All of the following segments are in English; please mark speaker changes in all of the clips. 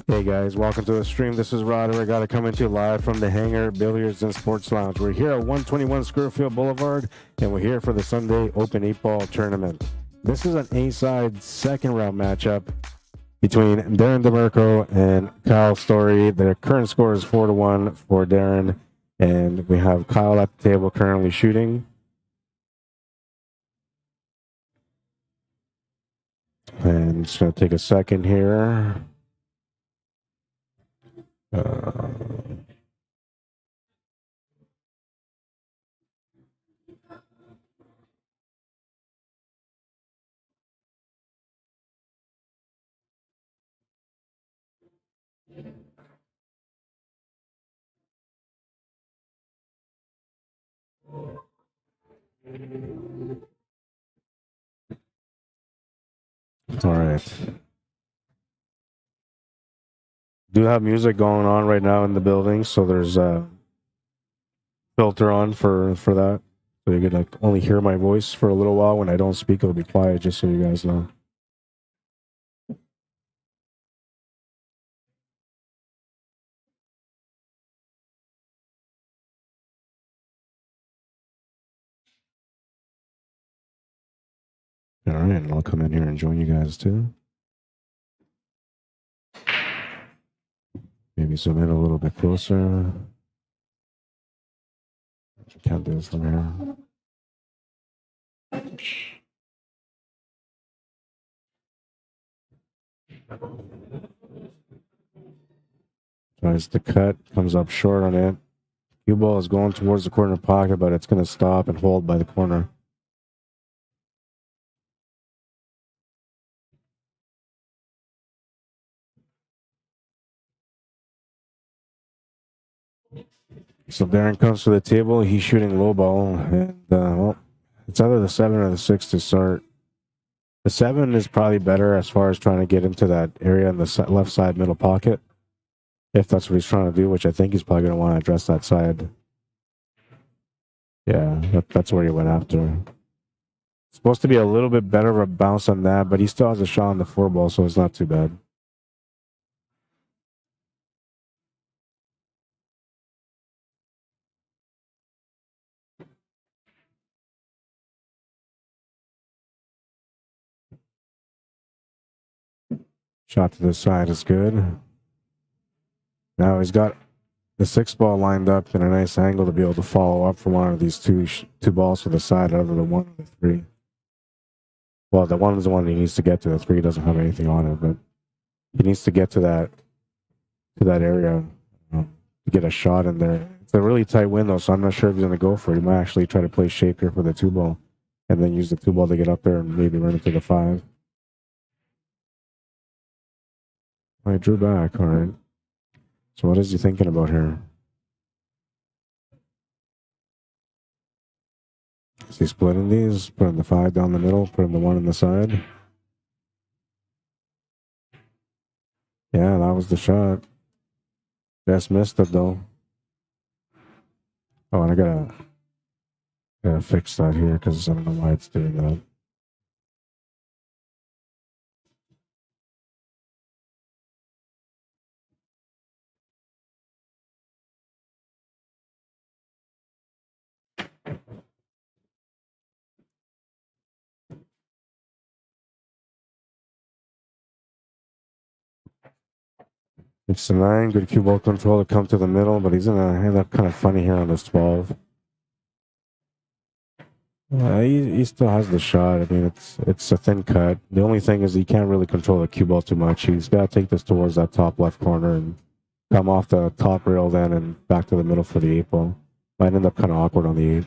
Speaker 1: Hey guys, welcome to the stream. This is Rod Arriagada coming to you live from the Hangar Billiards and Sports Lounge. We're here at 121 Scurfield Blvd, and we're here for the Sunday Open 8-Ball Tournament. This is an A-side second round matchup between Dmyterko and Kyle Storey. The current score is 4-1 for Darrin, and we have Kyle at the table currently shooting. And it's going to take a second here. All right. Do have music going on right now in the building, so there's a filter on for that. So you could like only hear my voice for a little while. When I don't speak, it'll be quiet, just so you guys know. All right, and I'll come in here and join you guys too. Maybe zoom in a little bit closer. Can't do this from here. Tries to cut, comes up short on it. Cue ball is going towards the corner pocket, but it's going to stop and hold by the corner. So Darrin comes to the table. He's shooting low ball, and well, it's either the 7 or the 6 to start. The 7 is probably better as far as trying to get into that area in the left side middle pocket, if that's what he's trying to do, which I think he's probably going to want to address that side. Yeah, that's where he went after. Supposed to be a little bit better of a bounce on that, but he still has a shot on the 4 ball, so it's not too bad. Shot to the side is good. Now he's got the 6 ball lined up in a nice angle to be able to follow up for one of these two balls to the side, other than 1 or the 3. Well, the 1 is the one he needs to get to. The 3 doesn't have anything on it, but he needs to get to that area to get a shot in there. It's a really tight window, so I'm not sure if he's going to go for it. He might actually try to play shape here for the 2 ball, and then use the 2 ball to get up there and maybe run into the 5. I drew back. All right. So what is he thinking about here? Is he splitting these? Putting the 5 down the middle, putting the 1 in the side? Yeah, that was the shot. Just missed it though. Oh, and I gotta fix that here because I don't know why it's doing that. It's the 9, good cue ball control to come to the middle, but he's gonna end up kind of funny here on this 12. He still has the shot. I mean, it's a thin cut. The only thing is he can't really control the cue ball too much. He's got to take this towards that top left corner and come off the top rail then and back to the middle for the 8 ball. Might end up kind of awkward on the 8.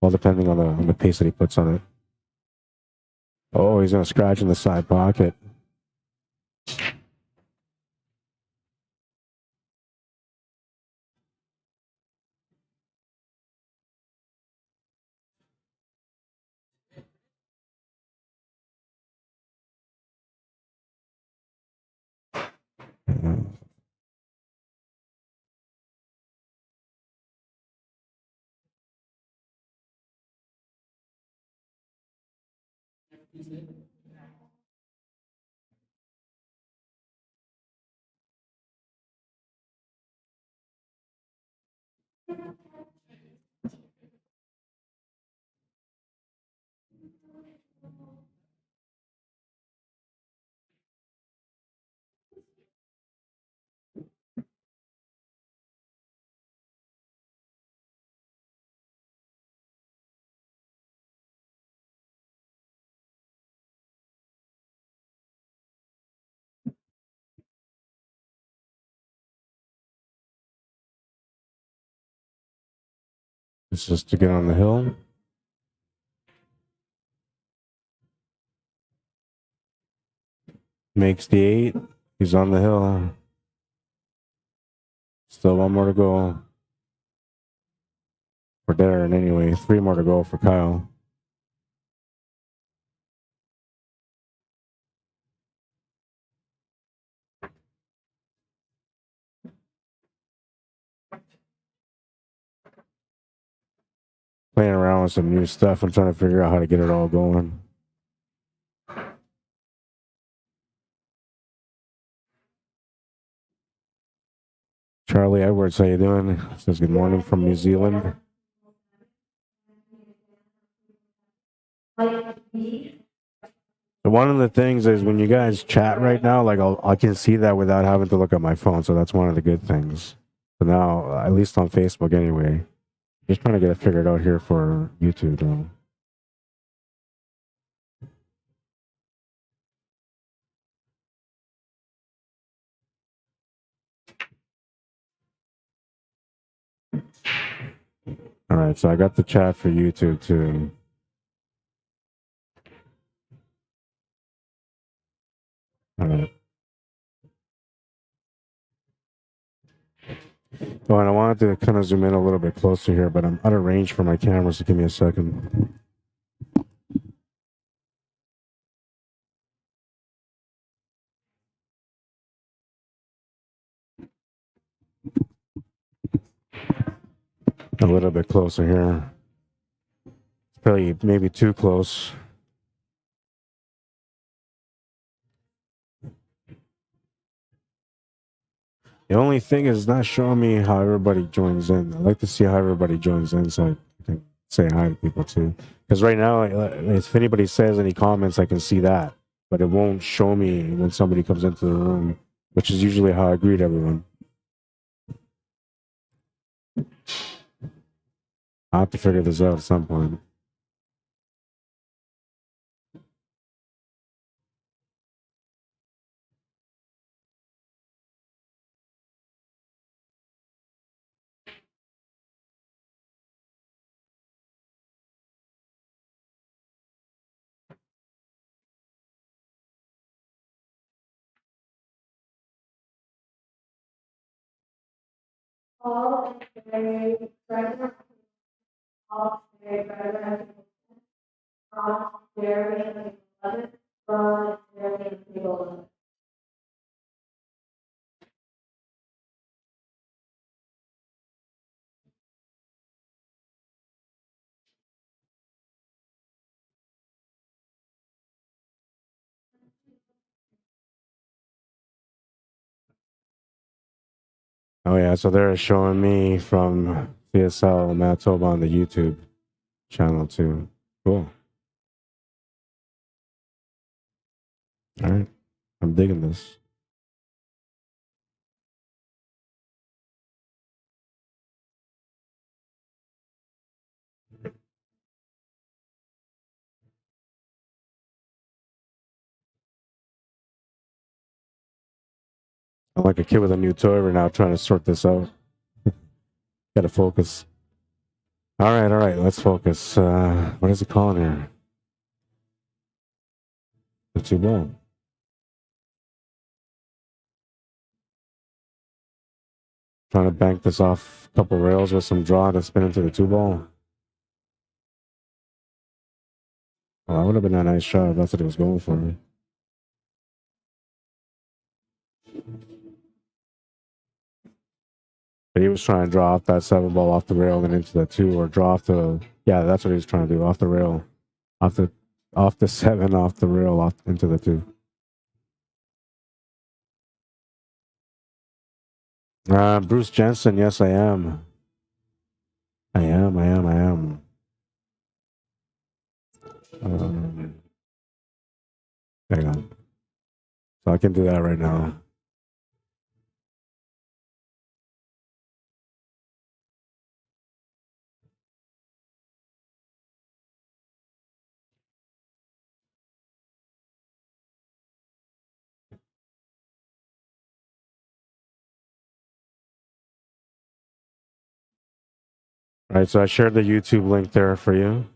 Speaker 1: Well, depending on the pace that he puts on it. Oh, he's gonna scratch in the side pocket. It's just to get on the hill. Makes the 8. He's on the hill. Still 1 more to go. For Darrin, anyway. 3 more to go for Kyle. Playing around with some new stuff. I'm trying to figure out how to get it all going. Charlie Edwards, how you doing? Says good morning from New Zealand. So one of the things is when you guys chat right now, like I can see that without having to look at my phone. So that's one of the good things. So now, at least on Facebook anyway, just trying to get it figured out here for YouTube though. All right, so I got the chat for YouTube too. All right. Oh, and I wanted to kind of zoom in a little bit closer here, but I'm out of range for my camera, so give me a second. A little bit closer here. Probably maybe too close. The only thing is not showing me how everybody joins in. I'd like to see how everybody joins in so I can say hi to people too. Because right now, if anybody says any comments, I can see that. But it won't show me when somebody comes into the room, which is usually how I greet everyone. I'll have to figure this out at some point. Oh yeah, so they're showing me from CSL Manitoba on the YouTube channel too. Cool. All right, I'm digging this. I'm like a kid with a new toy right now trying to sort this out. Gotta focus. All right, let's focus. What is it calling here? The 2 ball. Trying to bank this off a couple rails with some draw to spin into the 2 ball. Well, that would have been a nice shot if that's what he was going for. But he was trying to draw off that 7 ball off the rail and into the 2, or draw off the, yeah, that's what he was trying to do, off the rail, off the 7, off the rail, off into the 2. Bruce Jensen, yes, I am. I am. Hang on. So I can do that right now. All right, so I shared the YouTube link there for you.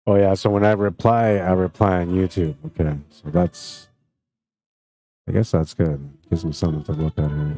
Speaker 1: Oh yeah, so when I reply on YouTube. Okay, so that's. I guess that's good. Gives me something to look at here.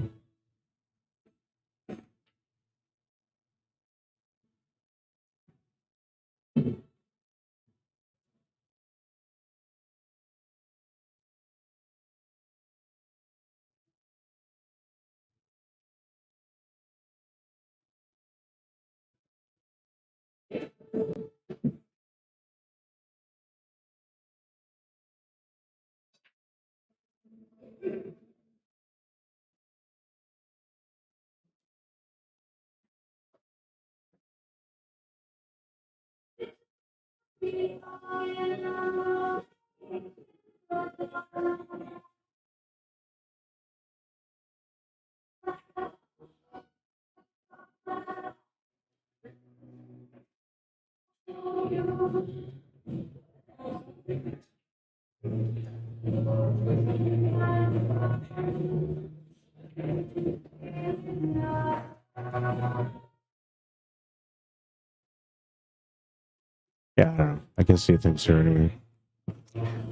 Speaker 1: Yeah, I don't know. I can see things here anyway.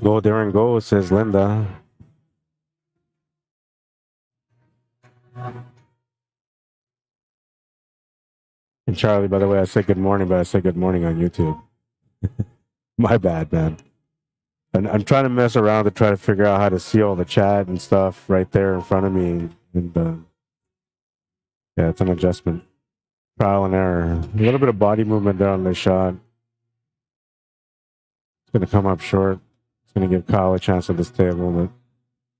Speaker 1: Go, Darrin, go, says Linda. And Charlie, by the way, I said good morning, but I said good morning on YouTube. My bad, man. And I'm trying to mess around to try to figure out how to see all the chat and stuff right there in front of me. And yeah, it's an adjustment. Trial and error. A little bit of body movement there on this shot. It's going to come up short. It's going to give Kyle a chance at this table, but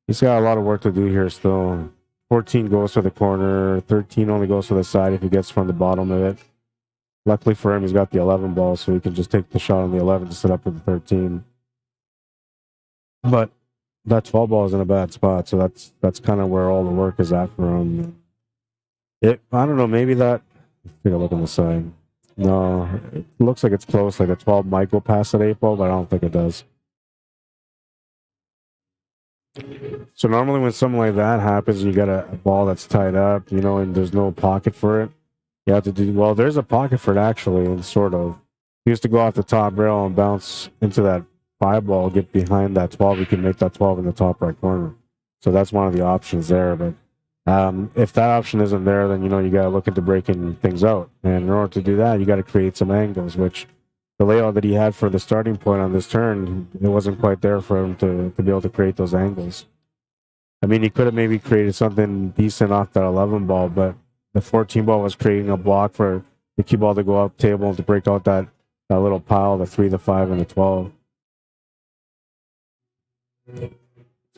Speaker 1: he's got a lot of work to do here still. 14 goes to the corner. 13 only goes to the side if he gets from the bottom of it. Luckily for him, he's got the 11 ball, so he can just take the shot on the 11 to set up with the 13. But that 12 ball is in a bad spot, so that's kind of where all the work is at for him. I don't know, maybe that. Take a look on the side. No, it looks like it's close. Like a 12 might go past that 8 ball, but I don't think it does. So normally when something like that happens, you got a ball that's tied up, and there's no pocket for it. You have to do well. There's a pocket for it actually, and sort of. He used to go off the top rail and bounce into that 5 ball, get behind that 12. You can make that 12 in the top right corner. So that's one of the options there. But if that option isn't there, then you got to look into breaking things out. And in order to do that, you got to create some angles, which the layout that he had for the starting point on this turn, it wasn't quite there for him to be able to create those angles. I mean, he could have maybe created something decent off that 11 ball, but the 14 ball was creating a block for the cue ball to go up table and to break out that little pile, the 3, the 5, and the 12. He's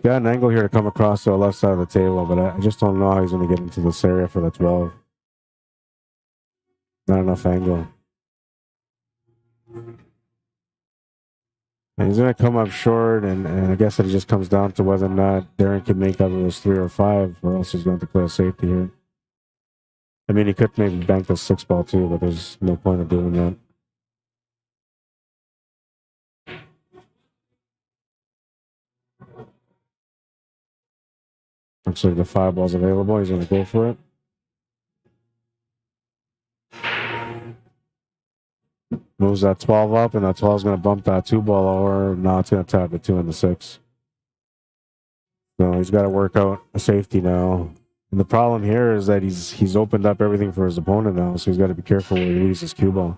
Speaker 1: got an angle here to come across to the left side of the table, but I just don't know how he's going to get into this area for the 12. Not enough angle. And he's going to come up short, and I guess it just comes down to whether or not Darrin can make up of his 3 or 5, or else he's going to play a safety here. I mean, he could maybe bank the 6 ball too, but there's no point of doing that. Looks like the 5 ball's available. He's going to go for it. Moves that 12 up, and that 12 is going to bump that 2 ball over. Now it's going to tap the 2 and the 6. So he's got to work out a safety now. And the problem here is that he's opened up everything for his opponent now, so he's got to be careful where he leaves his cue ball.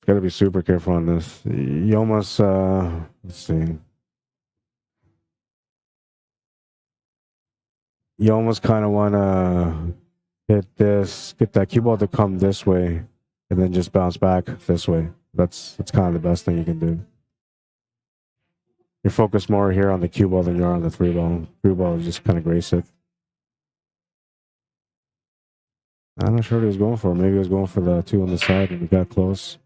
Speaker 1: Got to be super careful on this. You almost, let's see. You almost kind of want to hit this, get that cue ball to come this way, and then just bounce back this way. That's kind of the best thing you can do. You're focused more here on the cue ball than you are on the 3-ball. 3-ball is just kind of grace it. I'm not sure what he was going for. Maybe he was going for the 2 on the side and we got close.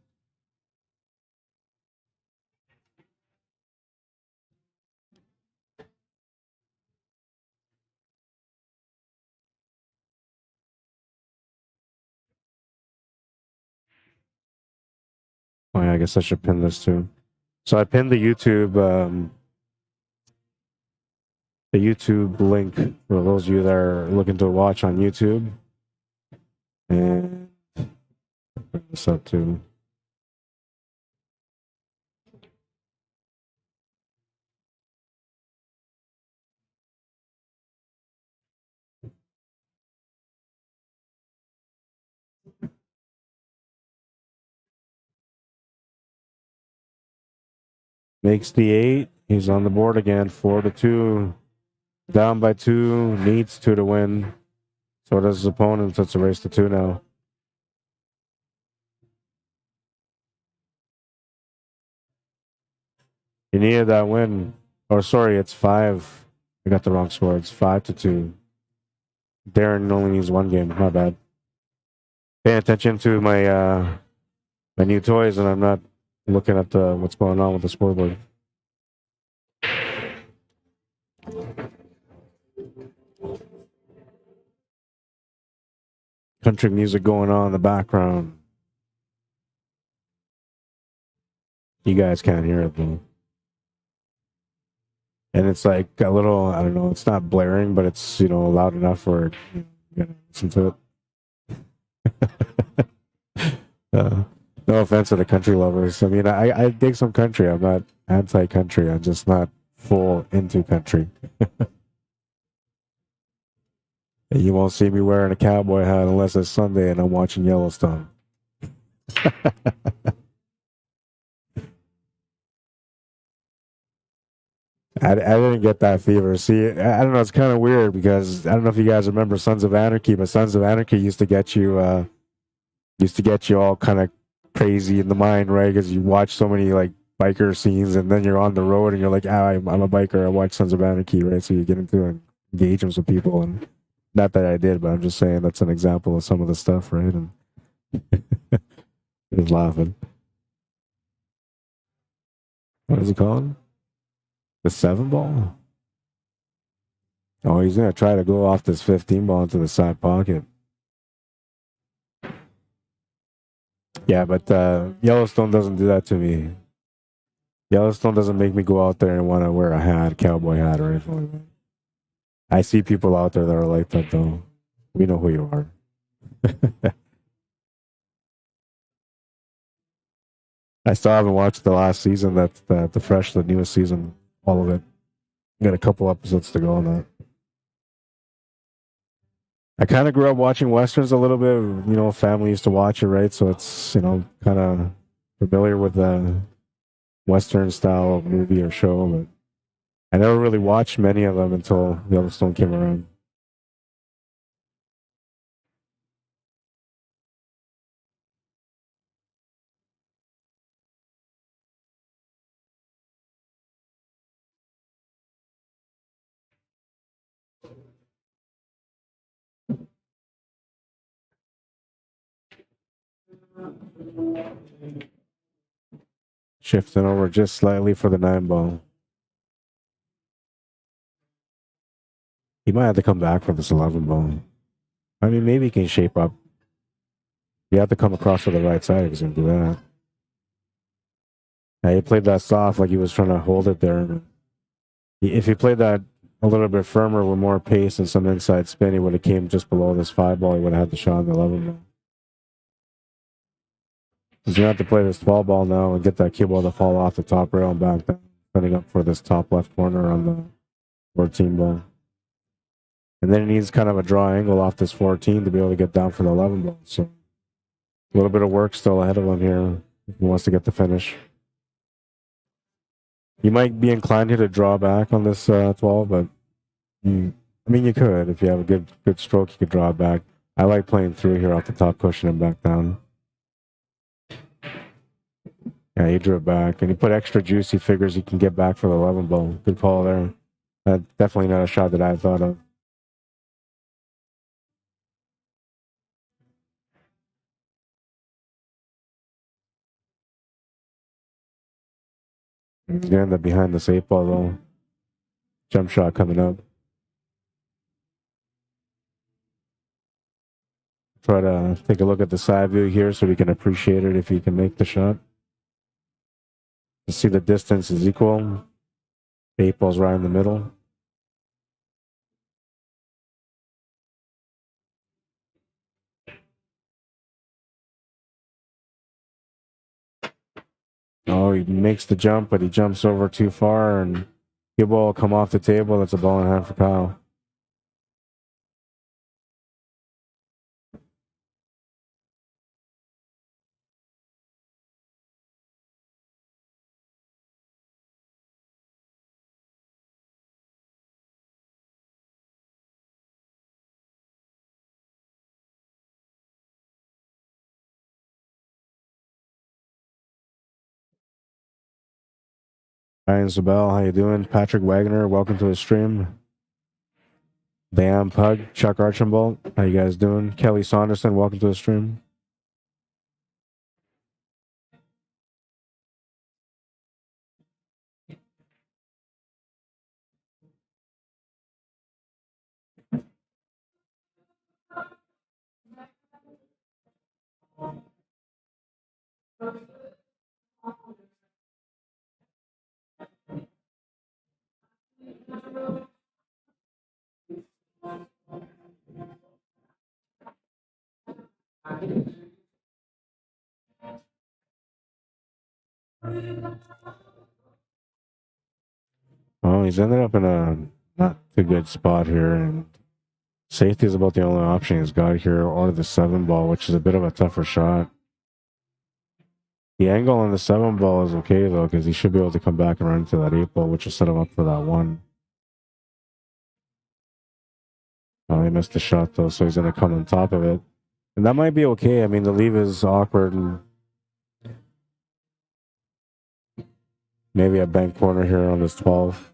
Speaker 1: Oh yeah, I guess I should pin this too. So I pinned the YouTube link for those of you that are looking to watch on YouTube. And bring this up too. Makes the 8. He's on the board again. 4-2. Down by 2. Needs 2 to win. So does his opponent. So it's a race to 2 now. He needed that win. Or sorry, it's 5. I got the wrong score. It's 5-2. Darrin only needs 1 game. My bad. Paying attention to my my new toys, and I'm not looking at what's going on with the scoreboard. Country music going on in the background. You guys can't hear it though. And it's like a little, I don't know, it's not blaring, but it's, you know, loud enough where you gotta listen to it. No offense to the country lovers. I mean, I dig some country. I'm not anti-country. I'm just not full into country. You won't see me wearing a cowboy hat unless it's Sunday and I'm watching Yellowstone. I didn't get that fever. See, I don't know. It's kind of weird because I don't know if you guys remember Sons of Anarchy, but Sons of Anarchy used to get you all kind of crazy in the mind, right? Because you watch so many like biker scenes, and then you're on the road and you're like, I'm a biker. I watch Sons of Anarchy, right? So you get into engagements with people, and not that I did, but I'm just saying that's an example of some of the stuff, right? And just laughing. What is it called? The 7-ball? Oh, he's going to try to go off this 15-ball into the side pocket. Yeah, but Yellowstone doesn't do that to me. Yellowstone doesn't make me go out there and want to wear a hat, cowboy hat, or anything like that. I see people out there that are like that, though. We know who you are. I still haven't watched the last season, the newest season, all of it. Got a couple episodes to go on that. I kind of grew up watching Westerns a little bit. You know, family used to watch it, right? So it's, you know, kind of familiar with the Western style movie or show, but I never really watched many of them until Yellowstone came around. Shifting over just slightly for the 9-ball. He might have to come back for this 11-ball. I mean, maybe he can shape up. You have to come across to the right side if he's going to do that. Yeah, he played that soft like he was trying to hold it there. If he played that a little bit firmer with more pace and some inside spin, he would have came just below this 5-ball. He would have had the shot on the 11-ball. He's going to have to play this 12-ball now and get that cue ball to fall off the top rail and back down. setting up for this top left corner on the 14 ball. And then he needs kind of a draw angle off this 14 to be able to get down for the 11 ball. So a little bit of work still ahead of him here if he wants to get the finish. You might be inclined here to draw back on this 12, but I mean, you could. If you have a good stroke, you could draw it back. I like playing through here off the top cushion and back down. Yeah, he drew it back, and he put extra juice. He figures he can get back for the 11 ball. Good call there. Definitely not a shot that I thought of. He's going to end up behind this 8 ball, though. Jump shot coming up. Try to take a look at the side view here so we can appreciate it if he can make the shot. You see the distance is equal. 8 ball's right in the middle. Oh, he makes the jump, but he jumps over too far, and the ball will come off the table. That's a ball in hand for Kyle. Ryan Zabel, how you doing? Patrick Wagner, welcome to the stream. Bam Pug, Chuck Archambault, how you guys doing? Kelly Saunderson, welcome to the stream. Oh, he's ended up in a not too good spot here, and safety is about the only option he's got here, or the 7 ball, which is a bit of a tougher shot. The angle on the 7 ball is okay, though, because he should be able to come back and run into that 8 ball, which will set him up for that 1. Oh, he missed the shot, though, so he's going to come on top of it. And that might be okay. I mean, the leave is awkward, and maybe a bank corner here on this 12,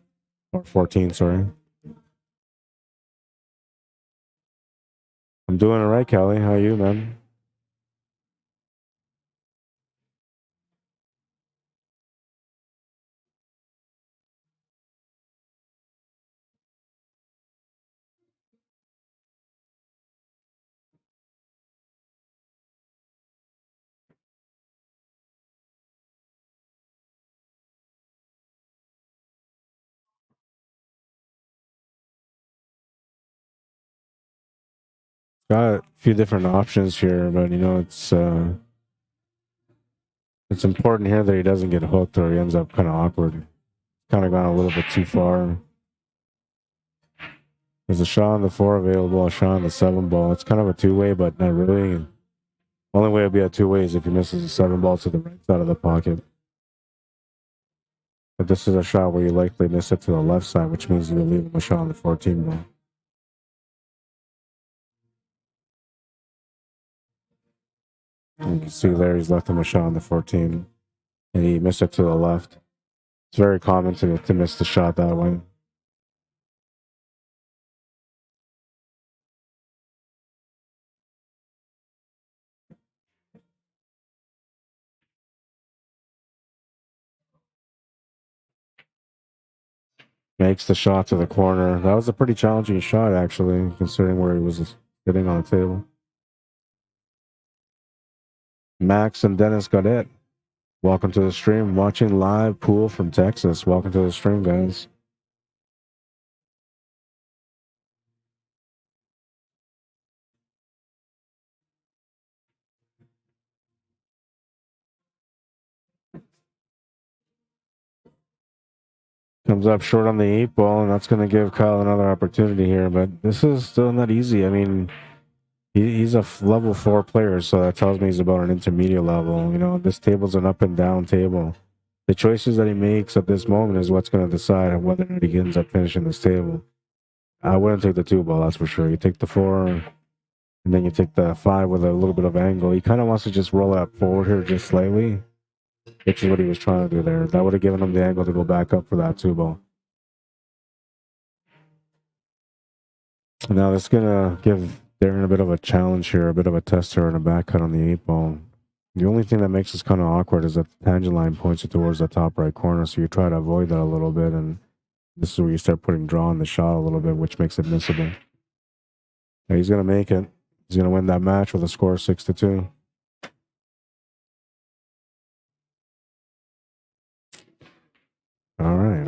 Speaker 1: or 14, sorry. I'm doing all right, Kelly. How are you, man? Got a few different options here, but you know it's important here that he doesn't get hooked or he ends up kind of awkward. Kind of gone a little bit too far. There's a shot on the 4 available, a shot on the 7 ball. It's kind of a 2-way, but not really. Only way it'd be a 2-way is if he misses the 7 ball to the right side of the pocket. But this is a shot where you likely miss it to the left side, which means you'll leave him a shot on the 14 ball. And you can see there he's left him a shot on the 14, and he missed it to the left. It's very common to miss the shot that way. Makes the shot to the corner. That was a pretty challenging shot, actually, considering where he was sitting on the table. Max and Dennis got it. Welcome to the stream. Watching live pool from Texas. Welcome to the stream, guys. Comes up short on the 8-ball, and that's going to give Kyle another opportunity here. But this is still not easy. I mean, he's a level 4 player, so that tells me he's about an intermediate level. You know, this table's an up and down table. The choices that he makes at this moment is what's going to decide on whether or not he ends up finishing this table. I wouldn't take the 2-ball, that's for sure. You take the 4, and then you take the 5 with a little bit of angle. He kind of wants to just roll it up forward here just slightly, which is what he was trying to do there. That would have given him the angle to go back up for that 2-ball. Now, this is going to give Darrin a bit of a challenge here, a bit of a tester and a back cut on the 8-ball. The only thing that makes this kind of awkward is that the tangent line points you towards the top right corner, so you try to avoid that a little bit, and this is where you start putting draw on the shot a little bit, which makes it missable. Now he's going to make it. He's going to win that match with a score of 6-2. All right.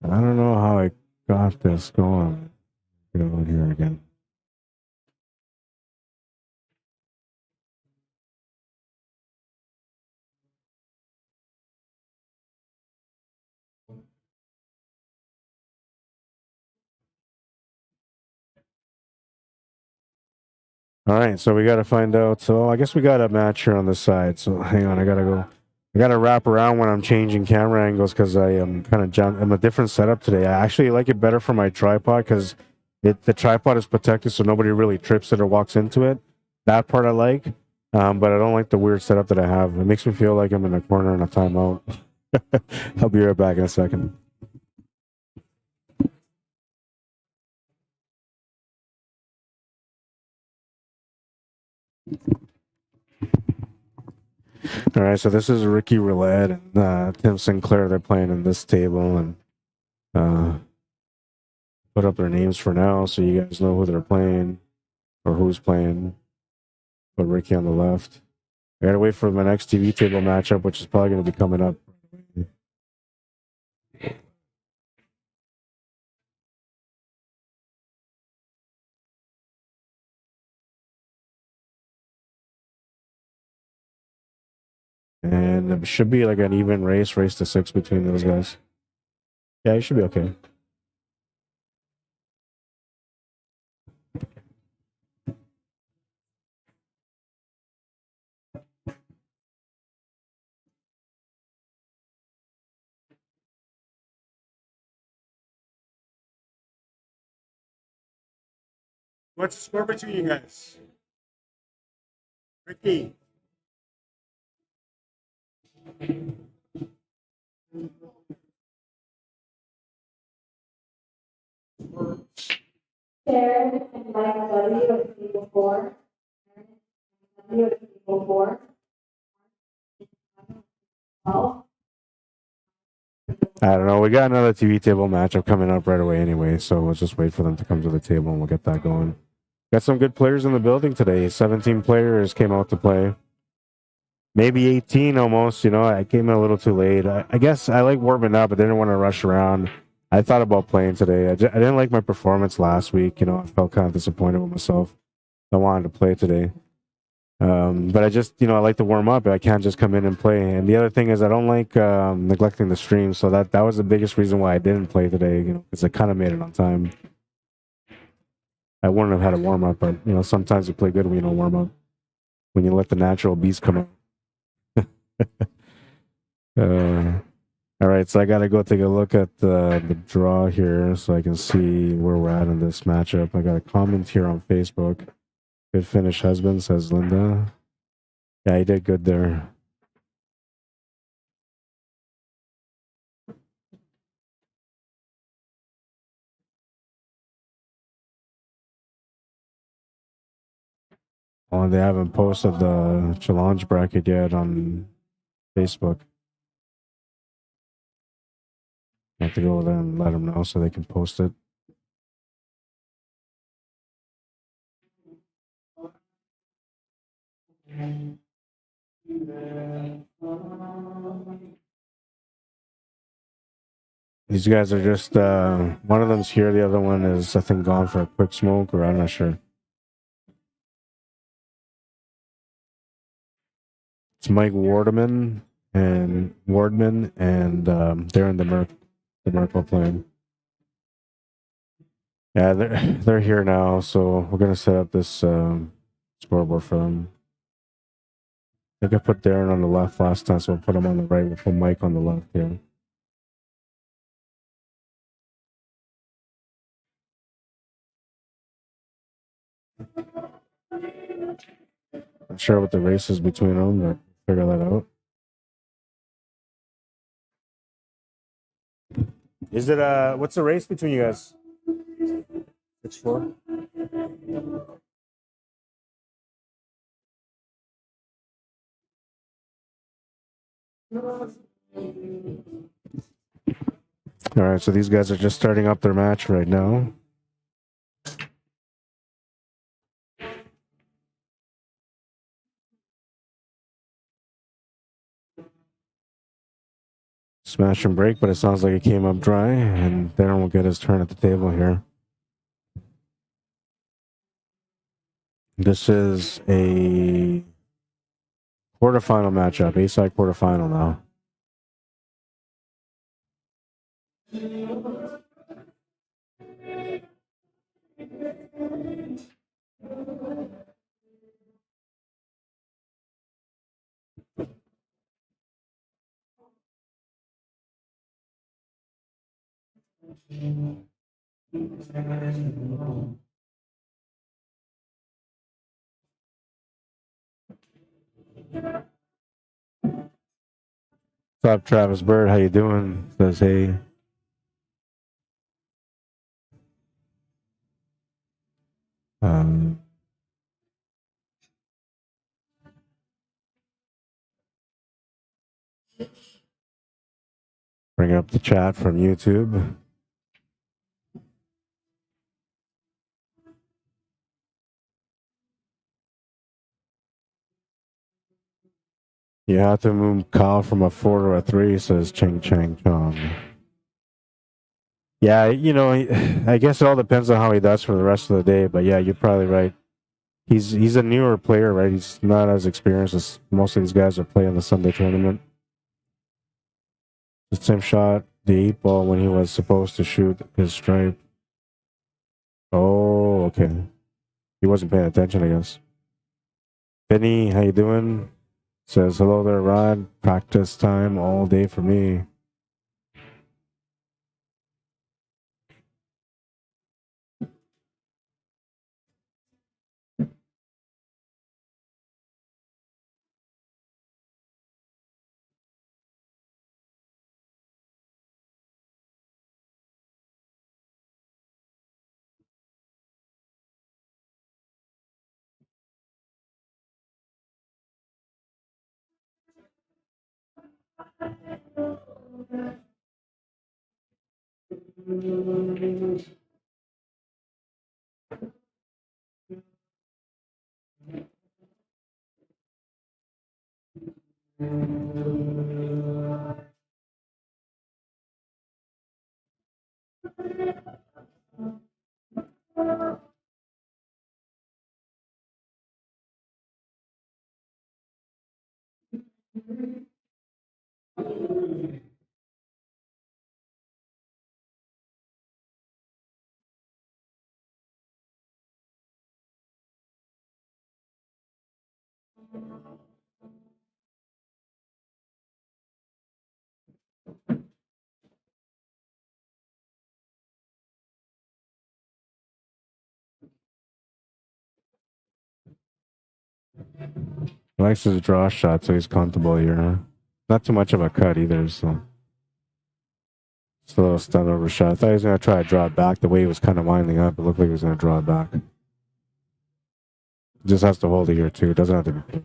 Speaker 1: I don't know how I got this going. Go here again. All right, so we got to find out. So I guess we got a match here on the side. So hang on, I got to go. I got to wrap around when I'm changing camera angles because I am kind of I'm a different setup today. I actually like it better for my tripod because the tripod is protected so nobody really trips it or walks into it. That part I like, but I don't like the weird setup that I have. It makes me feel like I'm in a corner in a timeout. I'll be right back in a second. All right, so this is Ricky Roulette and Tim Sinclair. They're playing in this table and put up their names for now so you guys know who they're playing or who's playing. Put Ricky on the left. I gotta wait for my next TV table matchup, which is probably going to be coming up. And it should be like an even race to 6 between those guys. Yeah, it should be okay. What's the score between you guys? Ricky.
Speaker 2: Darrin and Mike W at table 4. W at table 4.
Speaker 1: I don't know. We got another TV table matchup coming up right away anyway, so we'll just wait for them to come to the table and we'll get that going. Got some good players in the building today. 17 players came out to play. Maybe 18 almost. You know, I came in a little too late. I guess I like warming up, but didn't want to rush around. I thought about playing today. I didn't like my performance last week. You know, I felt kind of disappointed with myself. I wanted to play today. But I just, you know, I like to warm up. I can't just come in and play. And the other thing is I don't like neglecting the stream. So that was the biggest reason why I didn't play today, you know, because I kind of made it on time. I wouldn't have had a warm up, but, you know, sometimes you play good when you don't warm up. When you let the natural beast come out. All right, so I got to go take a look at the draw here so I can see where we're at in this matchup. I got a comment here on Facebook. Good finish, husband, says Linda. Yeah, he did good there. Oh, they haven't posted the challenge bracket yet on Facebook. I have to go there and let them know so they can post it. These guys are just, one of them's here, the other one is, I think, gone for a quick smoke, or I'm not sure. It's Mike Wardman and Darrin Dmyterko playing. Yeah, they're here now, so we're gonna set up this scoreboard for them. I think I put Darrin on the left last time, so we'll put him on the right. We'll put Mike on the left here. Not sure what the race is between them, but figure that out. Is it what's the race between you guys? 6-4. All right, so these guys are just starting up their match right now. Smash and break, but it sounds like it came up dry, and Darrin will get his turn at the table here. This is a quarterfinal matchup, A-side quarterfinal now. What's up, Travis Bird? How you doing? Says hey. Bring up the chat from YouTube. You have to move Kyle from a 4 to a 3, says Cheng Chang Chong. Yeah, you know, I guess it all depends on how he does for the rest of the day, but yeah, you're probably right. He's a newer player, right? He's not as experienced as most of these guys are playing the Sunday tournament. The same shot, the 8-ball when he was supposed to shoot his stripe. Oh, okay. He wasn't paying attention, I guess. Benny, how you doing? Says, hello there, Rod. Practice time all day for me. He likes his draw shot, so he's comfortable here. Not too much of a cut either, so. Just a little stun over shot. I thought he was going to try to draw it back. The way he was kind of winding up, it looked like he was going to draw it back. Just has to hold it here, too. It doesn't have to be.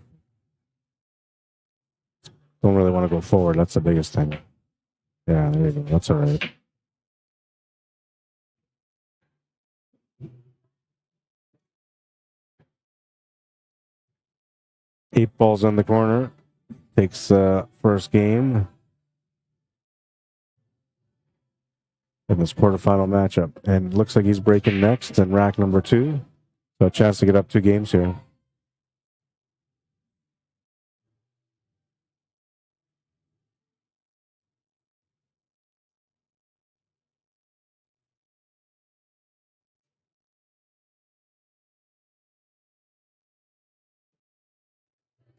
Speaker 1: Don't really want to go forward. That's the biggest thing. Yeah, there you go. That's all right. Eight balls on the corner. Takes first game in this quarterfinal matchup. And looks like he's breaking next in rack number 2. So a chance to get up 2 games here.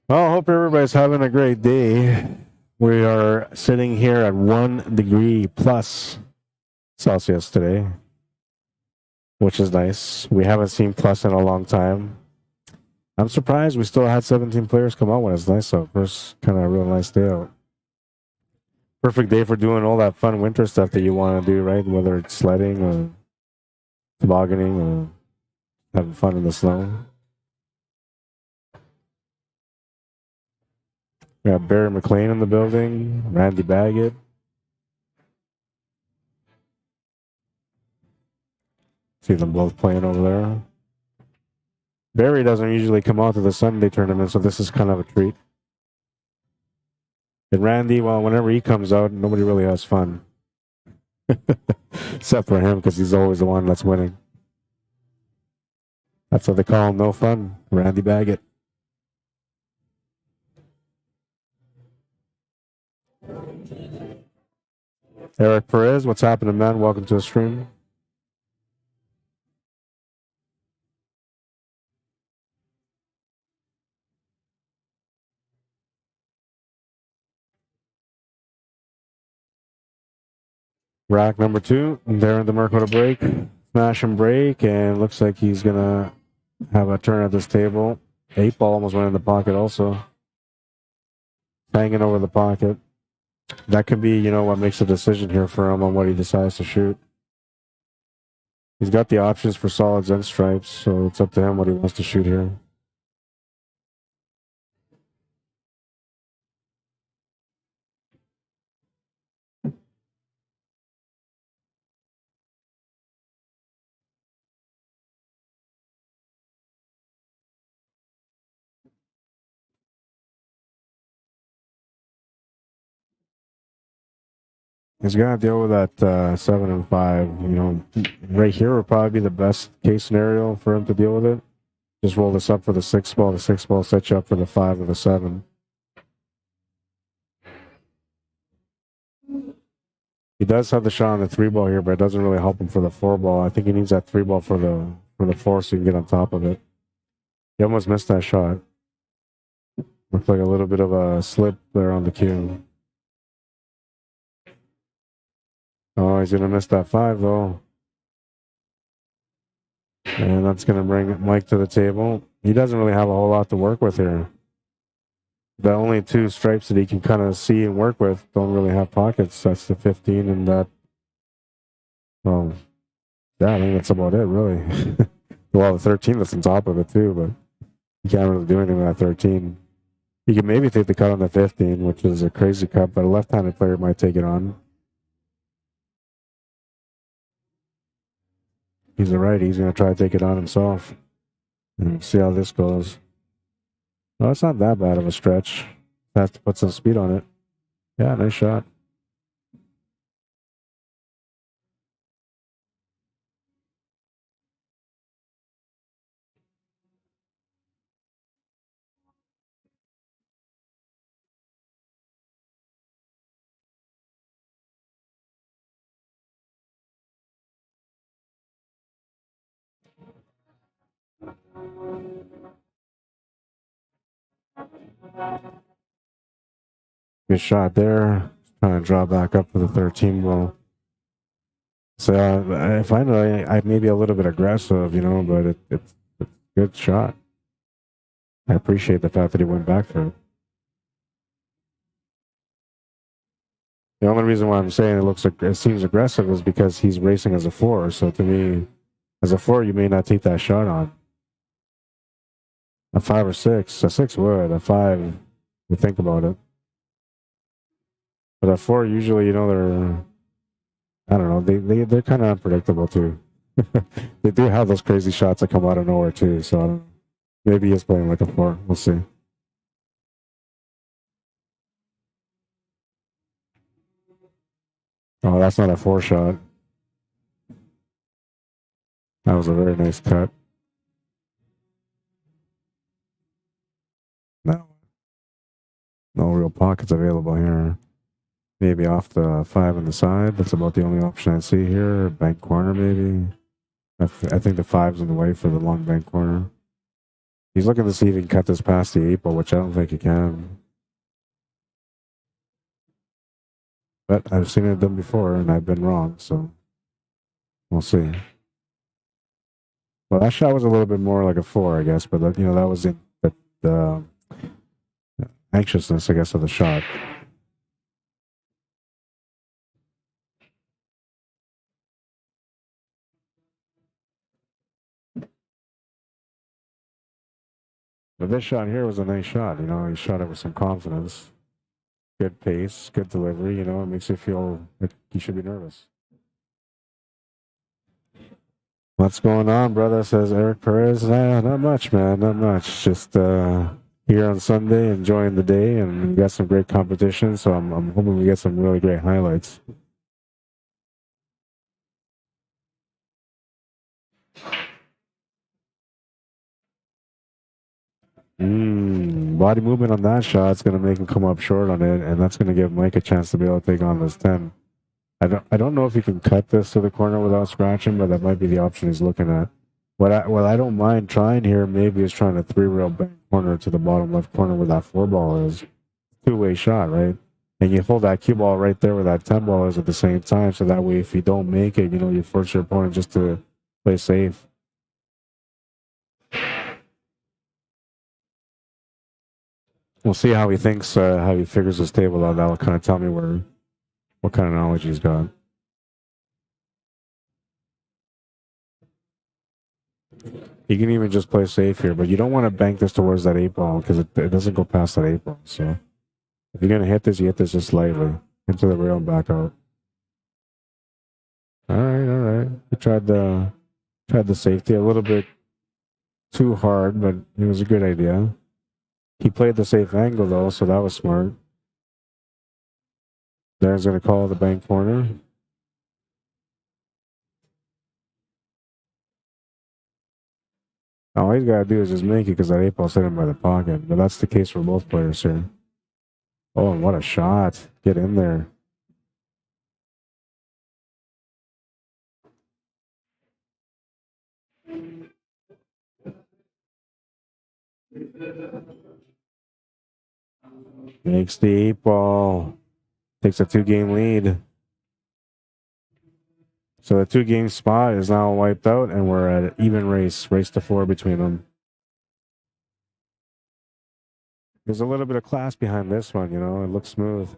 Speaker 1: Well, I hope everybody's having a great day. We are sitting here at 1 degree plus Celsius today, which is nice. We haven't seen plus in a long time. I'm surprised we still had 17 players come out when it's nice out. First kind of a real nice day out. Perfect day for doing all that fun winter stuff that you want to do, right? Whether it's sledding or tobogganing or having fun in the snow. We got Barry McLean in the building, Randy Baggett. See them both playing over there. Barry doesn't usually come out to the Sunday tournament, so this is kind of a treat. And Randy, well, whenever he comes out, nobody really has fun. Except for him, because he's always the one that's winning. That's what they call him, no fun. Randy Baggett. Eric Perez, what's happening, man? Welcome to the stream. Rack number 2, Darrin Dmyterko to break. Smash and break, and looks like he's going to have a turn at this table. 8-ball almost went in the pocket also. Hanging over the pocket. That could be, you know, what makes the decision here for him on what he decides to shoot. He's got the options for solids and stripes, so it's up to him what he wants to shoot here. He's got to deal with that 7 and 5. You know, right here would probably be the best case scenario for him to deal with it. Just roll this up for the 6-ball. The 6-ball sets you up for the 5 or the 7. He does have the shot on the 3-ball here, but it doesn't really help him for the 4-ball. I think he needs that 3-ball for the 4 so he can get on top of it. He almost missed that shot. Looked like a little bit of a slip there on the cue. Oh, he's going to miss that 5, though. And that's going to bring Mike to the table. He doesn't really have a whole lot to work with here. The only 2 stripes that he can kind of see and work with don't really have pockets. That's the 15 and that. Well, yeah, I think that's about it, really. Well, the 13 that's on top of it, too, but you can't really do anything with that 13. You can maybe take the cut on the 15, which is a crazy cut, but a left-handed player might take it on. He's a righty. He's going to try to take it on himself. And see how this goes. No, it's not that bad of a stretch. Have to put some speed on it. Yeah, nice shot. Good shot there. Trying to draw back up for the 13 ball. So I find I may be a little bit aggressive, you know, but it's a good shot. I appreciate the fact that he went back for it. The only reason why I'm saying it seems aggressive is because he's racing as a 4. So to me, as a 4, you may not take that shot on. A 5 or 6, a 6 would. A 5 would think about it. But a 4, usually, you know, I don't know, they're kind of unpredictable too. They do have those crazy shots that come out of nowhere too. So I don't know. Maybe he's playing like a 4. We'll see. Oh, that's not a 4 shot. That was a very nice cut. No real pockets available here. Maybe off the 5 on the side. That's about the only option I see here. Bank corner, maybe. I think the 5's in the way for the long bank corner. He's looking to see if he can cut this past the 8 ball, which I don't think he can. But I've seen it done before, and I've been wrong, so we'll see. Well, that shot was a little bit more like a 4, I guess, but that, that was the anxiousness, I guess, of the shot. But this shot here was a nice shot. He shot it with some confidence. Good pace, good delivery. It makes you feel like you should be nervous. What's going on, brother? Says Eric Perez. Not much, man. Not much. Just here on Sunday, enjoying the day, and we got some great competition. So I'm hoping we get some really great highlights. Body movement on that shot is going to make him come up short on it, and that's going to give Mike a chance to be able to take on this 10. I don't know if he can cut this to the corner without scratching, but that might be the option he's looking at. What I don't mind trying here maybe is trying to 3-rail back corner to the bottom left corner where that 4 ball is. Two-way shot, right? And you hold that cue ball right there where that 10 ball is at the same time, so that way if you don't make it, you force your opponent just to play safe. We'll see how he thinks, how he figures this table out. That'll kind of tell me what kind of knowledge he's got. You can even just play safe here, but you don't want to bank this towards that 8 ball because it doesn't go past that 8 ball. So if you're going to hit this, you hit this just slightly into the rail and back out. All right. He tried the safety a little bit too hard, but it was a good idea. He played the safe angle, though, so that was smart. Darrin's going to call the bank corner. All he's got to do is just make it because that 8 ball's hit him by the pocket. But that's the case for both players here. Oh, what a shot. Get in there. Makes the 8 ball. Takes a 2-game lead. So the 2-game spot is now wiped out, and we're at an even race to 4 between them. There's a little bit of class behind this one, it looks smooth.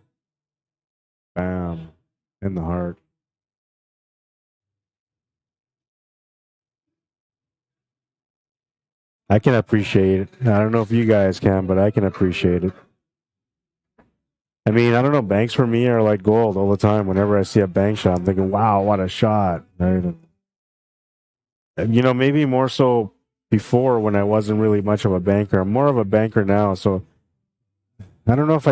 Speaker 1: Bam. In the heart. I can appreciate it. I don't know if you guys can, but I can appreciate it. I mean, I don't know. Banks for me are like gold all the time. Whenever I see a bank shot, I'm thinking, wow, what a shot. Right? Maybe more so before when I wasn't really much of a banker. I'm more of a banker now. So I don't know if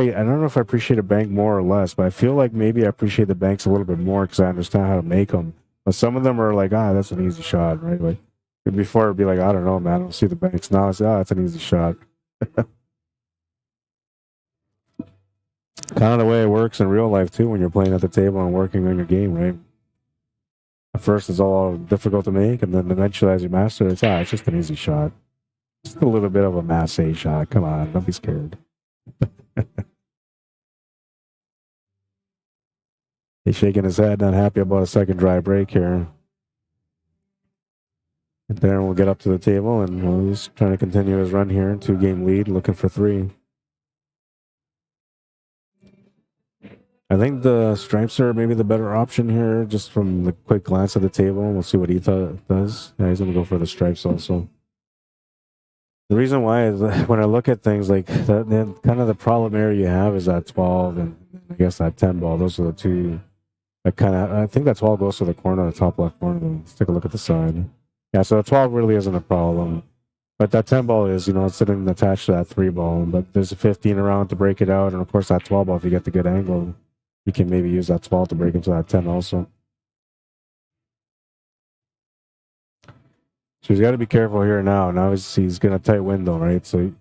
Speaker 1: I appreciate a bank more or less, but I feel like maybe I appreciate the banks a little bit more because I understand how to make them. But some of them are like, that's an easy shot, right? Like before it'd be like, I don't know, man, I don't see the banks. Now it's that's an easy shot. Kind of the way it works in real life too when you're playing at the table and working on your game, right? At first it's all difficult to make, and then eventually as you master it, it's just an easy shot. Just a little bit of a masse shot. Come on, don't be scared. He's shaking his head, not happy about a second dry break here. And Darrin will get up to the table, and he's trying to continue his run here. 2-game lead, looking for 3. I think the stripes are maybe the better option here, just from the quick glance at the table. We'll see what he does. Yeah, he's going to go for the stripes also. The reason why is when I look at things like that, then kind of the problem area you have is that 12 and I guess that 10 ball. Those are the two that kind of, I think that 12 goes to the corner, the top left corner. Let's take a look at the side. Yeah, so the 12 really isn't a problem. But that 10 ball is, it's sitting attached to that 3 ball. But there's a 15 around to break it out. And of course that 12 ball, if you get the good angle, you can maybe use that 12 to break into that 10 also. So he's got to be careful here now. Now he's got a tight window, right? So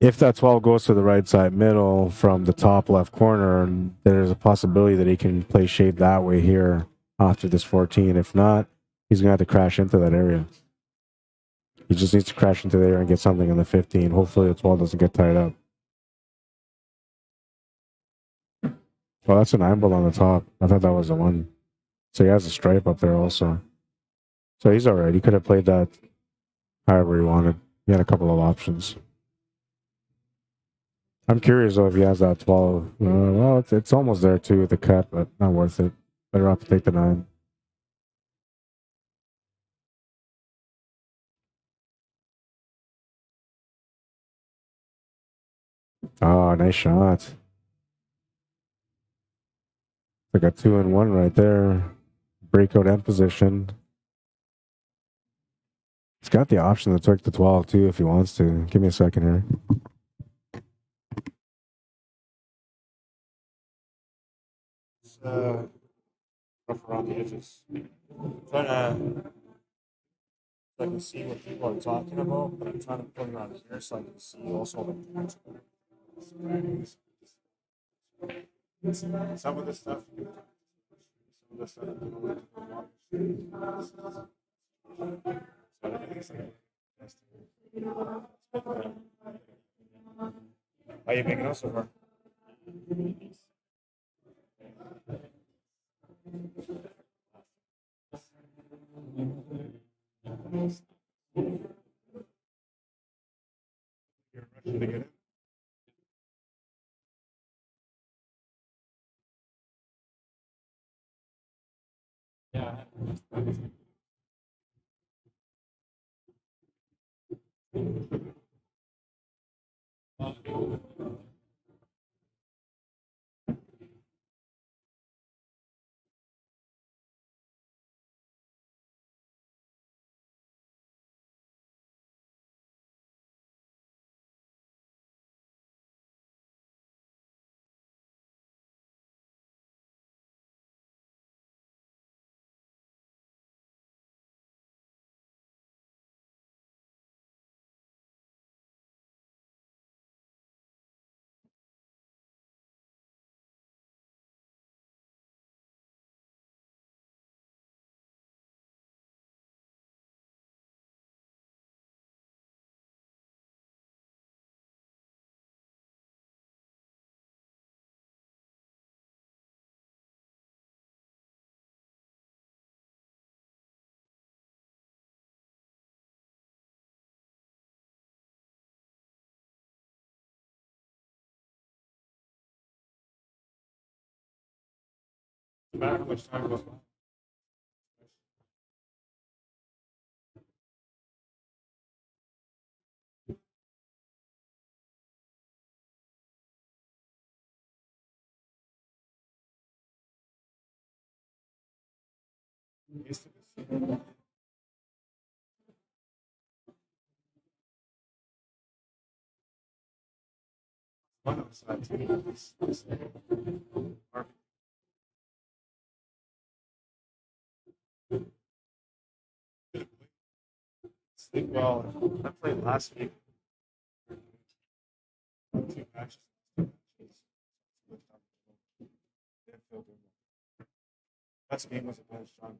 Speaker 1: if that 12 goes to the right side middle from the top left corner, there's a possibility that he can play shape that way here after this 14. If not, he's going to have to crash into that area. He just needs to crash into there and get something in the 15. Hopefully the 12 doesn't get tied up. Well, that's an 9-ball on the top. I thought that was the one. So he has a stripe up there also. So he's all right. He could have played that however he wanted. He had a couple of options. I'm curious though if he has that 12. Well, it's almost there too with the cut, but not worth it. Better off to take the 9. Oh, nice shot. Like a 2-1 right there. Breakout end position. He's got the option to take the 12 too if he wants to. Give me a second here. Rough around the edges. Trying to so I can see what people are talking about, but I'm trying to put it around here so I can see also like some of the stuff. How you making out so far? You're rushing to get it? Yeah. No matter how much time goes by. One outside too. Sleep well. I played last week. 2 matches. That game was a bad shot.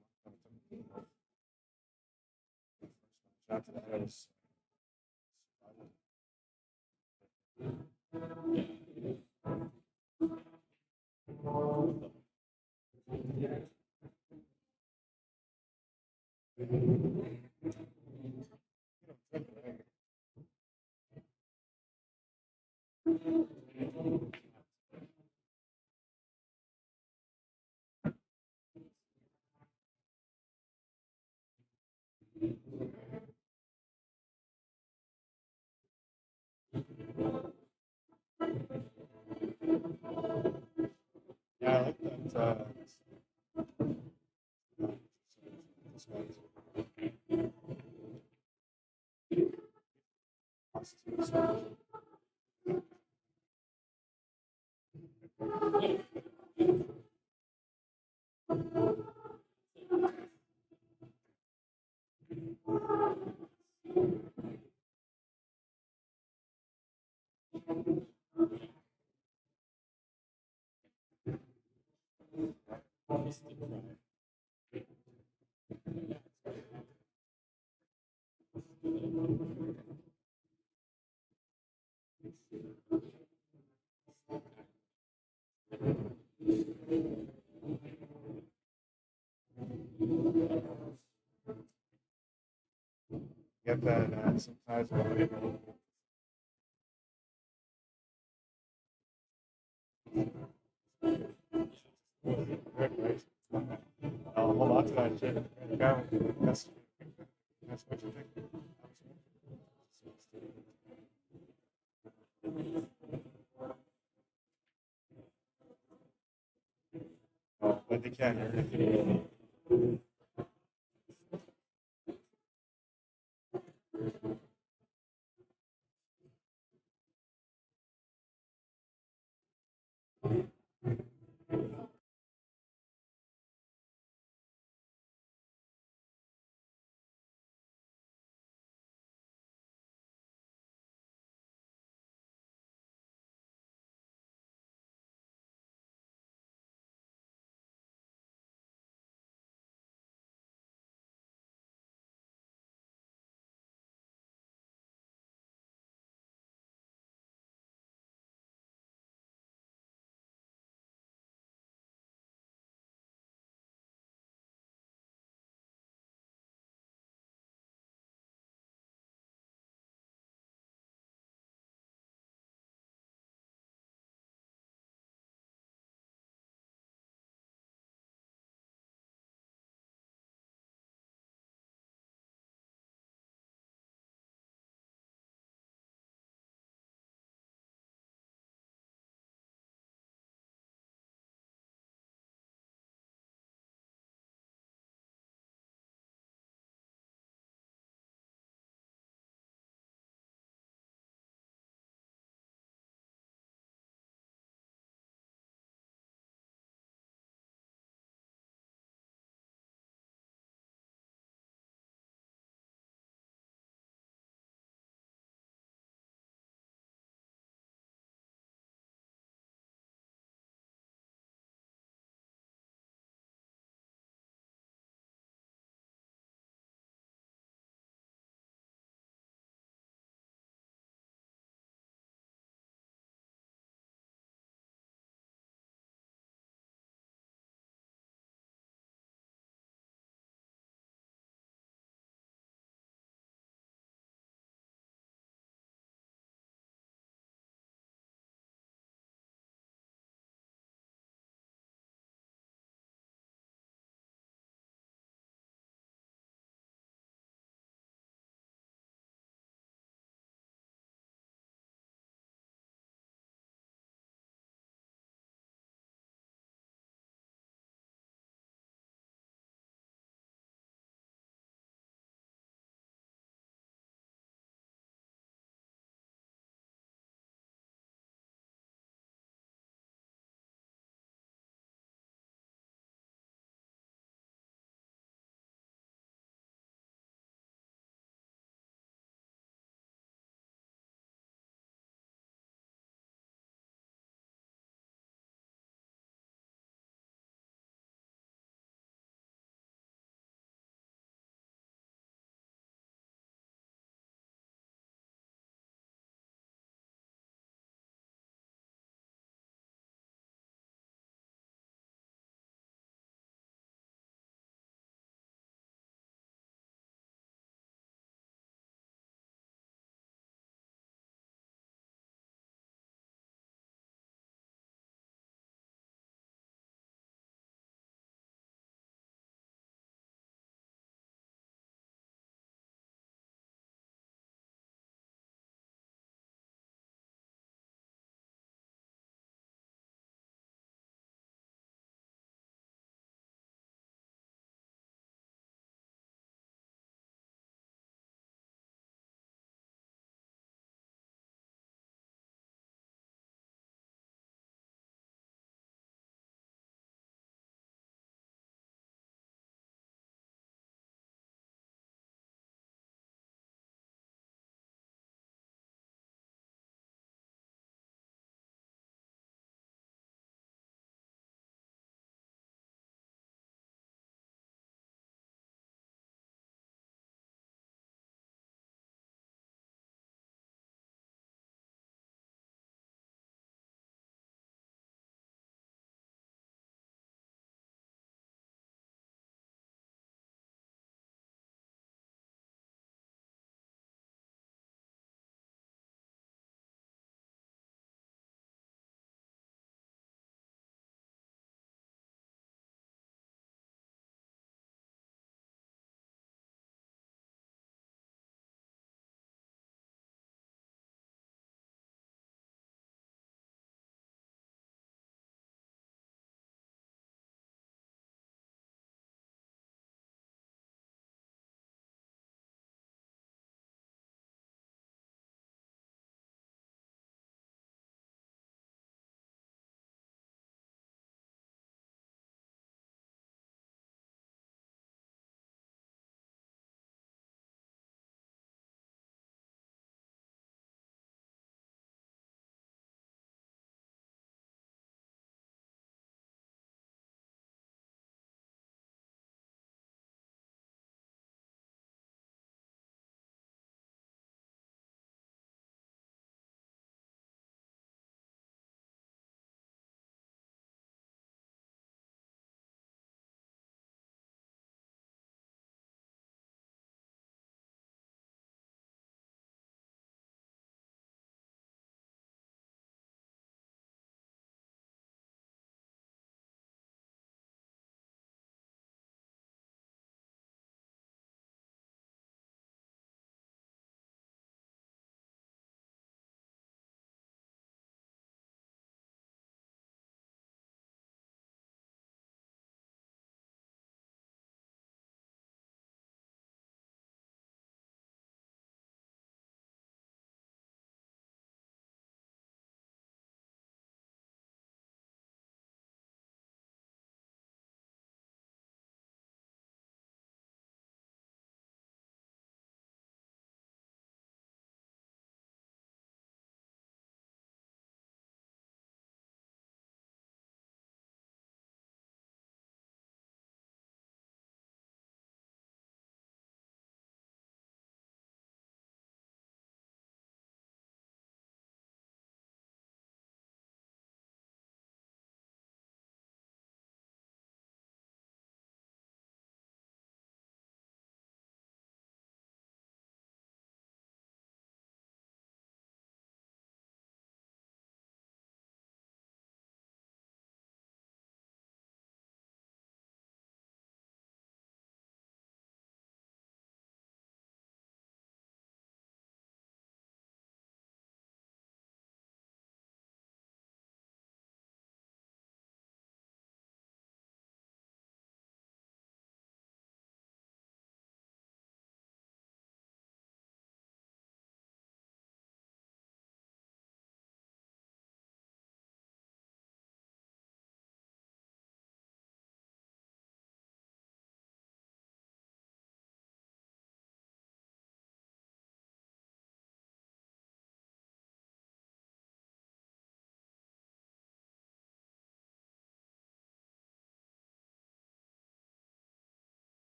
Speaker 1: After that, I was. Yeah, I like that. Get that sometimes. I'll hold on to that shit. That's what you think. But they can't hear it.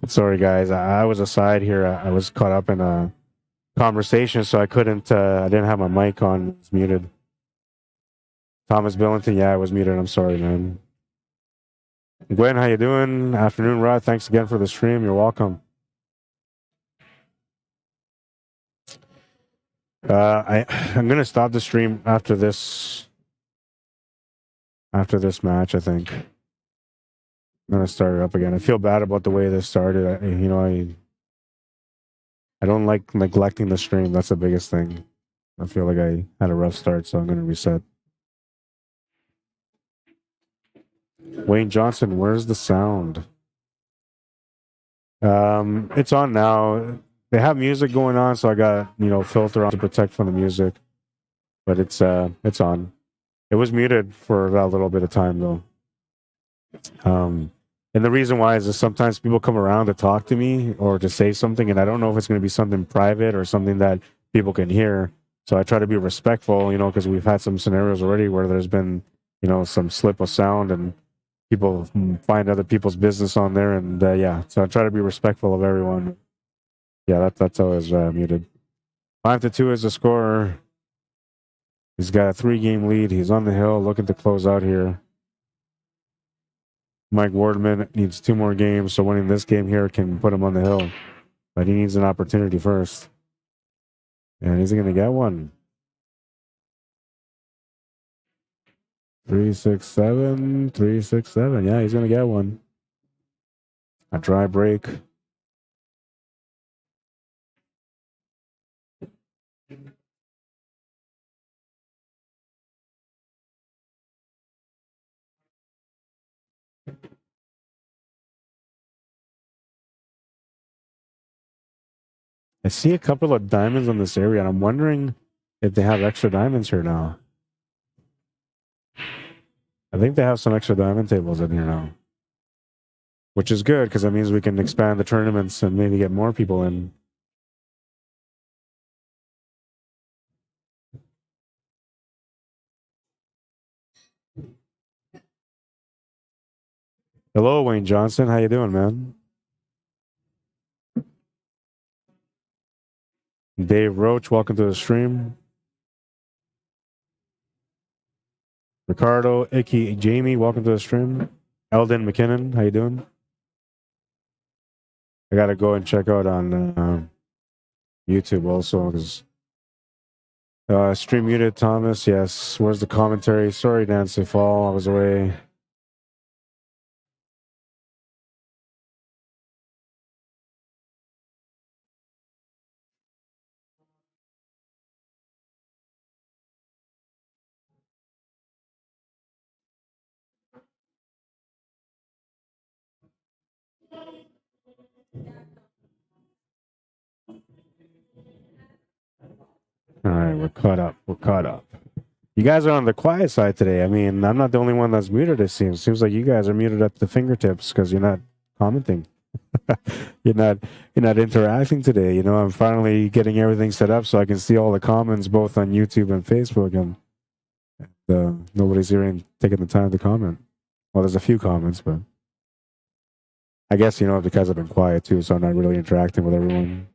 Speaker 1: Sorry, guys. I was aside here. I was caught up in a conversation, so I couldn't. I didn't have my mic on. It was muted. Thomas Billington. Yeah, I was muted. I'm sorry, man. Gwen, how you doing? Afternoon, Rod. Thanks again for the stream. You're welcome. I'm gonna stop the stream after this. After this match, I think I'm gonna start it up again. I feel bad about the way this started. I don't like neglecting the stream. That's the biggest thing. I feel like I had a rough start, so I'm gonna reset. Wayne Johnson, where's the sound? It's on now. They have music going on, so I got filter on to protect from the music. But it's on. It was muted for a little bit of time though. And the reason why is that sometimes people come around to talk to me or to say something, and I don't know if it's going to be something private or something that people can hear. So I try to be respectful, because we've had some scenarios already where there's been, some slip of sound and people find other people's business on there, and yeah. So I try to be respectful of everyone. Yeah, that's always muted. 5-2 is the score. He's got a 3-game lead. He's on the hill, looking to close out here. Mike Wardman needs 2 more games, so winning this game here can put him on the hill. But he needs an opportunity first. And is he going to get one? 3-6-7, 3-6-7. Yeah, he's going to get one. A dry break. I see a couple of diamonds on this area, and I'm wondering if they have extra diamonds here now. I think they have some extra diamond tables in here now, which is good because that means we can expand the tournaments and maybe get more people in. Hello, Wayne Johnson. How you doing, man? Dave Roach, welcome to the stream. Ricardo, Icky, Jamie, welcome to the stream. Eldon McKinnon, how you doing? I gotta go and check out on YouTube also because stream muted. Thomas, yes. Where's the commentary? Sorry, Nancy Fall, I was away. All right, we're caught up. We're caught up. You guys are on the quiet side today. I mean, I'm not the only one that's muted, it seems. Seems like you guys are muted at the fingertips because you're not commenting. you're not interacting today. I'm finally getting everything set up so I can see all the comments both on YouTube and Facebook, and nobody's here and taking the time to comment. Well, there's a few comments, but I guess because I've been quiet too, so I'm not really interacting with everyone.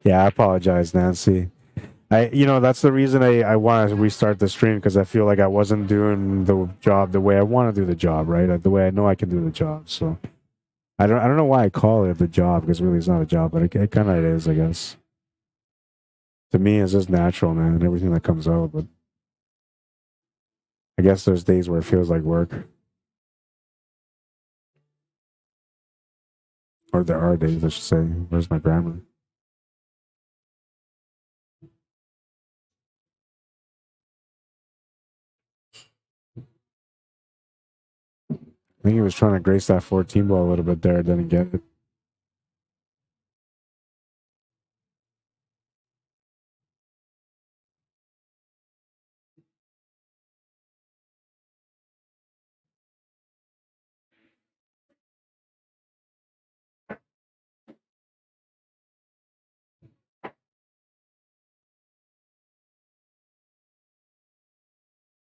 Speaker 1: Yeah, I apologize, Nancy. That's the reason I want to restart the stream because I feel like I wasn't doing the job the way I want to do the job, right? The way I know I can do the job. So I don't know why I call it the job because really it's not a job, but it kind of is, I guess. To me, it's just natural, man. Everything that comes out, but I guess there's days where it feels like work, or there are days, I should say. Where's my grammar? I think he was trying to grace that 14 ball a little bit there, didn't get it.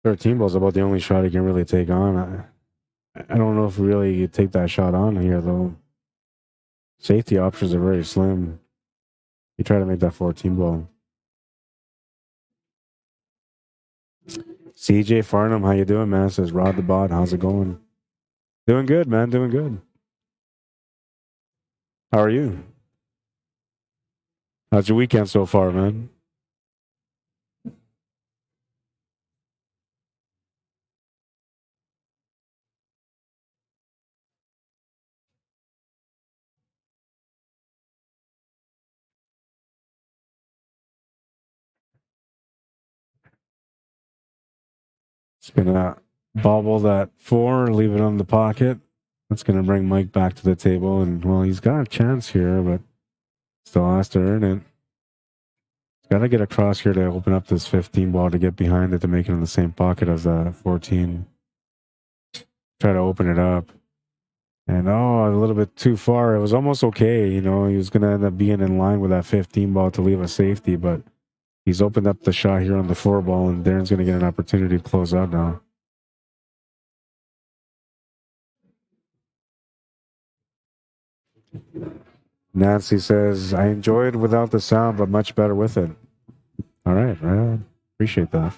Speaker 1: 13 ball's about the only shot he can really take on. I don't know if really you take that shot on here, though. Safety options are very slim. You try to make that 14 ball. CJ Farnham, how you doing, man? Says Rod the Bot. How's it going? Doing good, man. Doing good. How are you? How's your weekend so far, man? It's gonna bobble that 4, leave it on the pocket. That's gonna bring Mike back to the table, and well, he's got a chance here, but still has to earn it. He's got to get across here to open up this 15 ball to get behind it to make it in the same pocket as the 14. Try to open it up. And a little bit too far. It was almost okay, you know. He was going to end up being in line with that 15 ball to leave a safety, but he's opened up the shot here on the 4 ball, and Darren's going to get an opportunity to close out now. Nancy says, I enjoyed without the sound, but much better with it. All right, right on. Appreciate that.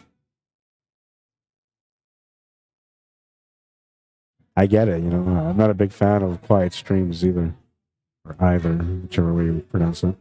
Speaker 1: I get it, you know. I'm not a big fan of quiet streams either. Or either, whichever way you pronounce it.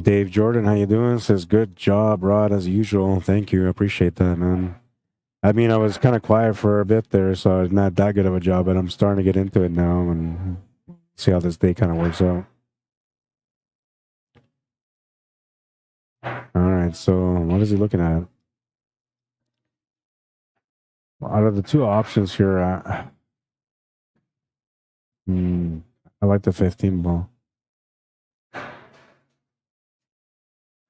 Speaker 1: Dave Jordan, how you doing? Says, good job, Rod, as usual. Thank you. I appreciate that, man. I mean, I was kind of quiet for a bit there, so it's not that good of a job, but I'm starting to get into it now and see how this day kind of works out. All right, so what is he looking at? Out of the two options here, I like the 15 ball.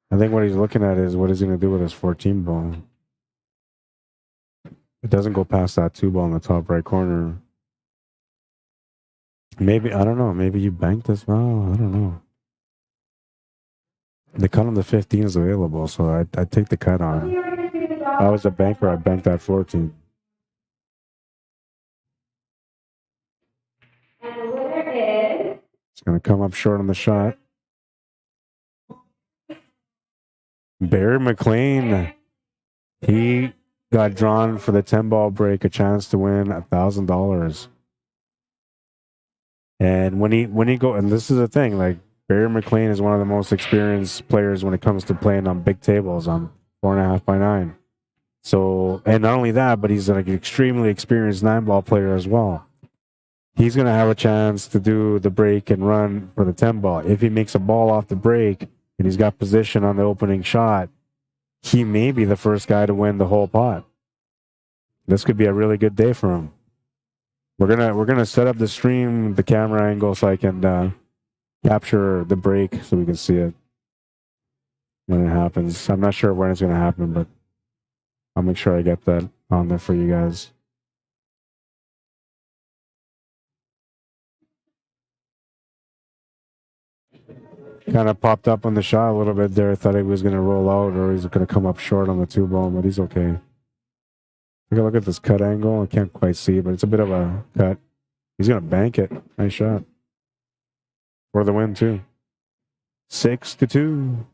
Speaker 1: I think what he's looking at is what he's going to do with his 14 ball. It doesn't go past that 2 ball in the top right corner. Maybe, I don't know, maybe you bank this now? I don't know. The cut on the 15 is available, so I'd take the cut on. If I was a banker, I'd bank that 14.
Speaker 2: And the winner is
Speaker 1: It's going to come up short on the shot. Barry McLean, he got drawn for the 10 ball break, a chance to win $1,000. And when he go, and this is the thing, like Barry McLean is one of the most experienced players when it comes to playing on big tables on 4.5 by 9. So, and not only that, but he's like an extremely experienced 9 ball player as well. He's going to have a chance to do the break and run for the 10 ball. If he makes a ball off the break and he's got position on the opening shot, he may be the first guy to win the whole pot. This could be a really good day for him. We're gonna set up the stream, the camera angle, so I can capture the break so we can see it when it happens. I'm not sure when it's gonna happen, but I'll make sure I get that on there for you guys. Kind of popped up on the shot a little bit there. Thought he was gonna roll out or he's gonna come up short on the 2 ball, but he's okay. Take a look at this cut angle. I can't quite see, but it's a bit of a cut. He's going to bank it. Nice shot. For the win, too. 6-2.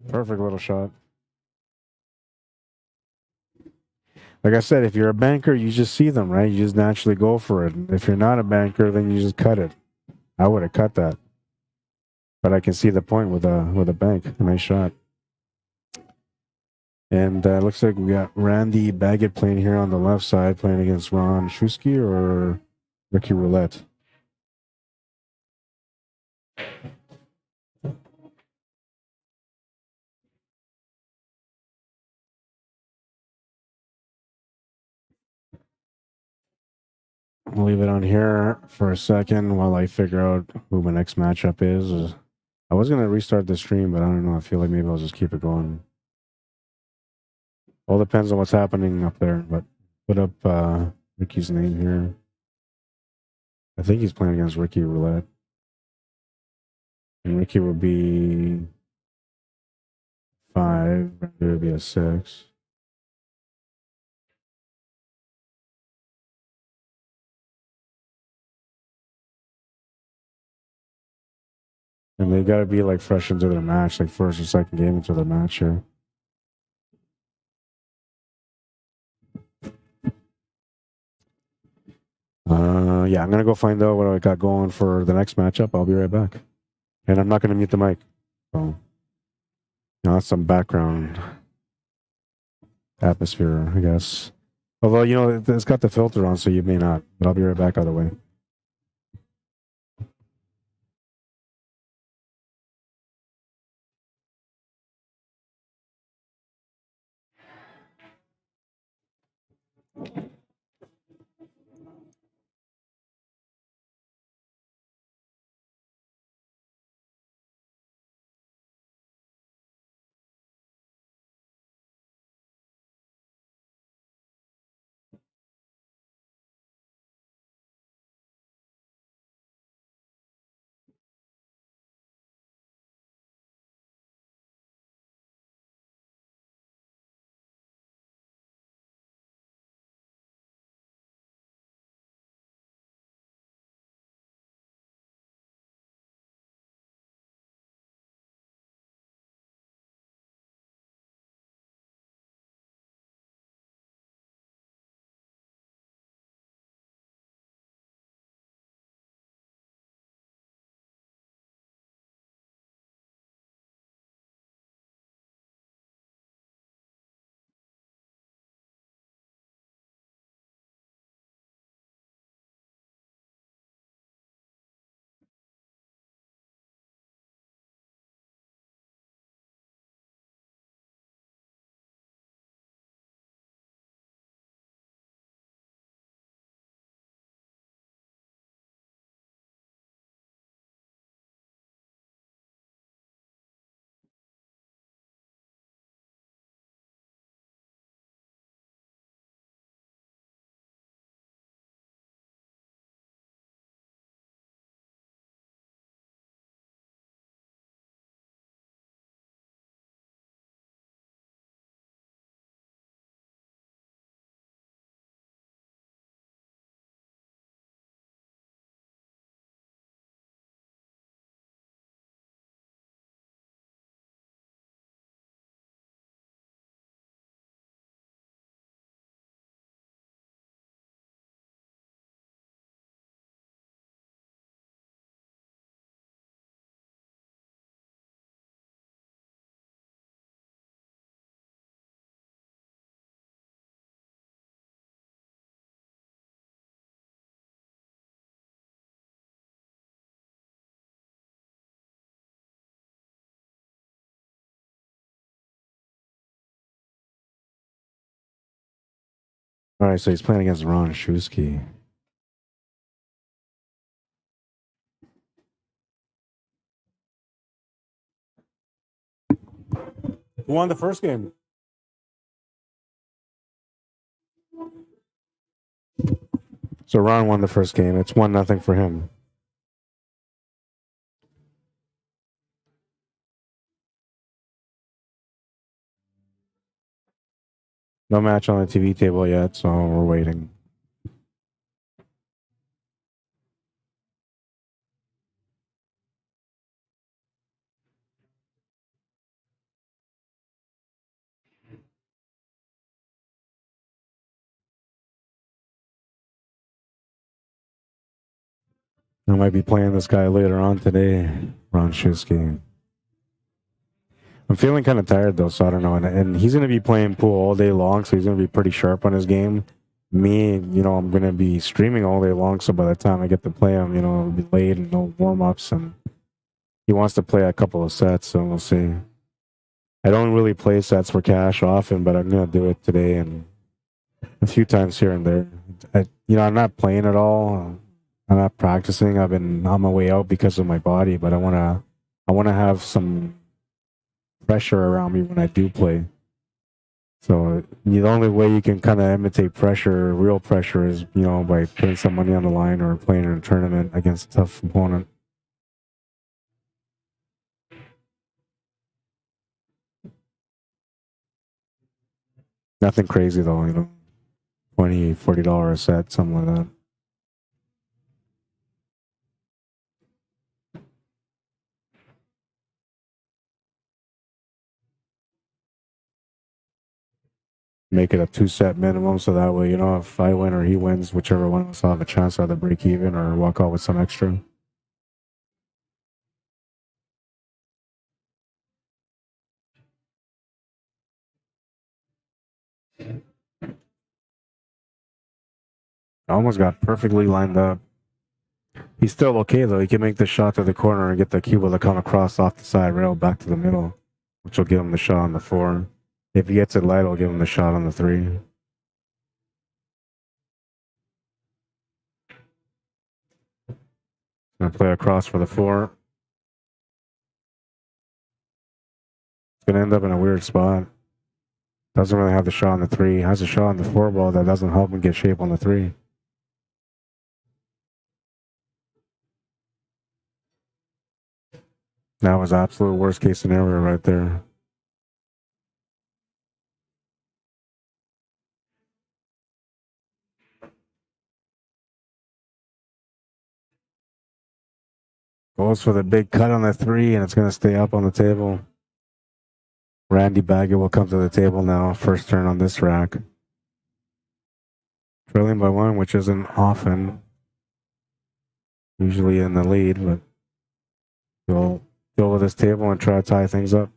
Speaker 1: Perfect little shot. Like I said, if you're a banker, you just see them, right? You just naturally go for it. If you're not a banker, then you just cut it. I would have cut that. But I can see the point with a bank. A nice shot. And looks like we got Randy Baggett playing here on the left side, playing against Ron Shusky or Ricky Roulette. I'll leave it on here for a second while I figure out who my next matchup is. I was going to restart the stream, but I don't know. I feel like maybe I'll just keep it going. All depends on what's happening up there, but put up Ricky's name here. I think he's playing against Ricky Roulette. And Ricky will be 5. Randy would be a 6. And they got to be like fresh into their match, like first or second game into their match here. Yeah, I'm going to go find out what I got going for the next matchup. I'll be right back. And I'm not going to mute the mic. So, that's some background atmosphere, I guess. Although, it's got the filter on, so you may not. But I'll be right back either way. All right, so he's playing against Ron Shusky. Who won the first game? So Ron won the first game. It's 1-0 for him. No match on the TV table yet, so we're waiting. I might be playing this guy later on today, Ron Shusky. I'm feeling kind of tired though, so I don't know. And he's going to be playing pool all day long, so he's going to be pretty sharp on his game. Me, I'm going to be streaming all day long, so by the time I get to play him, it'll be late and no warm-ups, and he wants to play a couple of sets, so we'll see. I don't really play sets for cash often, but I'm going to do it today and a few times here and there. I'm not playing at all. I'm not practicing. I've been on my way out because of my body, but I want to have some pressure around me when I do play. So the only way you can kind of imitate pressure, real pressure, is by putting some money on the line or playing in a tournament against a tough opponent. Nothing crazy though, $20, $40 a set, something like that. Make it a 2-set minimum, so that way, if I win or he wins, whichever one of us will have a chance to either break even or walk out with some extra. I almost got perfectly lined up. He's still okay though. He can make the shot to the corner and get the cue to come across off the side rail back to the middle, which will give him the shot on the 4. If he gets it light, I'll give him the shot on the 3. Gonna play across for the 4. It's gonna end up in a weird spot. Doesn't really have the shot on the 3. Has a shot on the 4 ball that doesn't help him get shape on the 3. That was absolute worst case scenario right there. Goes for the big cut on the 3, and it's going to stay up on the table. Randy Baggett will come to the table now. First turn on this rack. Trailing by 1, which isn't often. Usually in the lead, but he'll go with this table and try to tie things up.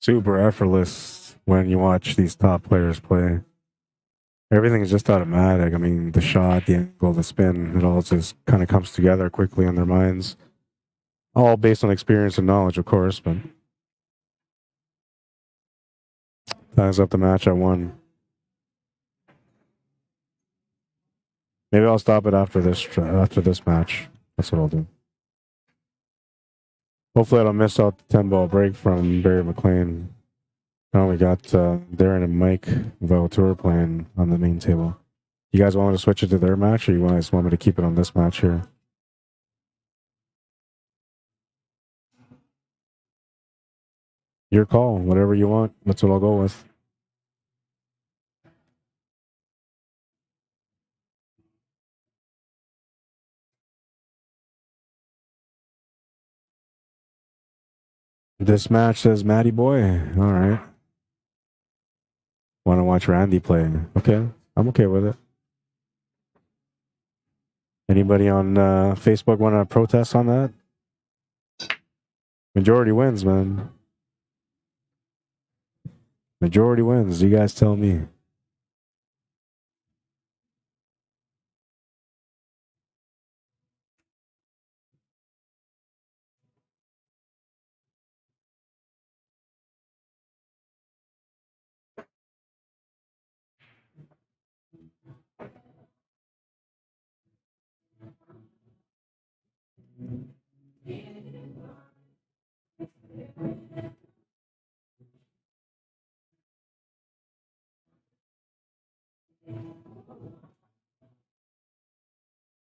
Speaker 1: Super effortless when you watch these top players play. Everything is just automatic. I mean, the shot, the angle, the spin, it all just kind of comes together quickly in their minds. All based on experience and knowledge, of course, but ties up the match at 1. Maybe I'll stop it after this match. That's what I'll do. Hopefully I don't miss out the 10-ball break from Barry McLean. Now we got Darrin and Mike Vautour playing on the main table. You guys want me to switch it to their match, or you guys want me to keep it on this match here? Your call. Whatever you want. That's what I'll go with. This match says Matty Boy. All right. Want to watch Randy play? Okay. I'm okay with it. Anybody on Facebook want to protest on that? Majority wins, man. Majority wins. You guys tell me.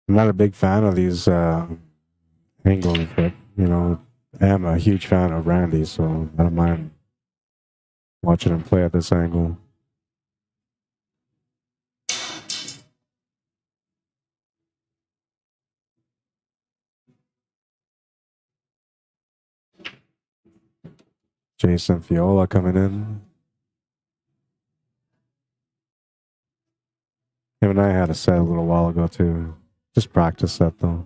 Speaker 1: I'm not a big fan of these angles, but you know, I am a huge fan of Randy, so I don't mind watching him play at this angle. Jason Fiola coming in. Him and I had a set a little while ago too. Just practice set though.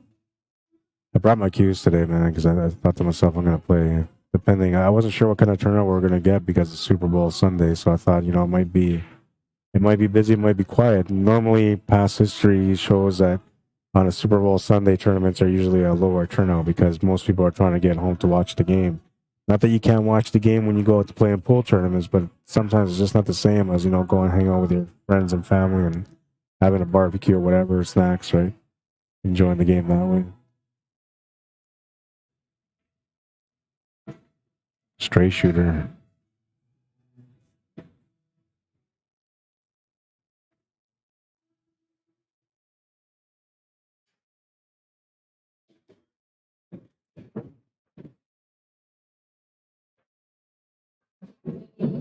Speaker 1: I brought my cues today, man, because I thought to myself I'm gonna play. Depending, I wasn't sure what kind of turnout we were gonna get because the Super Bowl is Sunday, so I thought, you know, it might be busy, it might be quiet. Normally, past history shows that on a Super Bowl Sunday, tournaments are usually a lower turnout because most people are trying to get home to watch the game. Not that you can't watch the game when you go out to play in pool tournaments, but sometimes it's just not the same as, you know, going and hang out with your friends and family and having a barbecue or whatever, snacks, right? Enjoying the game that way. Straight shooter.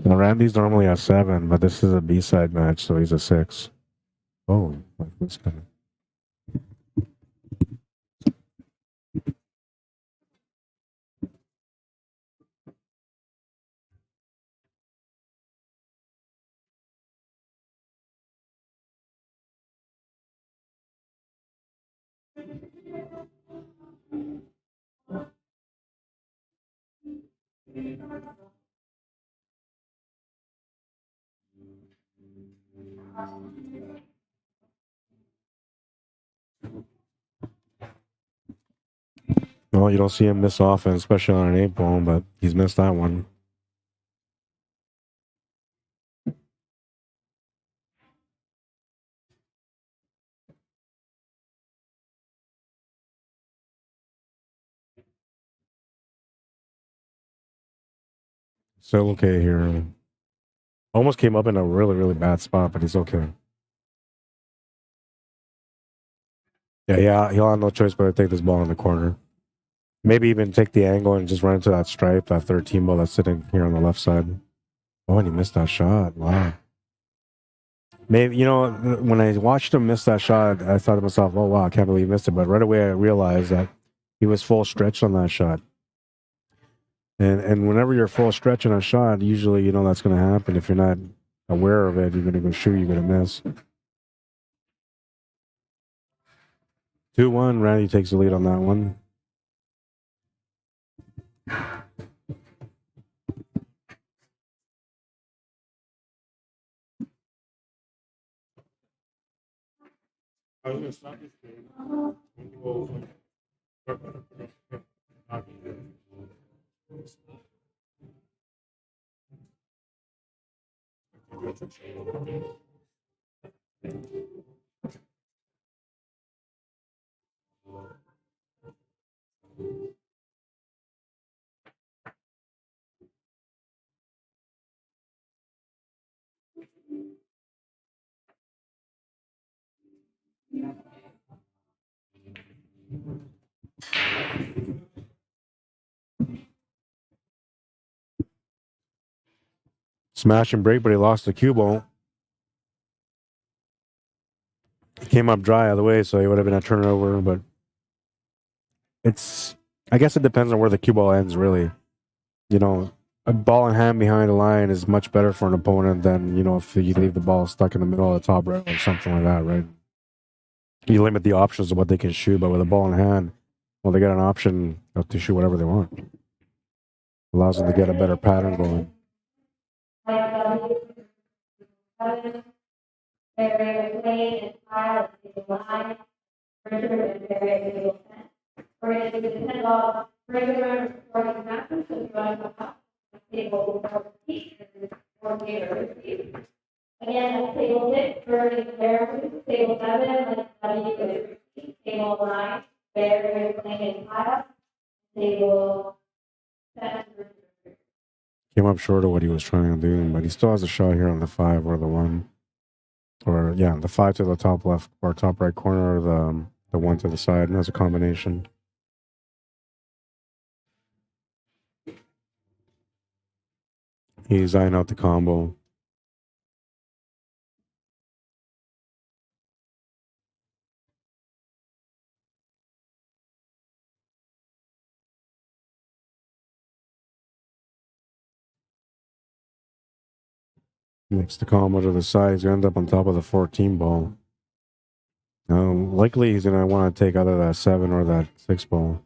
Speaker 1: Now, Randy's normally a 7, but this is a B-side match, so he's a 6. Oh, what's coming? Well, you don't see him miss often, especially on an 8-ball, but he's missed that one. Still okay here. Almost came up in a really, really bad spot, but he's okay. Yeah, he'll have no choice but to take this ball in the corner. Maybe even take the angle and just run into that stripe, that 13 ball that's sitting here on the left side. Oh, and he missed that shot. Wow. Maybe, you know, when I watched him miss that shot, I thought to myself, oh, wow, I can't believe he missed it. But right away, I realized that he was full stretch on that shot. And whenever you're full stretch on a shot, usually, you know, that's going to happen. If you're not aware of it, you're going to go shoot, you're going to miss. 2-1, Randy takes the lead on that one. I was going to stop this game. Smash and break, but he lost the cue ball. He came up dry out of the way, so he would have been a turnover, but I guess it depends on where the cue ball ends, really. You know, a ball in hand behind the line is much better for an opponent than, you know, if you leave the ball stuck in the middle of the top rail or something like that, right? You limit the options of what they can shoot, but with a ball in hand, well, they got an option to shoot whatever they want. Allows them to get a better pattern going.
Speaker 2: Again, table 6, very table 7, table 9, very playing in tile, table 10.
Speaker 1: Came up short of what he was trying to do, but he still has a shot here on the 5 or the 1. Or, yeah, the 5 to the top left or top right corner of the one to the side as a combination. He's eyeing out the combo. Makes the combo to the side. He's going to end up on top of the 14 ball. Likely he's going to want to take either that 7 or that 6 ball.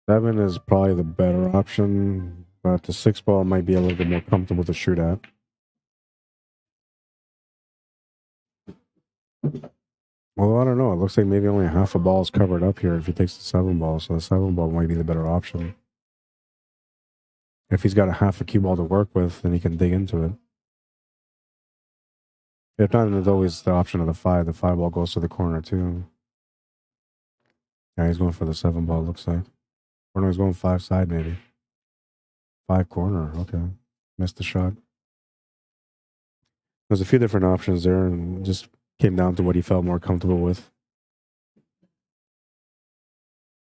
Speaker 1: 7 is probably the better option, but the 6 ball might be a little bit more comfortable to shoot at. Well, I don't know. It looks like maybe only half a ball is covered up here if he takes the 7 ball, so the 7 ball might be the better option. If he's got a half a cue ball to work with, then he can dig into it. If not, then there's always the option of the 5. The 5 ball goes to the corner too. Yeah, he's going for the 7 ball, looks like. Or no, he's going 5 side maybe. 5 corner, okay. Missed the shot. There's a few different options there, and just came down to what he felt more comfortable with.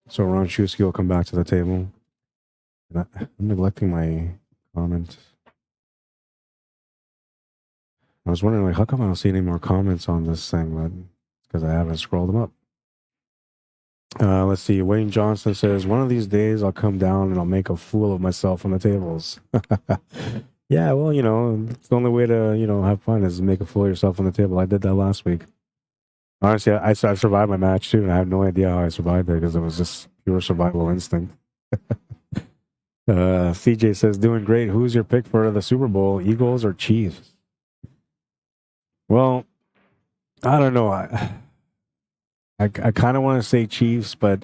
Speaker 1: So Ron Shusky will come back to the table. And I'm neglecting my comment. I was wondering, like, how come I don't see any more comments on this thing? But it's because I haven't scrolled them up. Let's see. Wayne Johnson says, one of these days I'll come down and I'll make a fool of myself on the tables. Yeah, well, you know, it's the only way to, you know, have fun is make a fool of yourself on the table. I did that last week. Honestly, I survived my match too, and I have no idea how I survived it because it was just pure survival instinct. CJ says, doing great. Who's your pick for the Super Bowl, Eagles or Chiefs? Well, I don't know. I kind of want to say Chiefs, but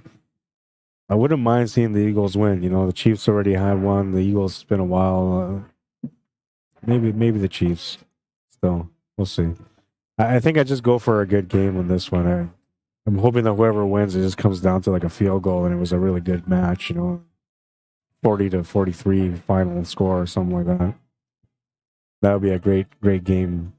Speaker 1: I wouldn't mind seeing the Eagles win. You know, the Chiefs already had one. The Eagles, it's been a while. Maybe the Chiefs. Still, we'll see. I think I just go for a good game on this one. I'm hoping that whoever wins, it just comes down to like a field goal, and it was a really good match. You know, 40-43 final score or something like that. That would be a great game.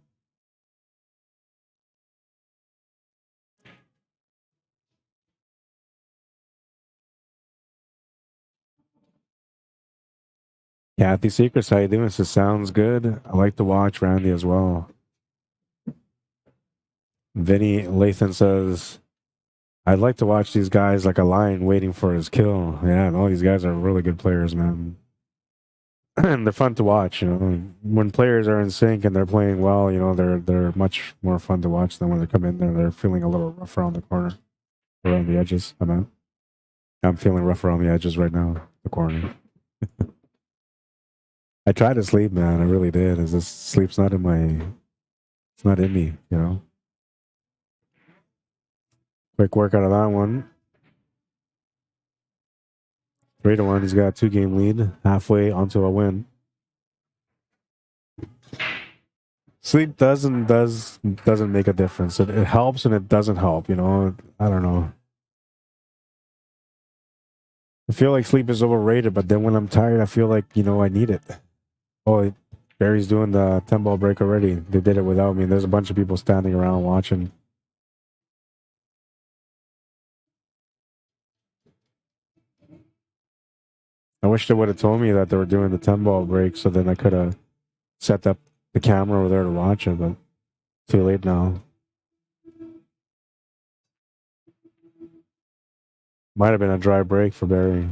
Speaker 1: Kathy Secrets, how you doing? This sounds good. I like to watch Randy as well. Vinny Lathan says, I'd like to watch these guys like a lion waiting for his kill. Yeah, and all these guys are really good players, man. And they're fun to watch, you know. When players are in sync and they're playing well, you know, they're much more fun to watch than when they come in there. They're feeling a little rough around the corner, around the edges. I'm feeling rough around the edges right now, the corner. I tried to sleep, man. I really did. It's just sleep's not in my, it's not in me, you know. Quick work out of that one. 3-1. He's got a 2-game lead, halfway onto a win. Sleep doesn't make a difference. It helps and it doesn't help. You know, I don't know. I feel like sleep is overrated, but then when I'm tired, I feel like, you know, I need it. Oh, Barry's doing the 10-ball break already. They did it without me. There's a bunch of people standing around watching. I wish they would have told me that they were doing the 10-ball break, so then I could have set up the camera over there to watch it, but too late now. Might have been a dry break for Barry.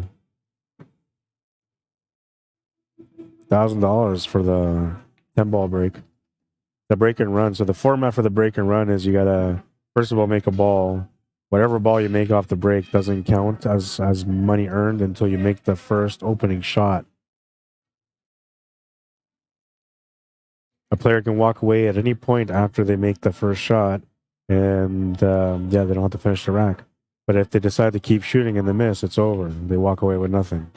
Speaker 1: $1,000 for the 10-ball break. The break and run. So the format for the break and run is you gotta first of all make a ball. Whatever ball you make off the break doesn't count as money earned until you make the first opening shot. A player can walk away at any point after they make the first shot, and yeah, they don't have to finish the rack. But if they decide to keep shooting and they miss, it's over. They walk away with nothing.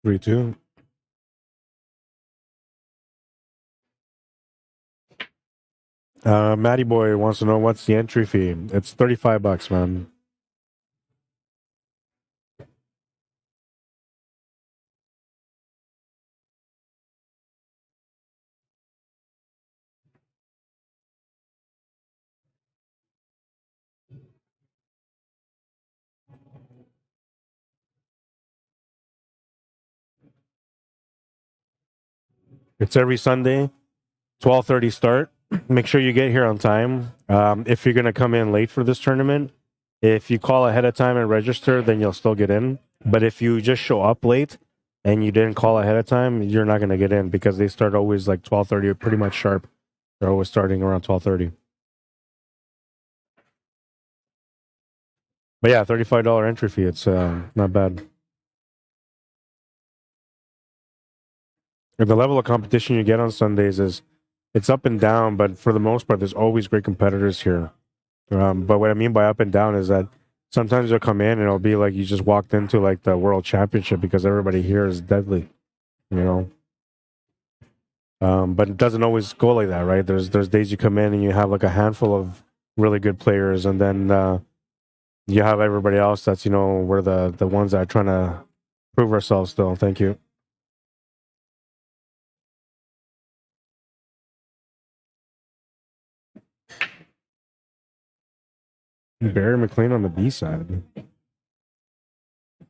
Speaker 1: 3-2. Matty Boy wants to know what's the entry fee. It's $35, man. It's every Sunday, 12:30 start. Make sure you get here on time. If you're gonna come in late for this tournament, if you call ahead of time and register, then you'll still get in. But if you just show up late and you didn't call ahead of time, you're not gonna get in because they start always like 12:30, pretty much sharp. They're always starting around 12:30. But yeah, $35 entry fee. It's not bad. And the level of competition you get on Sundays is it's up and down, but for the most part, there's always great competitors here. But what I mean by up and down is that sometimes you'll come in and it'll be like you just walked into like the world championship because everybody here is deadly, you know. But it doesn't always go like that, right? There's days you come in and you have like a handful of really good players, and then you have everybody else that's, you know, we're the ones that are trying to prove ourselves still. Thank you. Barry McLean on the B side.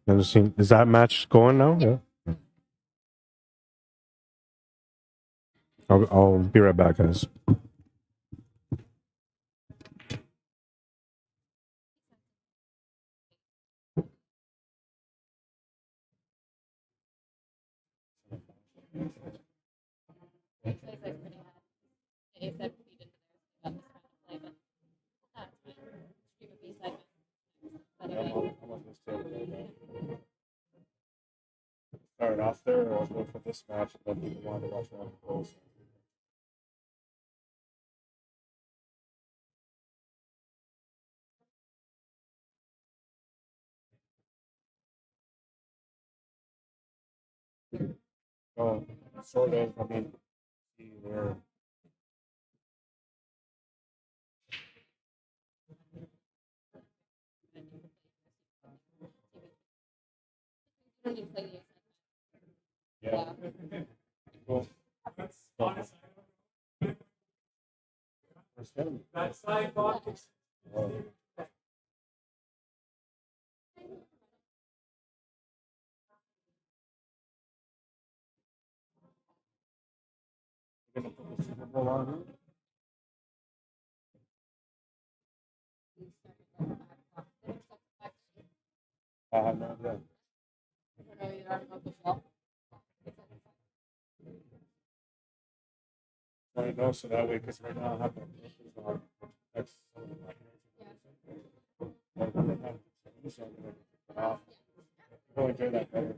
Speaker 1: Never seen. Is that match going now? Yeah. I'll be right back, guys. Started off there, I was going for this match, and then people wanted to watch one of the goals. Oh, sort of. I mean, see where. Yeah. Cool. That's like gonna put the Super Bowl on. I have no idea. I know, so that way, because right now I have the on. That's I'll enjoy that better.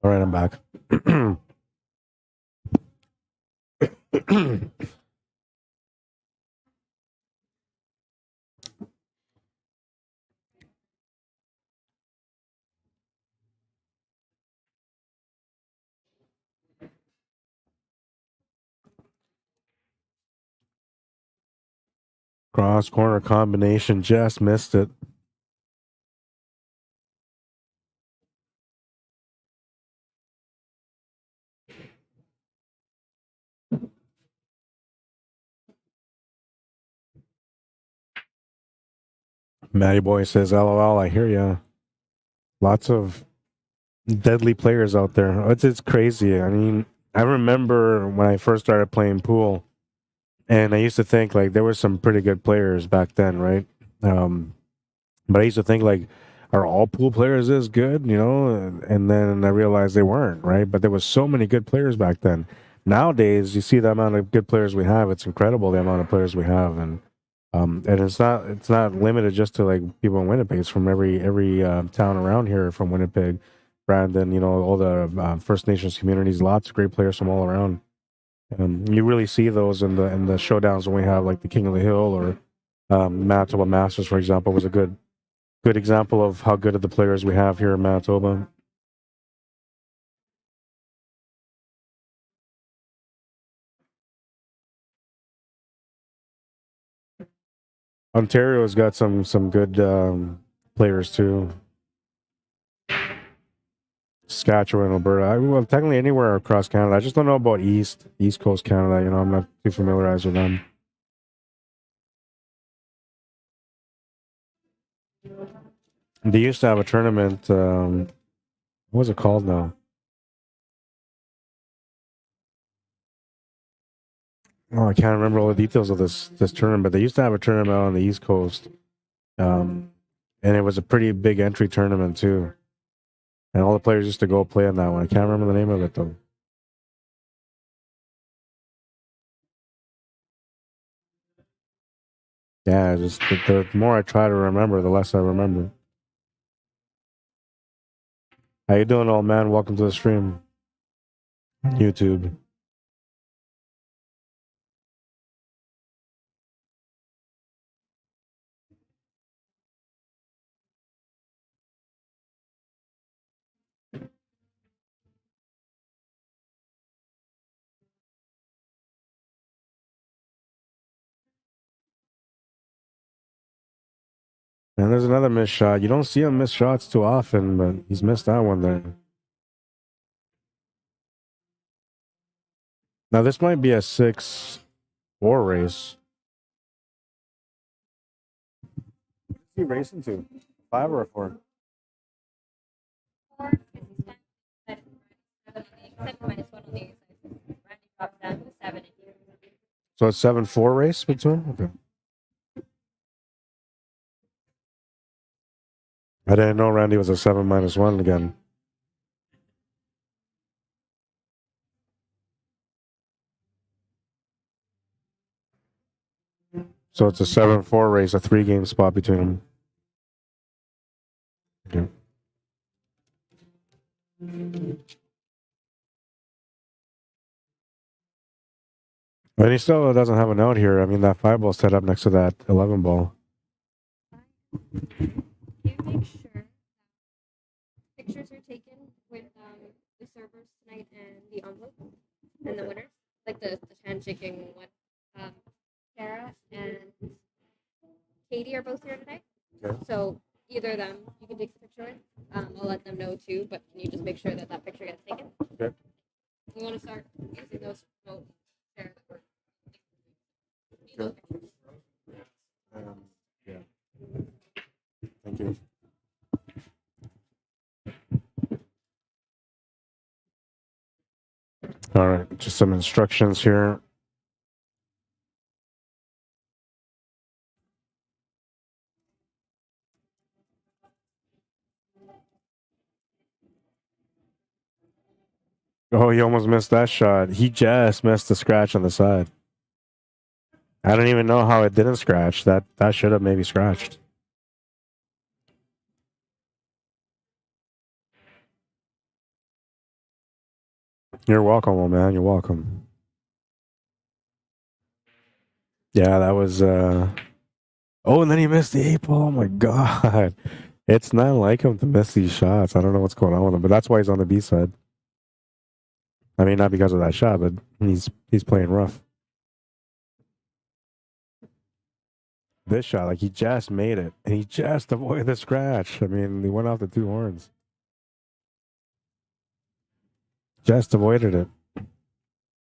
Speaker 1: All right, I'm back. Cross corner combination, just missed it. Matty Boy says, LOL, I hear ya. Lots of deadly players out there. It's crazy. I mean, I remember when I first started playing pool, and I used to think like there were some pretty good players back then, right? But I used to think like, are all pool players this good? You know, and then I realized they weren't, right? But there was so many good players back then. Nowadays, you see the amount of good players we have. It's incredible the amount of players we have, and it's not limited just to like people in Winnipeg. It's from every town around here, from Winnipeg, Brandon. You know, all the First Nations communities. Lots of great players from all around. You really see those in the showdowns when we have like the King of the Hill or Manitoba Masters, for example, was a good example of how good of the players we have here in Manitoba. Ontario's got some good players too. Saskatchewan, Alberta. Well, technically anywhere across Canada. I just don't know about East Coast Canada. You know, I'm not too familiarized with them. They used to have a tournament. What was it called now? Oh, I can't remember all the details of this tournament, but they used to have a tournament on the East Coast, and it was a pretty big entry tournament too. And all the players used to go play in that one. I can't remember the name of it though. Yeah, just the more I try to remember, the less I remember. How you doing, old man? Welcome to the stream. YouTube. And there's another missed shot. You don't see him miss shots too often, but he's missed that one there. Now this might be a 6-4 race. What's he racing to? 5 or a 4? So it's 7-4 race between? Okay. I didn't know Randy was a 7-1 again. So it's a 7-4 race, a 3-game spot between them. Okay. But he still doesn't have a note here. I mean, that 5 ball set up next to that 11 ball.
Speaker 3: Can you make sure pictures are taken with the servers tonight and the envelope and the winners? Like the handshaking one. Sarah and Katie are both here today.
Speaker 1: Okay.
Speaker 3: So either of them, you can take a picture with. I'll let them know too, but can you just make sure that that picture gets taken?
Speaker 1: Okay.
Speaker 3: We want to start using those notes. Sarah, that were
Speaker 1: Sure. Yeah. Thank you. All right, just some instructions here. Oh, he almost missed that shot. He just missed the scratch on the side. I don't even know how it didn't scratch. That should have maybe scratched. You're welcome, old man. You're welcome. Yeah, that was. Oh, and then he missed the 8 ball. Oh my god. It's not like him to miss these shots. I don't know what's going on with him, but that's why he's on the B side. I mean, not because of that shot, but he's playing rough. This shot, like he just made it, and he just avoided the scratch. I mean, he went off the 2 horns. Just avoided it.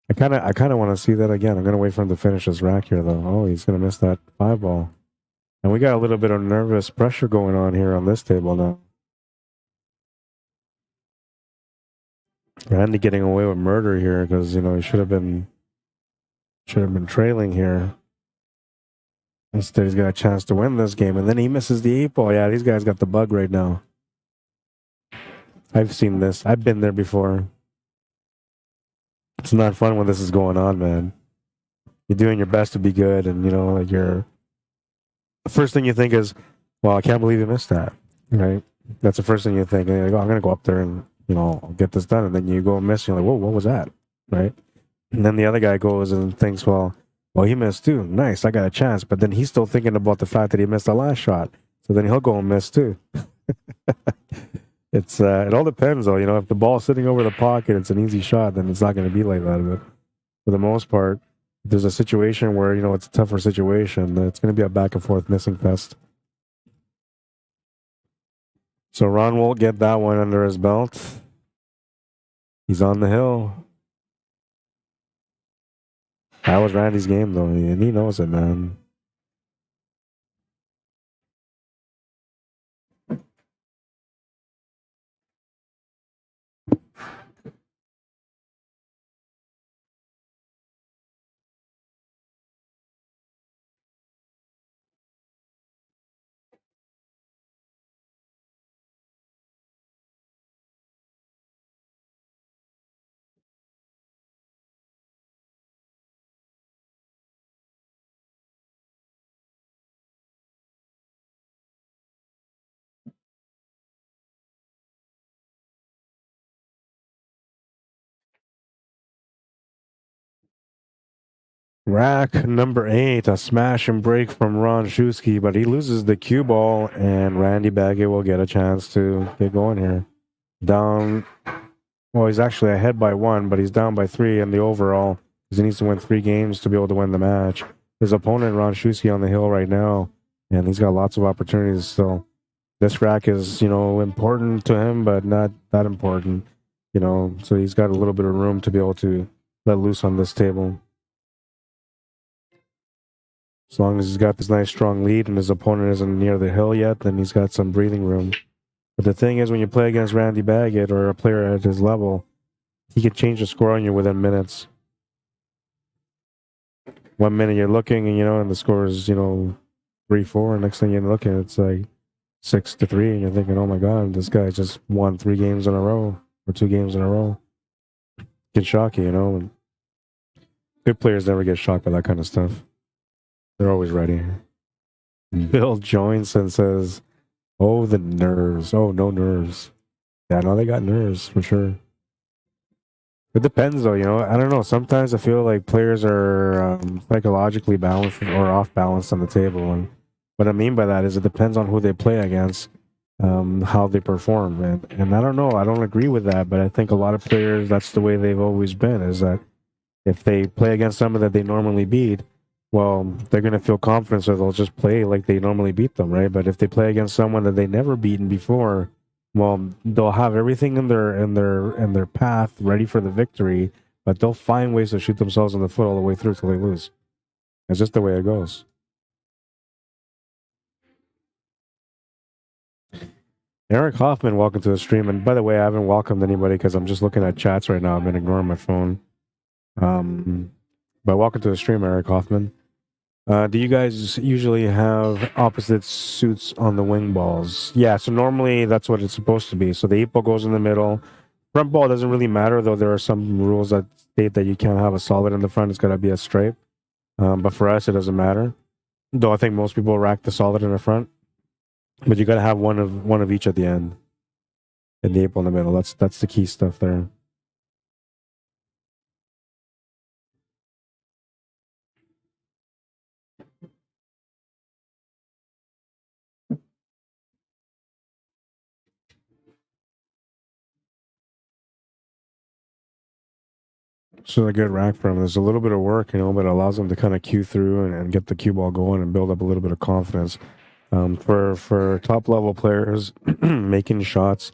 Speaker 1: I kind of want to see that again. I'm gonna wait for him to finish his rack here, though. Oh, he's gonna miss that 5 ball, and we got a little bit of nervous pressure going on here on this table now. Randy getting away with murder here because he should have been trailing here. Instead, he's got a chance to win this game, and then he misses the 8 ball. Yeah, these guys got the bug right now. I've seen this. I've been there before. It's not fun when this is going on, man. You're doing your best to be good, and like the first thing you think is, well, I can't believe you missed that, right? That's the first thing you think. And you're like, oh, I'm gonna go up there and I'll get this done, and then you go and miss. You're like, whoa, what was that, right? And then the other guy goes and thinks, well, he missed too. Nice, I got a chance. But then he's still thinking about the fact that he missed the last shot, so then he'll go and miss too. It all depends, though. If the ball's sitting over the pocket, it's an easy shot, then it's not going to be like that. But for the most part, if there's a situation where it's a tougher situation, it's going to be a back and forth missing fest. So Ron won't get that one under his belt. He's on the hill. That was Randy's game, though, and he knows it, man. Rack number 8, a smash and break from Ron Shusky, but he loses the cue ball, and Randy Baggett will get a chance to get going here. Down, well, he's actually ahead by 1, but he's down by 3 in the overall because he needs to win 3 games to be able to win the match. His opponent, Ron Shusky, on the hill right now, and he's got lots of opportunities still. This rack is, important to him, but not that important, so he's got a little bit of room to be able to let loose on this table. As long as he's got this nice strong lead and his opponent isn't near the hill yet, then he's got some breathing room. But the thing is, when you play against Randy Baggett or a player at his level, he could change the score on you within minutes. 1 minute you're looking and the score is 3-4. Next thing you're looking, it's like 6-3, and you're thinking, oh my god, this guy just won 3 games in a row or 2 games in a row. It can shock you, Good players never get shocked by that kind of stuff. They're always ready. Bill joins and says, oh, the nerves. Oh, no nerves. Yeah, no, they got nerves for sure. It depends, though, I don't know. Sometimes I feel like players are psychologically balanced or off balance on the table. And what I mean by that is it depends on who they play against, how they perform. And I don't know. I don't agree with that, but I think a lot of players, that's the way they've always been, is that if they play against someone that they normally beat, well, they're going to feel confident, so they'll just play like they normally beat them, right? But if they play against someone that they never beaten before, well, they'll have everything in their path ready for the victory, but they'll find ways to shoot themselves in the foot all the way through till they lose. It's just the way it goes. Eric Hoffman, welcome to the stream. And by the way, I haven't welcomed anybody because I'm just looking at chats right now. I've been ignoring my phone. But welcome to the stream, Eric Hoffman. Do you guys usually have opposite suits on the wing balls? Yeah, so normally that's what it's supposed to be. So the 8 ball goes in the middle. Front ball doesn't really matter, though there are some rules that state that you can't have a solid in the front. It's got to be a stripe. But for us, it doesn't matter. Though I think most people rack the solid in the front. But you got to have one of each at the end. And the 8 ball in the middle. That's the key stuff there. This is a good rack for him. There's a little bit of work, you know, but it allows him to kind of cue through and get the cue ball going and build up a little bit of confidence. For top level players, making shots,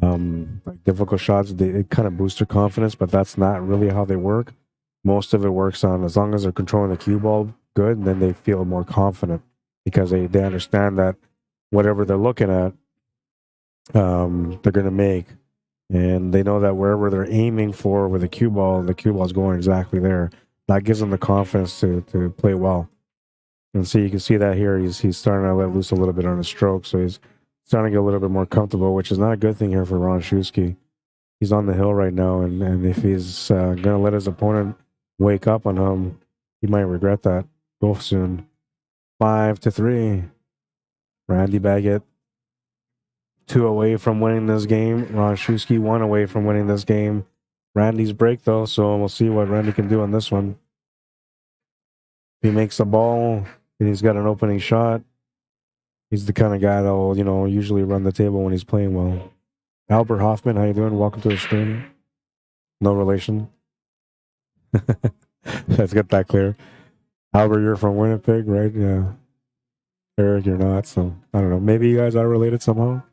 Speaker 1: like difficult shots, it kind of boosts their confidence, but that's not really how they work. Most of it works on as long as they're controlling the cue ball good, then they feel more confident because they understand that whatever they're looking at, they're going to make. And they know that wherever they're aiming for with the cue ball is going exactly there. That gives them the confidence to play well. And so you can see that here, he's starting to let loose a little bit on his stroke, so he's starting to get a little bit more comfortable, which is not a good thing here for Ron Shusky. He's on the hill right now, and if he's going to let his opponent wake up on him, he might regret that goal soon. 5-3. Randy Baggett 2 away from winning this game. Ron Shusky 1 away from winning this game. Randy's break, though, so we'll see what Randy can do on this one. If he makes the ball and he's got an opening shot, he's the kind of guy that will, you know, usually run the table when he's playing well. Albert Hoffman, how you doing? Welcome to the stream. No relation. Let's get that clear. Albert, you're from Winnipeg, right? Yeah. Eric, you're not, so I don't know. Maybe you guys are related somehow.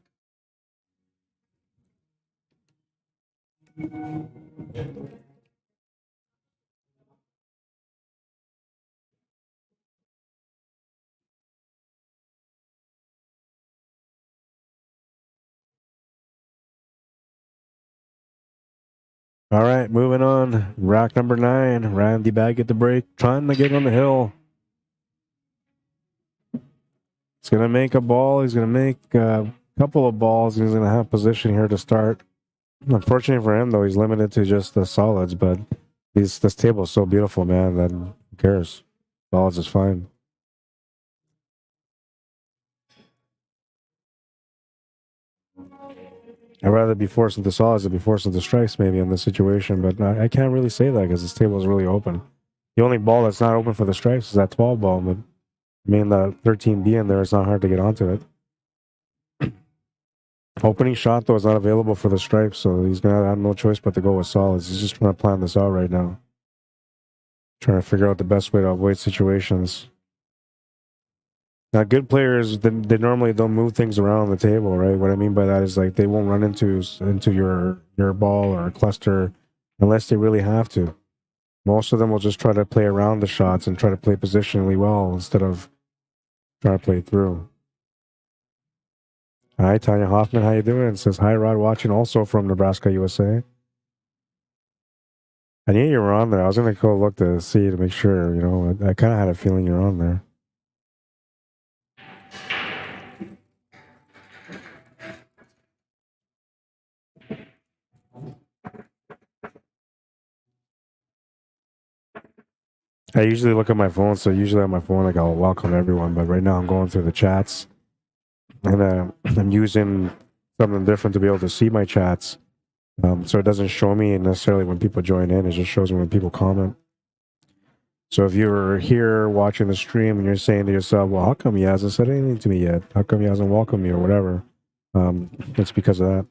Speaker 1: All right, moving on. Rack number 9. Randy Baggett the break, trying to get on the hill. He's going to make a ball. He's going to make a couple of balls. He's going to have position here to start. Unfortunately for him, though, he's limited to just the solids, but this table is so beautiful, man, that who cares? Solids is fine. I'd rather be forced into solids than be forced into strikes, maybe, in this situation, but I can't really say that because this table is really open. The only ball that's not open for the strikes is that 12 ball, but I mean, the 13B in there, it's not hard to get onto it. Opening shot, though, is not available for the stripes, so he's going to have no choice but to go with solids. He's just trying to plan this out right now. Trying to figure out the best way to avoid situations. Now, good players, they normally don't move things around the table, right? What I mean by that is, like, they won't run into your ball or a cluster unless they really have to. Most of them will just try to play around the shots and try to play positionally well instead of trying to play through. Hi, Tanya Hoffman. How you doing? It says, hi, Rod, watching also from Nebraska, USA. I knew you were on there. I was going to go look to see to make sure, you know. I kind of had a feeling you're on there. I usually look at my phone, so usually on my phone, like, I'll welcome everyone, but right now I'm going through the chats, and I'm using something different to be able to see my chats, so it doesn't show me necessarily when people join in, it just shows me when people comment. So if you're here watching the stream and you're saying to yourself, well, how come he hasn't said anything to me yet? How come he hasn't welcomed me or whatever? It's because of that.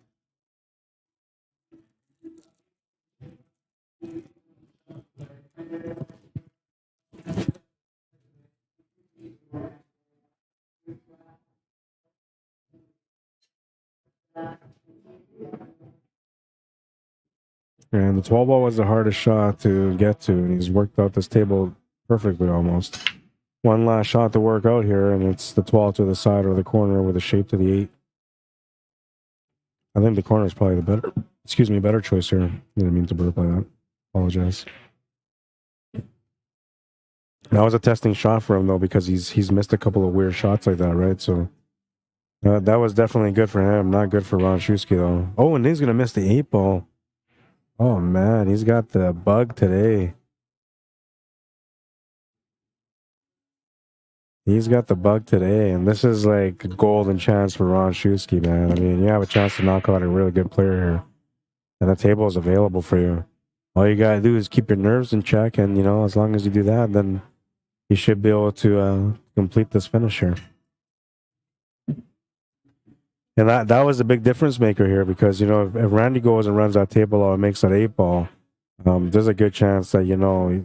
Speaker 1: And the 12 ball was the hardest shot to get to, and he's worked out this table perfectly almost. One last shot to work out here, and it's the 12 to the side or the corner with a shape to the 8. I think the corner is probably the better choice here. I didn't mean to burp like that. Apologize. That was a testing shot for him, though, because he's missed a couple of weird shots like that, right? So that was definitely good for him. Not good for Ron Shusky, though. Oh, and he's going to miss the 8 ball. Oh, man, he's got the bug today. He's got the bug today, and this is like a golden chance for Ron Shusky, man. I mean, you have a chance to knock out a really good player here, and the table is available for you. All you gotta do is keep your nerves in check, and, you know, as long as you do that, then you should be able to complete this finish here. And that was a big difference maker here because, you know, if Randy goes and runs that table out and makes that 8 ball, There's a good chance that, you know,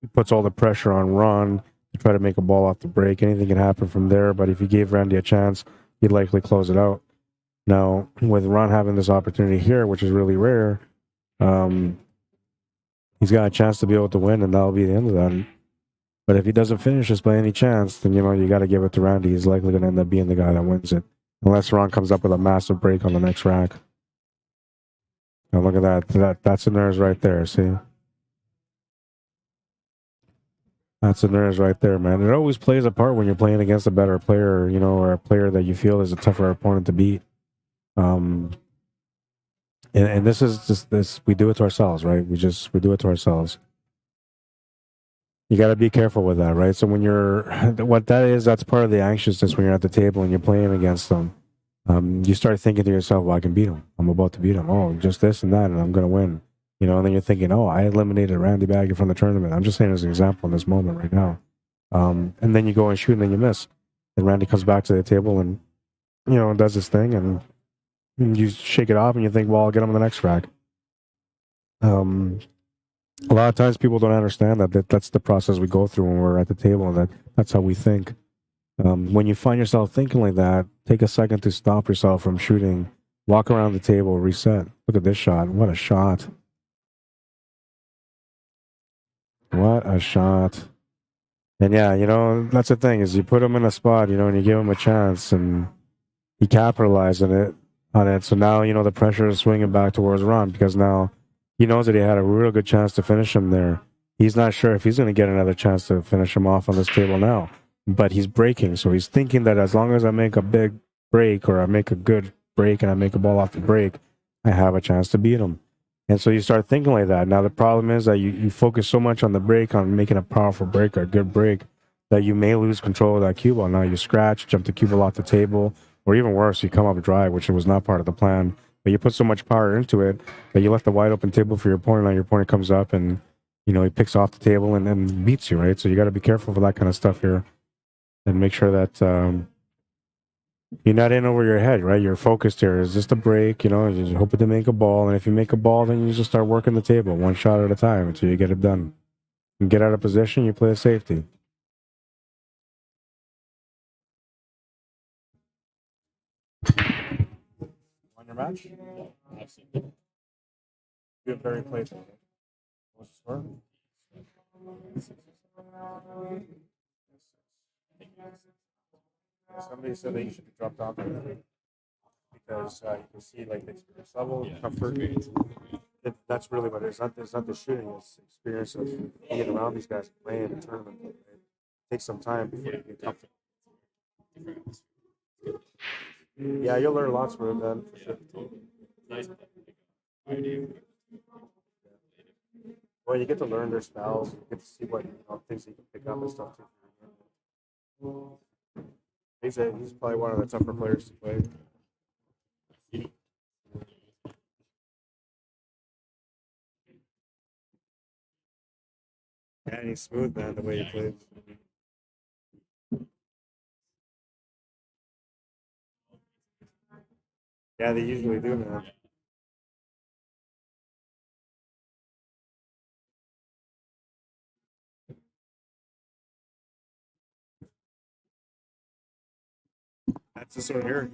Speaker 1: he puts all the pressure on Ron to try to make a ball off the break. Anything can happen from there, but if you gave Randy a chance, he'd likely close it out. Now, with Ron having this opportunity here, which is really rare, he's got a chance to be able to win, and that'll be the end of that. But if he doesn't finish this by any chance, then, you know, you got to give it to Randy. He's likely going to end up being the guy that wins it, unless Ron comes up with a massive break on the next rack. Now look at that. That's a nerves right there. See, that's a nerves right there, man. It always plays a part when you're playing against a better player, you know, or a player that you feel is a tougher opponent to beat. And this is just this. We do it to ourselves, right? We do it to ourselves. You got to be careful with that, right? So when you're, what that is, that's part of the anxiousness when you're at the table and you're playing against them. You start thinking to yourself, well, I can beat him. I'm about to beat him. Oh, just this and that, and I'm going to win. You know, and then you're thinking, oh, I eliminated Randy Baggy from the tournament. I'm just saying as an example in this moment right now. And then you go and shoot and then you miss. And Randy comes back to the table and, you know, does his thing and you shake it off and you think, well, I'll get him on the next rack. A lot of times people don't understand that's the process we go through when we're at the table. That's how we think. When you find yourself thinking like that, take a second to stop yourself from shooting. Walk around the table, reset. Look at this shot. What a shot. What a shot. And yeah, you know, that's the thing is you put him in a spot, you know, and you give him a chance and he capitalized on it. So now, you know, the pressure is swinging back towards Ron because now he knows that he had a real good chance to finish him there. He's not sure if he's going to get another chance to finish him off on this table now, but he's breaking. So he's thinking that as long as I make a big break or I make a good break and I make a ball off the break, I have a chance to beat him. And so you start thinking like that. Now, the problem is that you focus so much on the break, on making a powerful break or a good break, that you may lose control of that cue ball. Now you scratch, jump the cue ball off the table, or even worse, you come up dry, which was not part of the plan. But you put so much power into it that you left the wide open table for your opponent. Now your opponent comes up and, you know, he picks off the table and beats you, right? So you got to be careful for that kind of stuff here and make sure that you're not in over your head, right? You're focused here. It's just a break, you know, you're just hoping to make a ball. And if you make a ball, then you just start working the table one shot at a time until you get it done. You get out of position, you play a safety. On your match?
Speaker 4: Yeah, absolutely.
Speaker 1: You're very playful. What's the score? Somebody said that you should be dropped off because you can see like the experience level, comfort. That's really what it is. It's not the shooting; it's the experience of being around these guys playing a tournament. It takes some time before you get comfortable. Yeah, you'll learn lots from it, man. For sure.
Speaker 4: Nice. Idea.
Speaker 1: Well, you get to learn their styles. You get to see what things you can pick up and stuff too. He's probably one of the tougher players to play. Yeah, and he's smooth, man, the way he plays. Yeah, they usually do, man. That's the sort of here.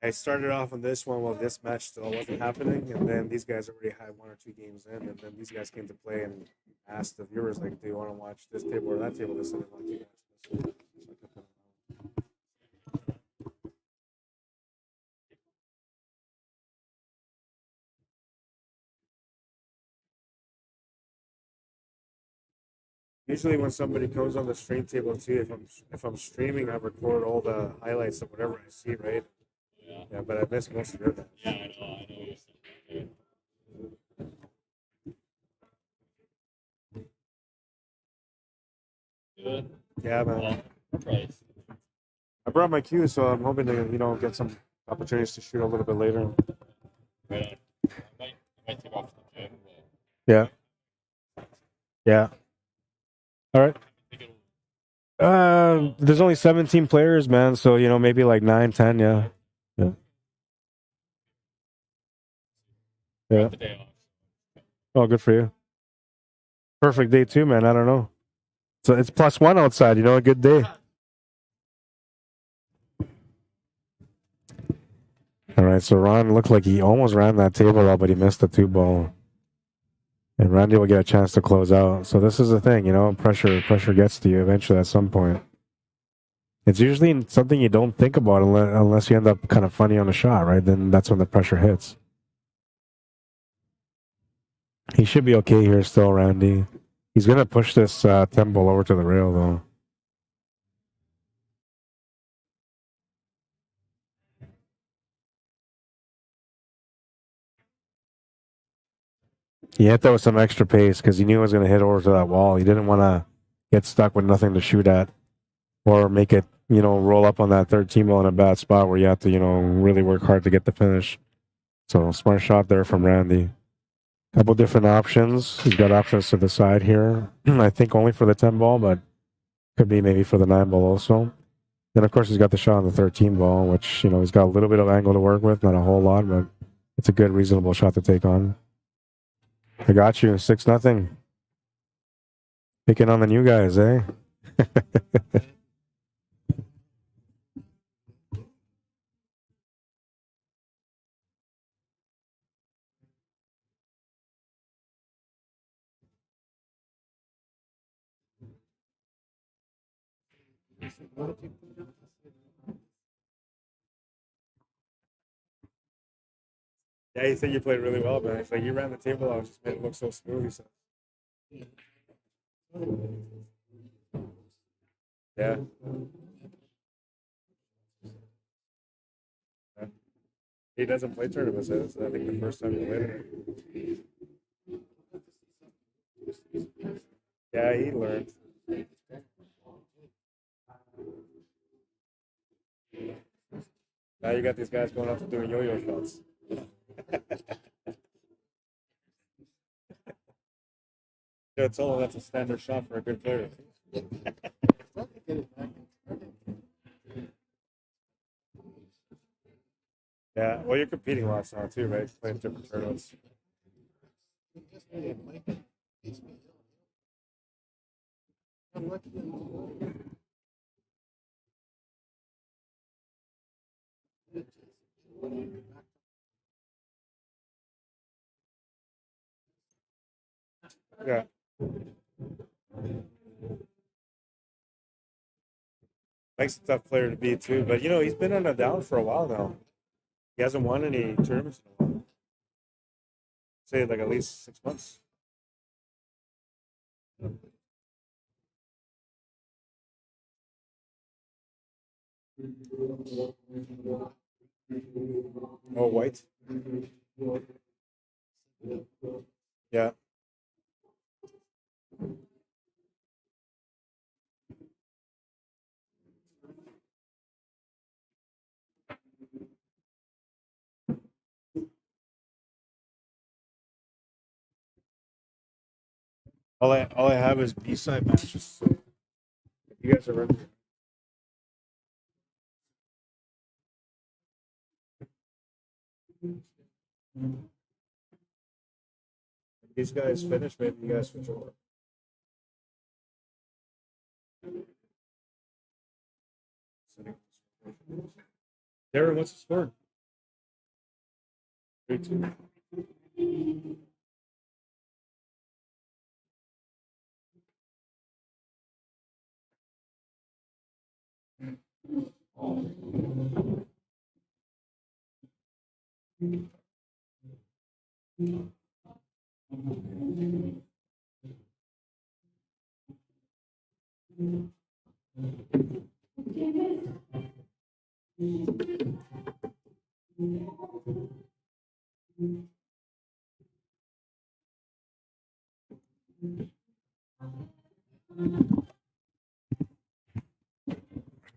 Speaker 1: I started off on this one while this match still wasn't happening, and then these guys already had 1 or 2 games in, and then these guys came to play and asked the viewers, like, do you want to watch this table or that table? This and like, usually when somebody comes on the stream table too, if I'm streaming, I record all the highlights of whatever I see, right? Yeah, but I miss most of it.
Speaker 4: Yeah, I know what you're saying. Good.
Speaker 1: Yeah, man.
Speaker 4: Well, price.
Speaker 1: I brought my cue, so I'm hoping to get some opportunities to shoot a little bit later.
Speaker 4: Right on. I might take off to the gym.
Speaker 1: Yeah. Yeah. All right. There's only 17 players, man. So maybe like 9, 10. Yeah. Yeah. Yeah.
Speaker 4: The day off.
Speaker 1: Oh, good for you. Perfect day too, man. I don't know. So it's +1 outside. You know, a good day. All right. So Ron looked like he almost ran that table up, but he missed the 2-ball. And Randy will get a chance to close out. So this is the thing, you know, pressure gets to you eventually at some point. It's usually something you don't think about unless you end up kind of funny on a shot, right? Then that's when the pressure hits. He should be okay here still, Randy. He's going to push this 10 ball over to the rail, though. He hit that with some extra pace because he knew it was going to hit over to that wall. He didn't want to get stuck with nothing to shoot at or make it, you know, roll up on that 13 ball in a bad spot where you have to, you know, really work hard to get the finish. So smart shot there from Randy. Couple different options. He's got options to the side here. I think only for the 10 ball, but could be maybe for the 9 ball also. Then, of course, he's got the shot on the 13 ball, which, you know, he's got a little bit of angle to work with. Not a whole lot, but it's a good, reasonable shot to take on. I got you. 6-0. Picking on the new guys, eh? Yeah, he said you played really well, man. It's like you ran the table out, just made it look so smooth. He said. Yeah. He doesn't play tournaments. It's, I think, the first time he played it. Yeah, he learned. Now you got these guys going out to doing yo-yo shots. Yeah, it's all that's a standard shot for a good player. Yeah, well, you're competing lots now too, right? Playing different tournaments. Yeah. Mike's a tough player to beat too, but you know he's been on a down for a while now. He hasn't won any tournaments in a while. Say like at least 6 months. Oh, white. Yeah. All I have is B-side matches. So if you guys are ready. If these guys finish, maybe you guys switch over. Darrin, what's the score? 3-2.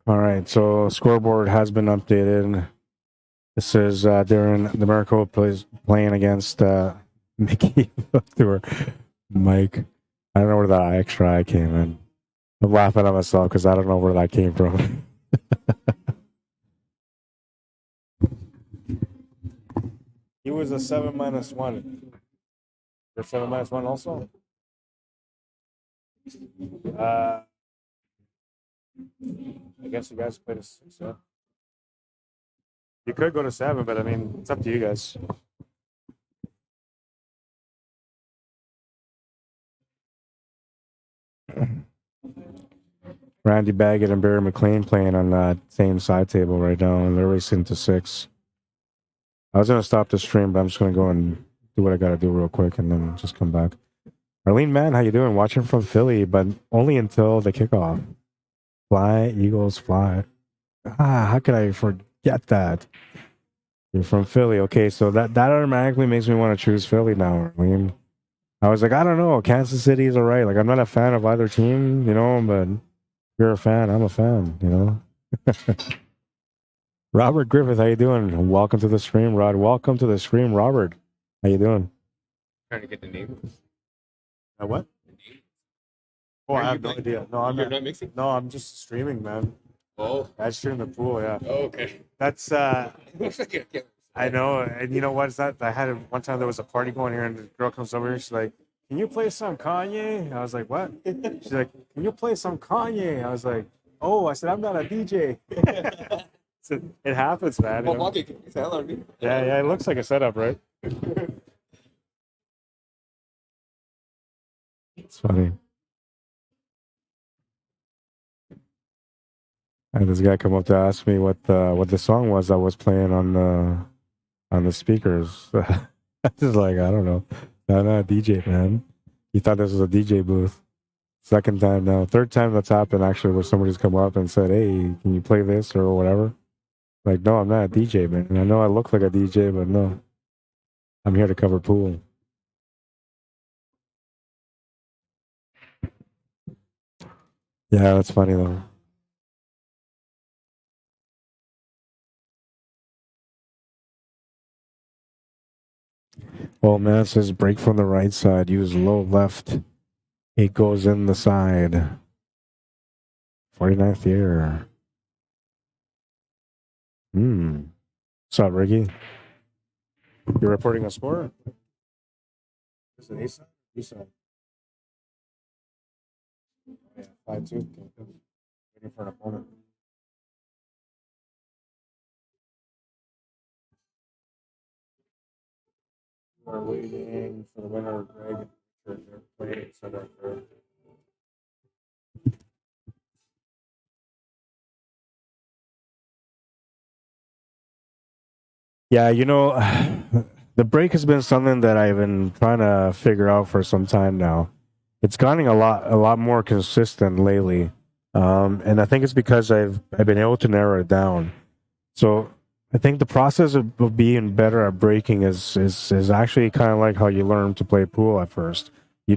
Speaker 1: All right, so scoreboard has been updated. This is Darrin Dmyterko playing against Mickey or Mike. I don't know where that extra I came in. I'm laughing at myself because I don't know where that came from. He was a 7-1. You're 7-1 also? I guess you guys played a 6, yeah. You could go to 7, but I mean, it's up to you guys. Randy Baggett and Barry McLean playing on that same side table right now, and they're racing to 6. I was going to stop the stream, but I'm just going to go and do what I got to do real quick and then just come back. Arlene, man, how you doing? Watching from Philly, but only until the kickoff. Fly, Eagles, fly. How could I forget that? You're from Philly. Okay, so that automatically makes me want to choose Philly now, Arlene. I was like, I don't know. Kansas City is all right. Like, I'm not a fan of either team, you know, but if you're a fan, I'm a fan, you know. Robert Griffith, how you doing? Welcome to the stream, Rod. Welcome to the stream, Robert. How you doing?
Speaker 4: Trying to get the name.
Speaker 1: What? Oh, I have no idea. No, I'm
Speaker 4: You're not mixing?
Speaker 1: No, I'm just streaming, man.
Speaker 4: Oh.
Speaker 1: I stream the pool, yeah.
Speaker 4: Oh, okay.
Speaker 1: That's
Speaker 4: Looks like a killer.
Speaker 1: I know, and you know what is that? I had it one time. There was a party going here, and the girl comes over here. She's like, "Can you play some Kanye?" I was like, "What?" She's like, "Can you play some Kanye?" I was like, "Oh," I said, "I'm not a DJ." So it happens, man.
Speaker 4: Well, okay, can you tell on me?
Speaker 1: Yeah, it looks like a setup, right? It's funny. I had this guy come up to ask me what the song was I was playing on the speakers. I was like, I don't know. I'm not a DJ, man. He thought this was a DJ booth. Second time now. Third time that's happened, actually, where somebody's come up and said, hey, can you play this or whatever? Like, no, I'm not a DJ, man. And I know I look like a DJ, but no. I'm here to cover pool. Yeah, that's funny, though. Well, man, it says break from the right side. Use low left. It goes in the side. 49th year. What's up, Ricky? You're reporting a score? Is it A side? B side? Yeah, 5-2. Waiting for an opponent. We're waiting for the winner, Greg. They're playing set up for. Yeah, you know, the break has been something that I've been trying to figure out for some time now. It's gotten a lot more consistent lately, and I think it's because I've been able to narrow it down. So I think the process of being better at breaking is actually kind of like how you learn to play pool at first. You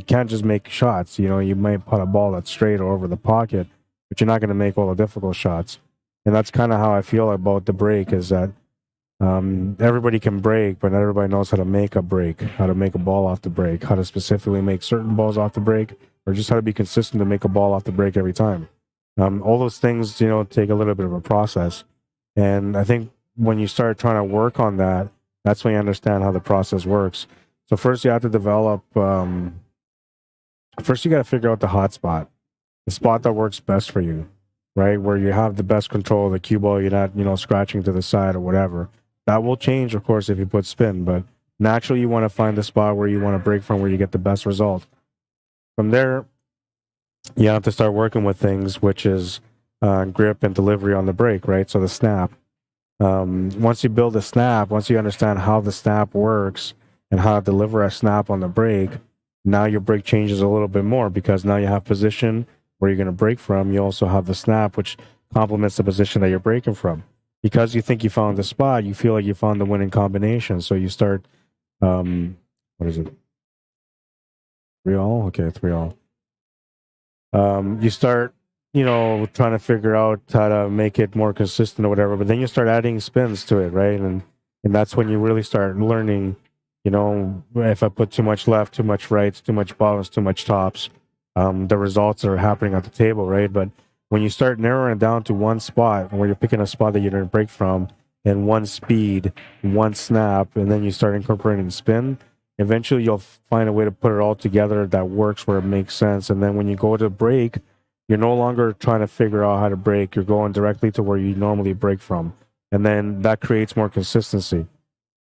Speaker 1: can't just make shots. You know, you might put a ball that's straight or over the pocket, but you're not going to make all the difficult shots. And that's kind of how I feel about the break. Is that everybody can break, but not everybody knows how to make a break, how to make a ball off the break, how to specifically make certain balls off the break, or just how to be consistent to make a ball off the break every time. All those things, you know, take a little bit of a process. And I think when you start trying to work on that, that's when you understand how the process works. So first you have to develop, first you got to figure out the hot spot, the spot that works best for you, right? Where you have the best control of the cue ball, you're not, you know, scratching to the side or whatever. That will change, of course, if you put spin, but naturally you want to find the spot where you want to break from, where you get the best result. From there, you have to start working with things, which is grip and delivery on the break, right? So the snap. Once you build a snap, once you understand how the snap works and how to deliver a snap on the break, now your break changes a little bit more because now you have position where you're going to break from. You also have the snap, which complements the position that you're breaking from. Because you think you found the spot, you feel like you found the winning combination. So you start, what is it? 3-all? Okay, 3-all. You start, you know, trying to figure out how to make it more consistent or whatever, but then you start adding spins to it, right? And that's when you really start learning, you know, if I put too much left, too much rights, too much bottoms, too much tops, the results are happening at the table, right? But when you start narrowing it down to one spot, where you're picking a spot that you're going to break from, and one speed, one snap, and then you start incorporating spin, Eventually, you'll find a way to put it all together that works where it makes sense. And then when you go to break, you're no longer trying to figure out how to break. You're going directly to where you normally break from. And then that creates more consistency.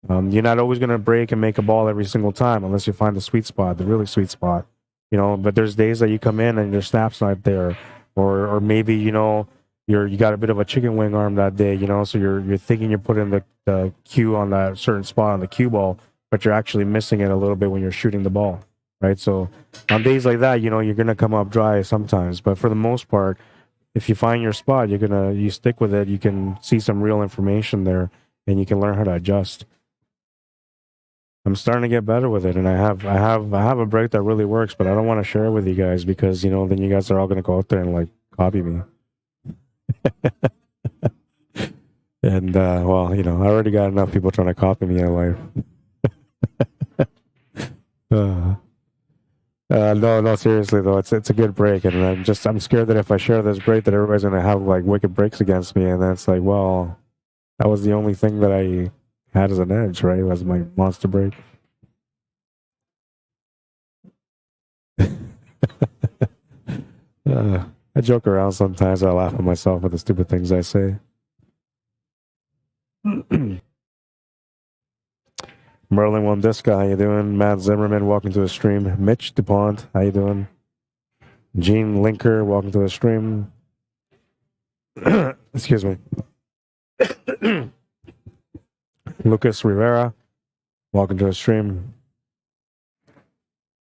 Speaker 1: You're not always going to break and make a ball every single time unless you find the sweet spot, the really sweet spot. You know, but there's days that you come in and your snap's not there. Or maybe, you know, you got a bit of a chicken wing arm that day, you know, so you're thinking you're putting the cue on that certain spot on the cue ball, but you're actually missing it a little bit when you're shooting the ball, right? So on days like that, you know, you're gonna come up dry sometimes, but for the most part, if you find your spot, you stick with it. You can see some real information there, and you can learn how to adjust. I'm starting to get better with it, and I have a break that really works, but I don't want to share it with you guys because, you know, then you guys are all gonna go out there and like copy me. And well, you know, I already got enough people trying to copy me in life. No, seriously though, it's a good break, and I'm scared that if I share this break, that everybody's gonna have like wicked breaks against me, and then it's like, well, that was the only thing that I had as an edge, right? It was my monster break. I joke around sometimes. I laugh at myself at the stupid things I say. Merlin Wamdiska, how you doing? Matt Zimmerman, welcome to the stream. Mitch DuPont, how you doing? Gene Linker, welcome to the stream. Excuse me. Lucas Rivera, welcome to the stream.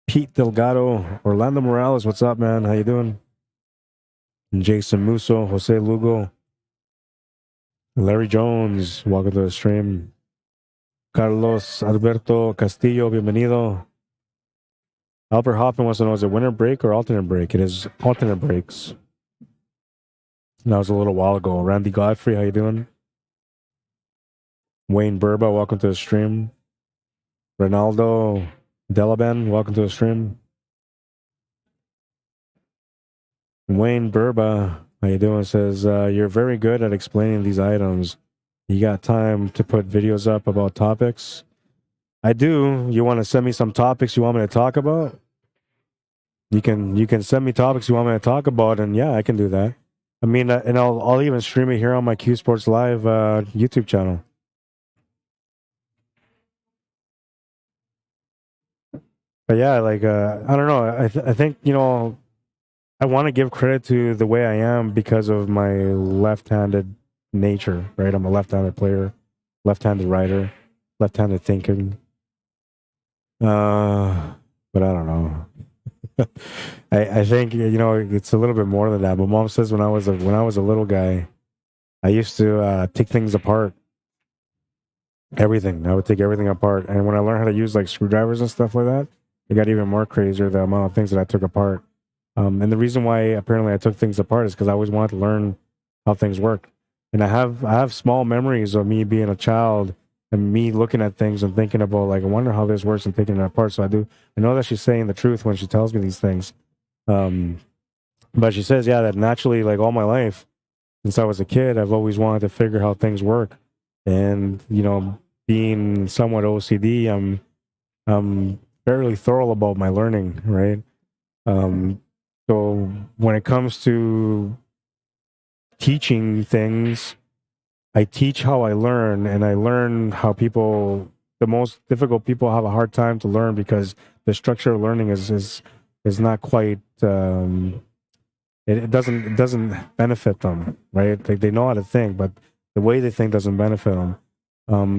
Speaker 1: Pete Delgado, Orlando Morales, what's up, man? How you doing? Jason Musso, Jose Lugo, Larry Jones, welcome to the stream. Carlos Alberto Castillo, bienvenido. Albert Hoffman wants to know, is it winter break or alternate break? It is alternate breaks. That was a little while ago. Randy Godfrey, how you doing? Wayne Burba, welcome to the stream. Ronaldo Delaban, welcome to the stream. Wayne Burba, how you doing? Says, you're very good at explaining these items. You got time to put videos up about topics? I do. You want to send me some topics you want me to talk about? You can send me topics you want me to talk about, and yeah, I can do that. I mean, and I'll even stream it here on my CUESPORTS Live YouTube channel. But yeah, like I don't know. I think, you know, I want to give credit to the way I am because of my left-handed nature, right? I'm a left-handed player, left-handed writer, left-handed thinking. But I don't know. I think, you know, it's a little bit more than that. My mom says when I was a little guy, I used to take things apart. Everything. I would take everything apart, and when I learned how to use like screwdrivers and stuff like that, it got even more crazier, the amount of things that I took apart. And the reason why apparently I took things apart is because I always wanted to learn how things work. And I have small memories of me being a child and me looking at things and thinking about, like, I wonder how this works and taking it apart. So I know that she's saying the truth when she tells me these things. But she says, yeah, that naturally, like all my life, since I was a kid, I've always wanted to figure how things work. And, you know, being somewhat OCD, I'm fairly thorough about my learning, right? So when it comes to teaching things, I teach how I learn, and I learn how the most difficult people have a hard time to learn because the structure of learning is not quite, it doesn't benefit them, right? Like, they know how to think, but the way they think doesn't benefit them.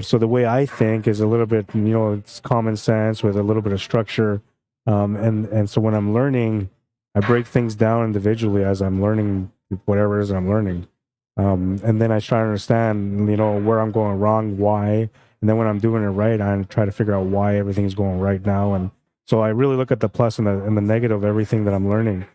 Speaker 1: So the way I think is a little bit, you know, it's common sense with a little bit of structure. And so when I'm learning, I break things down individually as I'm learning whatever it is I'm learning. And then I try to understand, you know, where I'm going wrong, why. And then when I'm doing it right, I try to figure out why everything's going right now. And so I really look at the plus and the negative of everything that I'm learning.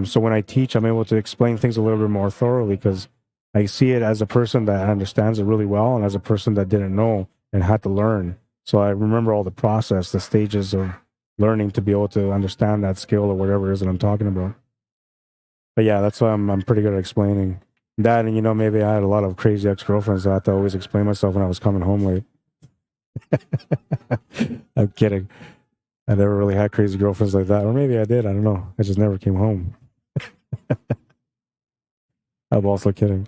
Speaker 1: So when I teach, I'm able to explain things a little bit more thoroughly because I see it as a person that understands it really well and as a person that didn't know and had to learn. So I remember all the process, the stages of learning to be able to understand that skill or whatever it is that I'm talking about. But yeah, that's why I'm pretty good at explaining that. And, you know, maybe I had a lot of crazy ex-girlfriends, so I had to always explain myself when I was coming home late. I'm kidding. I never really had crazy girlfriends like that. Or maybe I did. I don't know. I just never came home. I'm also kidding.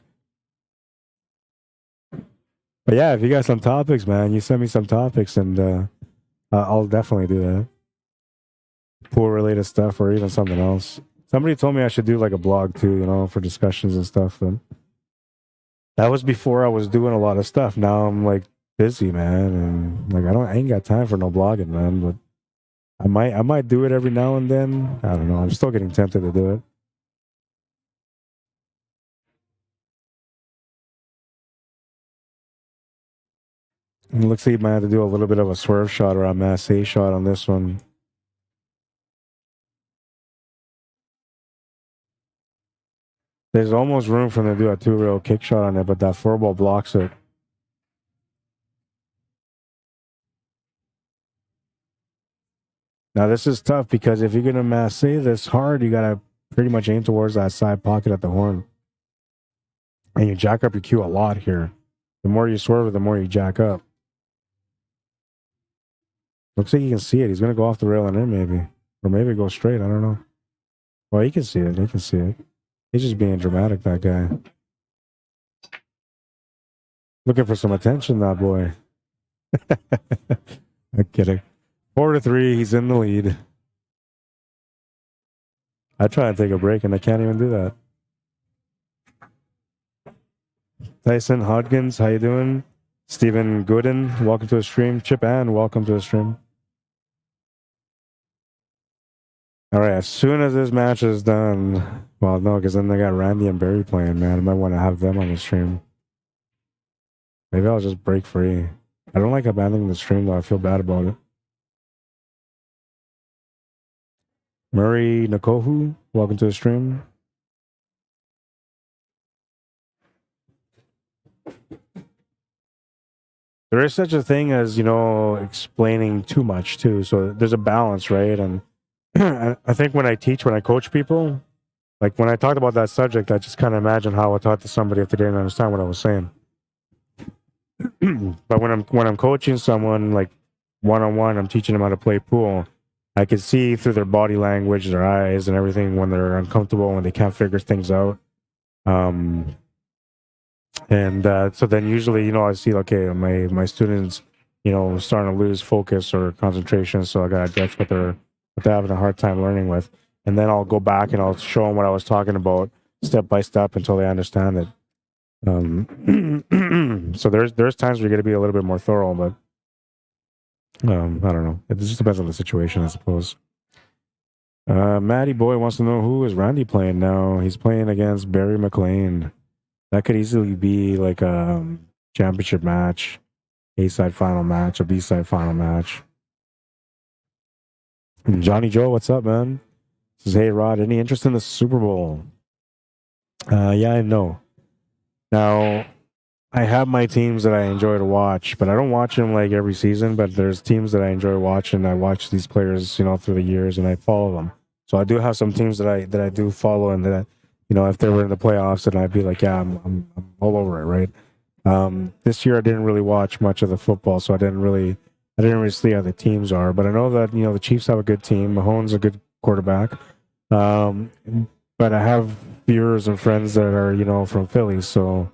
Speaker 1: But yeah, if you got some topics, man, you send me some topics and I'll definitely do that. Pool related stuff or even something else. Somebody told me I should do like a blog too, you know, for discussions and stuff. And that was before I was doing a lot of stuff. Now I'm like busy, man, and like I ain't got time for no blogging, man. But I might do it every now and then. I don't know. I'm still getting tempted to do it. It looks like you might have to do a little bit of a swerve shot or a masse shot on this one. There's almost room for him to do a 2-rail kick shot on it, but that 4-ball blocks it. Now this is tough because if you're gonna masse this hard, you gotta pretty much aim towards that side pocket at the horn. And you jack up your cue a lot here. The more you swerve it, the more you jack up. Looks like you can see it. He's gonna go off the rail and in maybe. Or maybe go straight, I don't know. Well, he can see it, he can see it. He's just being dramatic, that guy. Looking for some attention, that boy. I'm kidding. 4-3, he's in the lead. I try and take a break and I can't even do that. Tyson Hodgins, how you doing? Stephen Gooden, welcome to the stream. Chip Ann, welcome to the stream. All right, as soon as this match is done, well, no, because then they got Randy and Barry playing, man. I might want to have them on the stream. Maybe I'll just break free. I don't like abandoning the stream, though. I feel bad about it. Murray Nakohu, welcome to the stream. There is such a thing as, you know, explaining too much, too. So there's a balance, right? And I think when I coach people, like when I talked about that subject, I just kind of imagine how I talk to somebody if they didn't understand what I was saying. But when I'm coaching someone like one-on-one, I'm teaching them how to play pool. I can see through their body language, their eyes, and everything when they're uncomfortable, when they can't figure things out. So then usually, you know, I see, okay, my students, you know, starting to lose focus or concentration, so I got to address what they're having a hard time learning with. And then I'll go back and I'll show them what I was talking about step by step until they understand it. So there's times where you got to be a little bit more thorough, but I don't know. It just depends on the situation, I suppose. Matty Boy wants to know, who is Randy playing now? He's playing against Barry McLean. That could easily be like a championship match, A-side final match, a B-side final match. And Johnny Joe, what's up, man? Says, hey, Rod, any interest in the Super Bowl? Yeah, I know. Now, I have my teams that I enjoy to watch, but I don't watch them like every season, but there's teams that I enjoy watching. I watch these players, you know, through the years, and I follow them. So I do have some teams that I do follow, and that, you know, if they were in the playoffs, then I'd be like, yeah, I'm all over it, right? This year I didn't really watch much of the football, so I didn't really see how the teams are. But I know that, you know, the Chiefs have a good team. Mahomes a good quarterback. But I have viewers and friends that are, you know, from Philly, so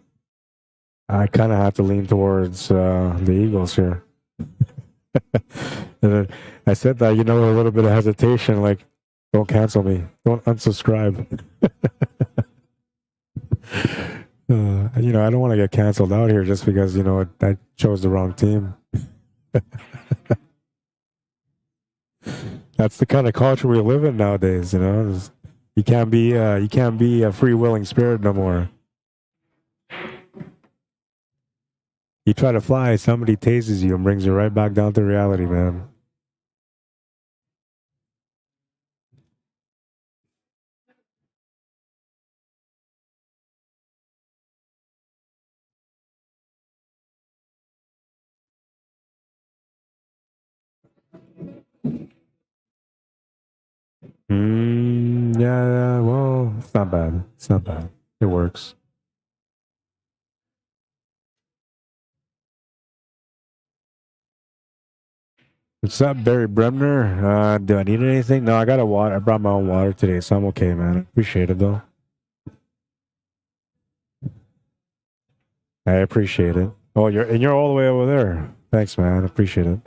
Speaker 1: I kind of have to lean towards the Eagles here. And I said that, you know, with a little bit of hesitation, like, don't cancel me. Don't unsubscribe. You know, I don't want to get canceled out here just because, you know, I chose the wrong team. That's the kind of culture we live in nowadays, you know. You can't be a free-willing spirit no more. You try to fly, somebody tases you and brings you right back down to reality, man. Yeah, well, it's not bad. It's not bad. It works. What's up, Barry Bremner? Do I need anything? No, I got a water. I brought my own water today, so I'm okay, man. I appreciate it, though. I appreciate it. Oh, you're all the way over there. Thanks, man. I appreciate it.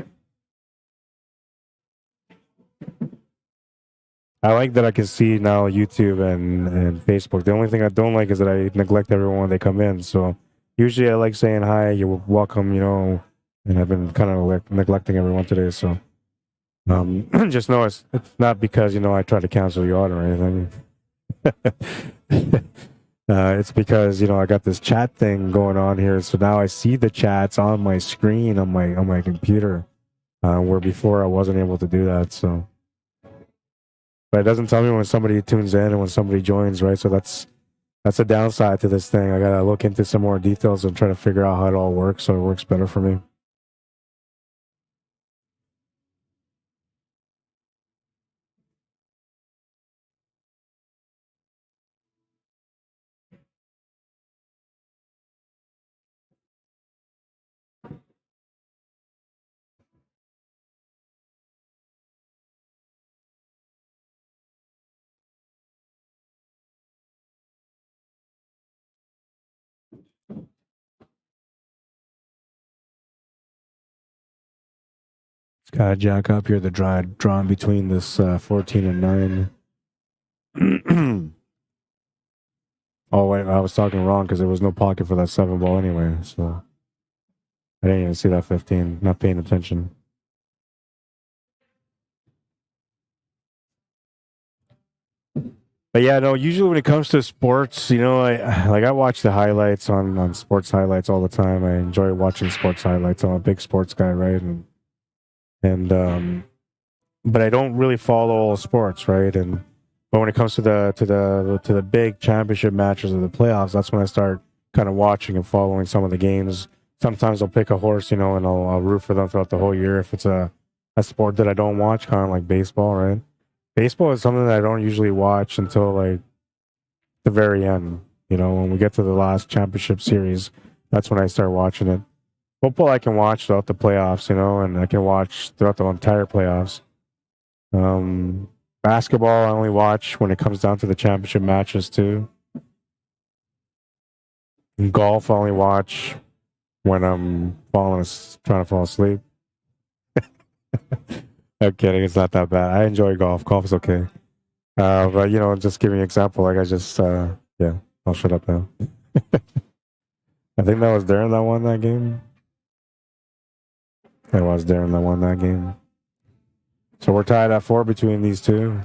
Speaker 1: I like that I can see now YouTube and Facebook. The only thing I don't like is that I neglect everyone when they come in. So usually I like saying hi, you're welcome, and I've been kind of neglecting everyone today. So just know it's not because I try to cancel you out or anything. It's because I got this chat thing going on here, so now I see the chats on my screen on my computer, where before I wasn't able to do that. So. But it doesn't tell me when somebody tunes in and when somebody joins, right? So that's a downside to this thing. I gotta look into some more details and try to figure out how it all works so it works better for me. It's gotta jack up here. The drawn between this 14 and 9. Oh wait, I was talking wrong because there was no pocket for that 7 ball anyway. So I didn't even see that 15. Not paying attention. But yeah, no. Usually when it comes to sports, I watch the highlights on sports highlights all the time. I enjoy watching sports highlights. I'm a big sports guy, right? And but I don't really follow all sports, right? But when it comes to the big championship matches of the playoffs, that's when I start kind of watching and following some of the games. Sometimes I'll pick a horse, and I'll root for them throughout the whole year if it's a sport that I don't watch, kind of like baseball, right? Baseball is something that I don't usually watch until like the very end. When we get to the last championship series, that's when I start watching it. Football I can watch throughout the playoffs, and I can watch throughout the entire playoffs. Basketball I only watch when it comes down to the championship matches too. And golf I only watch when I'm trying to fall asleep. I'm kidding, it's not that bad. I enjoy golf. Golf is okay. But just giving an example, like I just yeah, I'll shut up now. I think that was Darrin that won that game. It was Darrin that won that game. So we're tied at 4 between these two.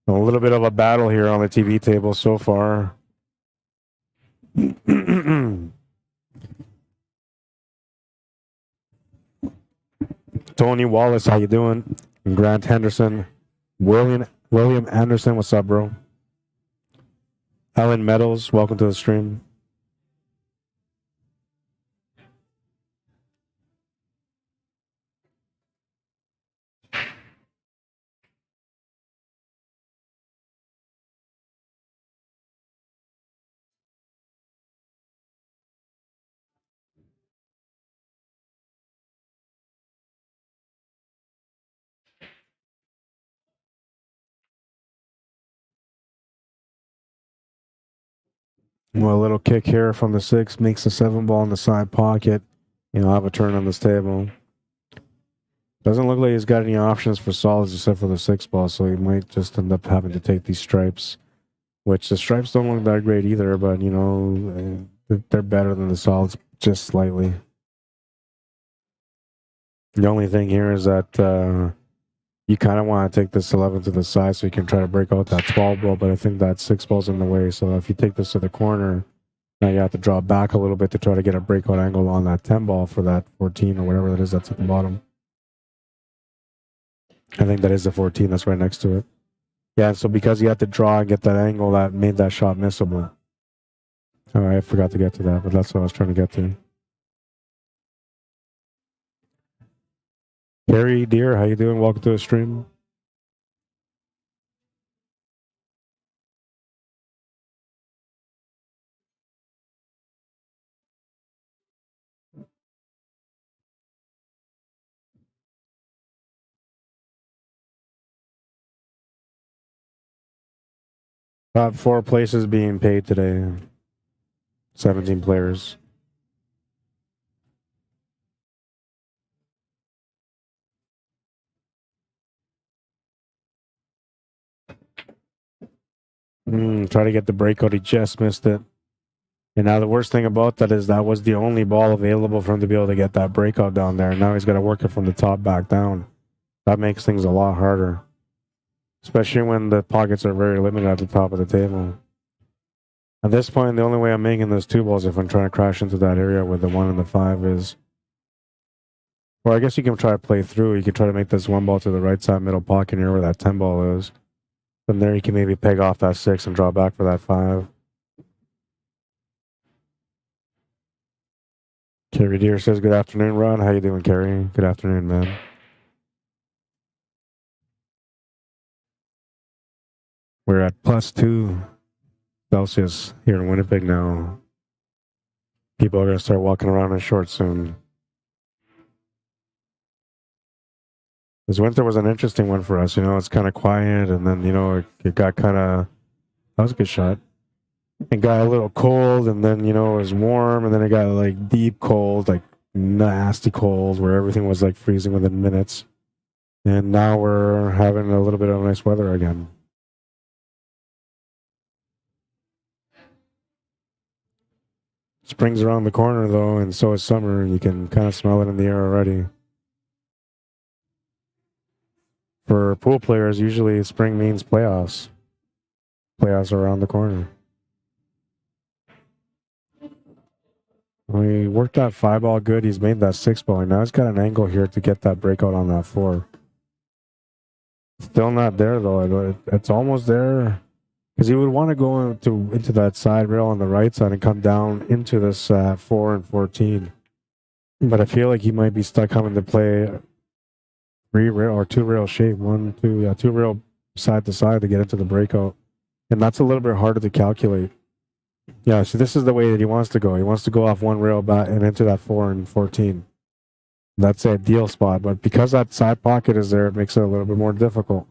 Speaker 1: A little bit of a battle here on the TV table so far. Tony Wallace, how you doing? And Grant Henderson. William Anderson, what's up, bro? Alan Meadows, welcome to the stream. Well, a little kick here from the 6 makes a 7 ball in the side pocket. I'll have a turn on this table. Doesn't look like he's got any options for solids except for the 6 ball, so he might just end up having to take these stripes, which the stripes don't look that great either, but, they're better than the solids just slightly. The only thing here is that you kind of want to take this 11 to the side so you can try to break out that 12 ball, but I think that 6 ball's in the way. So if you take this to the corner, now you have to draw back a little bit to try to get a breakout angle on that 10 ball for that 14 or whatever that is that's at the bottom. I think that is the 14 that's right next to it. Yeah, so because you had to draw and get that angle, that made that shot missable. All right, I forgot to get to that, but that's what I was trying to get to. Harry Deer, how you doing? Welcome to the stream. Top 4 places being paid today. 17 players. Try to get the breakout. He just missed it. And now the worst thing about that is that was the only ball available for him to be able to get that breakout down there. Now he's got to work it from the top back down. That makes things a lot harder. Especially when the pockets are very limited at the top of the table. At this point, the only way I'm making those 2 balls if I'm trying to crash into that area with the 1 and the 5 is... Well, I guess you can try to play through. You can try to make this 1 ball to the right side middle pocket here where that 10 ball is. From there, you can maybe peg off that 6 and draw back for that 5. Kerry Deer says, good afternoon, Ron. How you doing, Kerry? Good afternoon, man. We're at +2 Celsius here in Winnipeg now. People are going to start walking around in shorts soon. This winter was an interesting one for us. You know, it's kind of quiet, and then, you know, it got kind of... That was a good shot. It got a little cold, and then, you know, it was warm, and then it got, like, deep cold, like, nasty cold, where everything was, like, freezing within minutes. And now we're having a little bit of nice weather again. Spring's around the corner, though, and so is summer. You can kind of smell it in the air already. For pool players, usually spring means playoffs. Playoffs are around the corner. We worked that 5 ball good. He's made that 6 ball. And now he's got an angle here to get that breakout on that 4. Still not there, though. It's almost there. Because he would want to go into that side rail on the right side and come down into this 4 and 14. But I feel like he might be stuck having to play 3 rail or 2 rail shape. 2 rail side to side to get into the breakout. And that's a little bit harder to calculate. Yeah, so this is the way that he wants to go. He wants to go off 1 rail back and into that 4 and 14. That's the ideal spot. But because that side pocket is there, it makes it a little bit more difficult.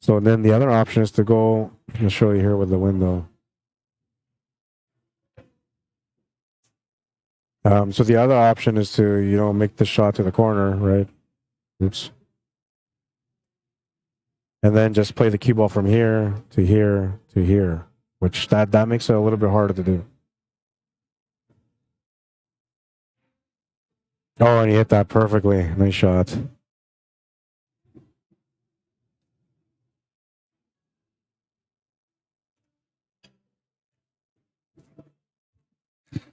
Speaker 1: So then the other option is to go, I'll show you here with the window. So the other option is to, you know, make the shot to the corner, right? Oops. And then just play the cue ball from here to here to here, which that makes it a little bit harder to do. Oh, and he hit that perfectly. Nice shot.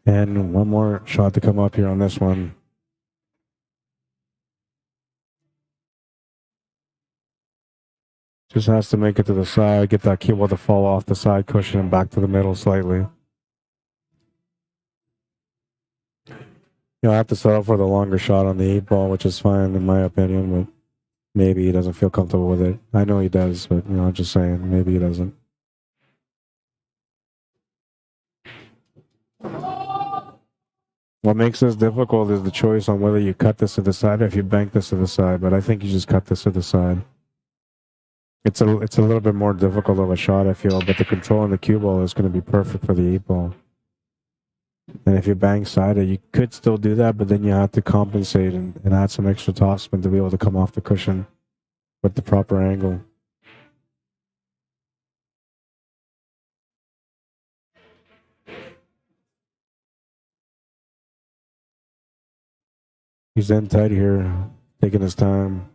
Speaker 1: And one more shot to come up here on this one. Just has to make it to the side, get that cue ball to fall off the side cushion and back to the middle slightly. You'll have to settle for the longer shot on the 8 ball, which is fine in my opinion, but maybe he doesn't feel comfortable with it. I know he does, but you know, I'm just saying, maybe he doesn't. What makes this difficult is the choice on whether you cut this to the side or if you bank this to the side, but I think you just cut this to the side. It's a little bit more difficult of a shot, I feel, but the control on the cue ball is going to be perfect for the 8 ball. And if you bang sided, you could still do that, but then you have to compensate and add some extra topspin to be able to come off the cushion with the proper angle. He's in tight here, taking his time.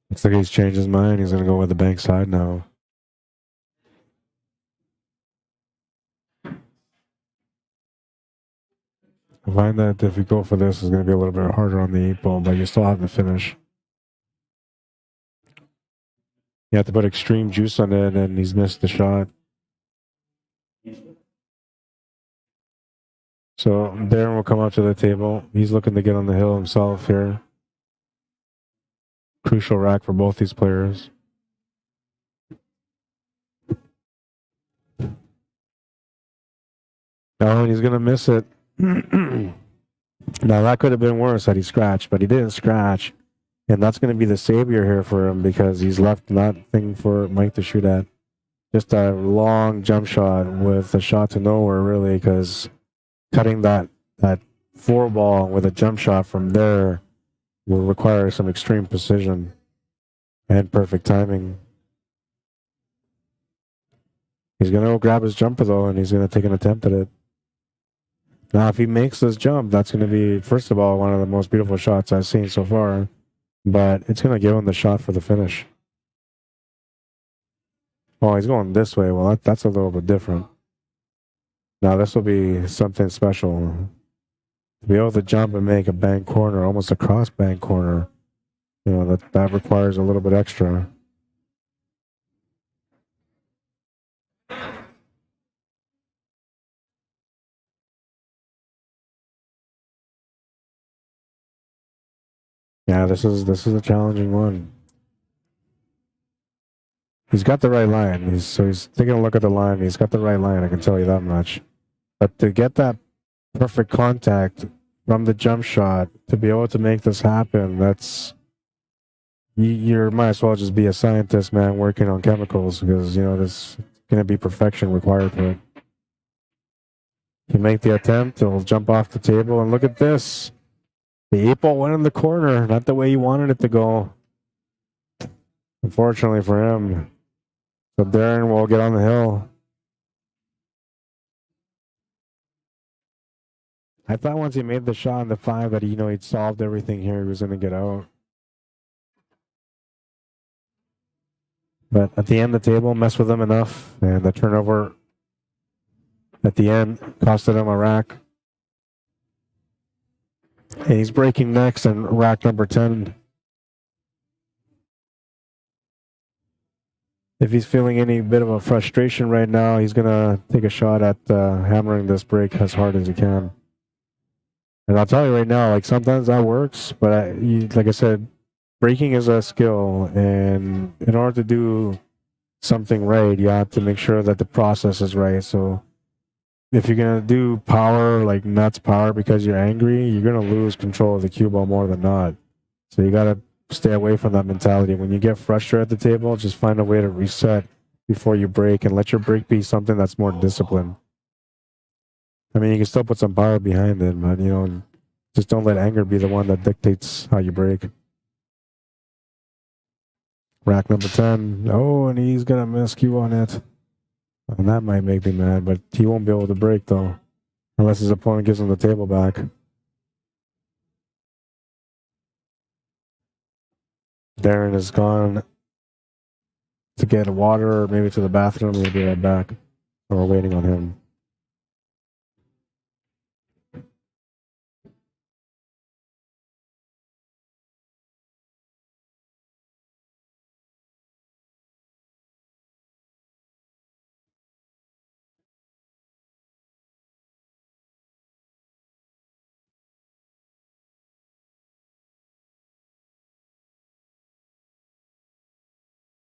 Speaker 1: Looks like he's changed his mind. He's going to go with the bank side now. I find that if you go for this, it's going to be a little bit harder on the 8 ball, but you still have the finish. You have to put extreme juice on it, and he's missed the shot. So Darrin will come up to the table. He's looking to get on the hill himself here. Crucial rack for both these players. Oh, and he's going to miss it. Now, that could have been worse had he scratched, but he didn't scratch. And that's going to be the savior here for him because he's left nothing for Mike to shoot at. Just a long jump shot with a shot to nowhere, really, because cutting that 4-ball with a jump shot from there will require some extreme precision and perfect timing. He's going to grab his jumper, though, and he's going to take an attempt at it. Now, if he makes this jump, that's going to be, first of all, one of the most beautiful shots I've seen so far. But it's going to give him the shot for the finish. Oh, he's going this way. Well, that's a little bit different. Now, this will be something special. To be able to jump and make a bank corner, almost a cross bank corner, you know, that requires a little bit extra. Yeah, this is a challenging one. He's got the right line. He's taking a look at the line. He's got the right line, I can tell you that much. But to get that perfect contact from the jump shot, to be able to make this happen, that's you might as well just be a scientist, man, working on chemicals, because you know there's going to be perfection required for it. You make the attempt, it'll jump off the table, and look at this. The 8-ball went in the corner, not the way you wanted it to go. Unfortunately for him. So Darrin will get on the hill. I thought once he made the shot on the 5 that he'd solved everything here. He was going to get out. But at the end, the table messed with him enough, and the turnover at the end costed him a rack. And he's breaking next in rack number 10. If he's feeling any bit of a frustration right now, he's going to take a shot at hammering this break as hard as he can. And I'll tell you right now, like sometimes that works, but like I said, breaking is a skill, and in order to do something right, you have to make sure that the process is right. So if you're going to do power, like nuts power because you're angry, you're going to lose control of the cue ball more than not. So you got to stay away from that mentality. When you get frustrated at the table, just find a way to reset before you break, and let your break be something that's more disciplined. I mean, you can still put some power behind it, but just don't let anger be the one that dictates how you break. Rack number 10. Oh, and he's gonna miss cue on it. And that might make me mad, but he won't be able to break though, unless his opponent gives him the table back. Darrin is gone to get water, or maybe to the bathroom. He'll be right back. We're waiting on him.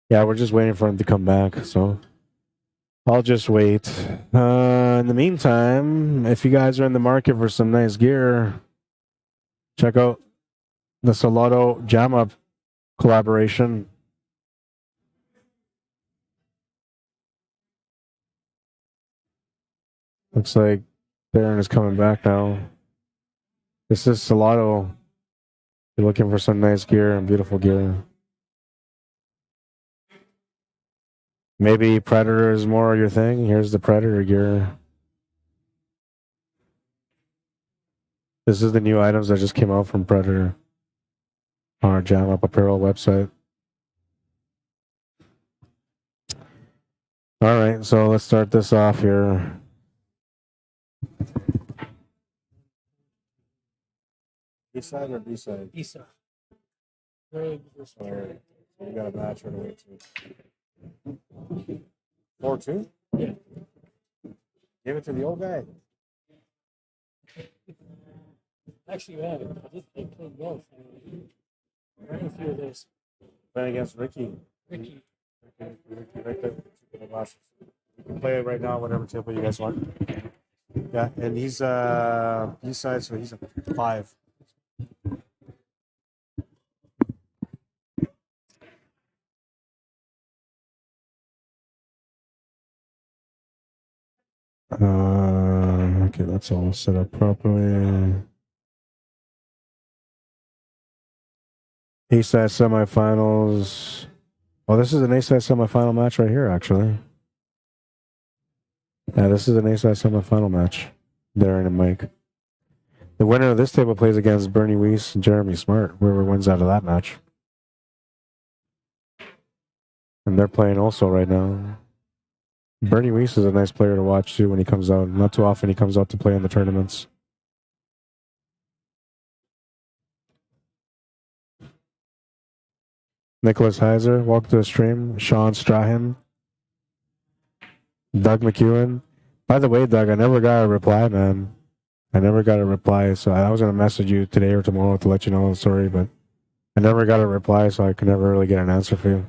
Speaker 1: Yeah, we're just waiting for him to come back, so I'll just wait. In the meantime, if you guys are in the market for some nice gear, check out the Salado Jam Up collaboration. Looks like Darrin is coming back now. This is Salado. You're looking for some nice gear and beautiful gear. Maybe Predator is more your thing. Here's the Predator gear. This is the new items that just came out from Predator on our Jam Up Apparel website. All right, so let's start this off here. A side or B side?
Speaker 5: B side.
Speaker 1: All right. So you got a match right away too. 4-2?
Speaker 5: Yeah.
Speaker 1: Give it to the old guy.
Speaker 5: Actually, yeah, I played both. I ran a few of those.
Speaker 1: Playing against Ricky.
Speaker 5: Ricky.
Speaker 1: Ricky right there. You can play it right now, whatever table you guys want. Yeah, and he's east side, so he's a 5. Okay, that's all set up properly. East side semifinals. Oh, this is an ace side semifinal match right here, actually. Yeah, this is an ace side semifinal match. Darrin and Mike. The winner of this table plays against Bernie Weiss and Jeremy Smart. Whoever wins out of that match. And they're playing also right now. Bernie Weiss is a nice player to watch too when he comes out. Not too often he comes out to play in the tournaments. Nicholas Heiser, welcome to the stream. Sean Strahan. Doug McEwen. By the way, Doug, I never got a reply, man. I never got a reply, so I was going to message you today or tomorrow to let you know the story, but I never got a reply, so I could never really get an answer for you.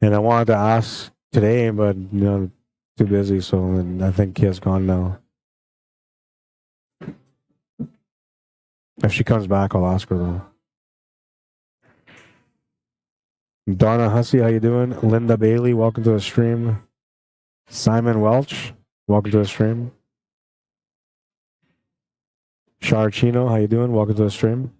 Speaker 1: And I wanted to ask today, but too busy, so I think he has gone now. If she comes back, I'll ask her though. Donna Hussey, how you doing? Linda Bailey, welcome to the stream. Simon Welch, welcome to the stream. Shar Chino, how you doing? Welcome to the stream.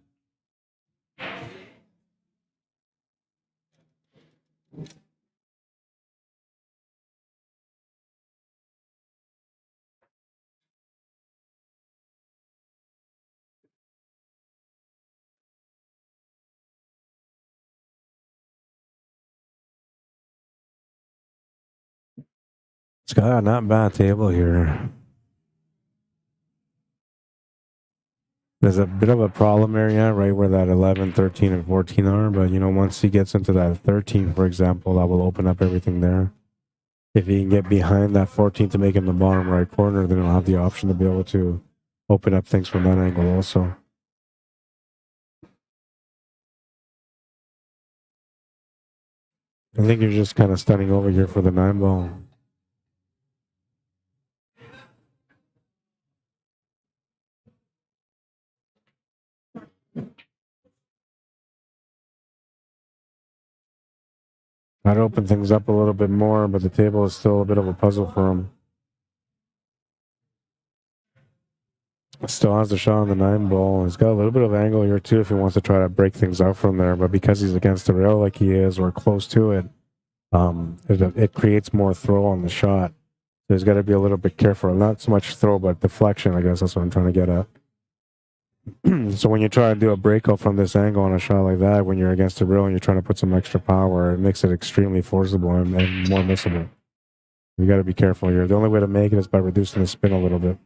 Speaker 1: It's got a not bad table here. There's a bit of a problem area right where that 11, 13, and 14 are, but once he gets into that 13, for example, that will open up everything there. If he can get behind that 14 to make it in the bottom right corner, then he'll have the option to be able to open up things from that angle also. I think you're just kind of stunning over here for the 9 ball. I'd open things up a little bit more, but the table is still a bit of a puzzle for him. Still has the shot on the 9 ball. He's got a little bit of angle here too if he wants to try to break things out from there, but because he's against the rail like he is or close to it, it creates more throw on the shot. So he's got to be a little bit careful. Not so much throw, but deflection, I guess that's what I'm trying to get at. So when you try to do a breakout from this angle on a shot like that, when you're against the rail and you're trying to put some extra power, it makes it extremely forcible and more missable. You got to be careful here. The only way to make it is by reducing the spin a little bit.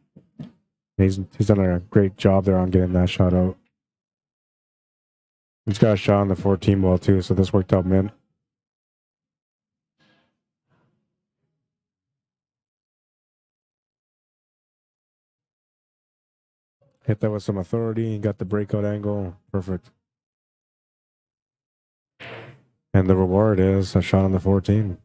Speaker 1: He's done a great job there on getting that shot out. He's got a shot on the 14 ball too, so this worked out mint. Hit that with some authority. He got the breakout angle. Perfect. And the reward is a shot on the 14.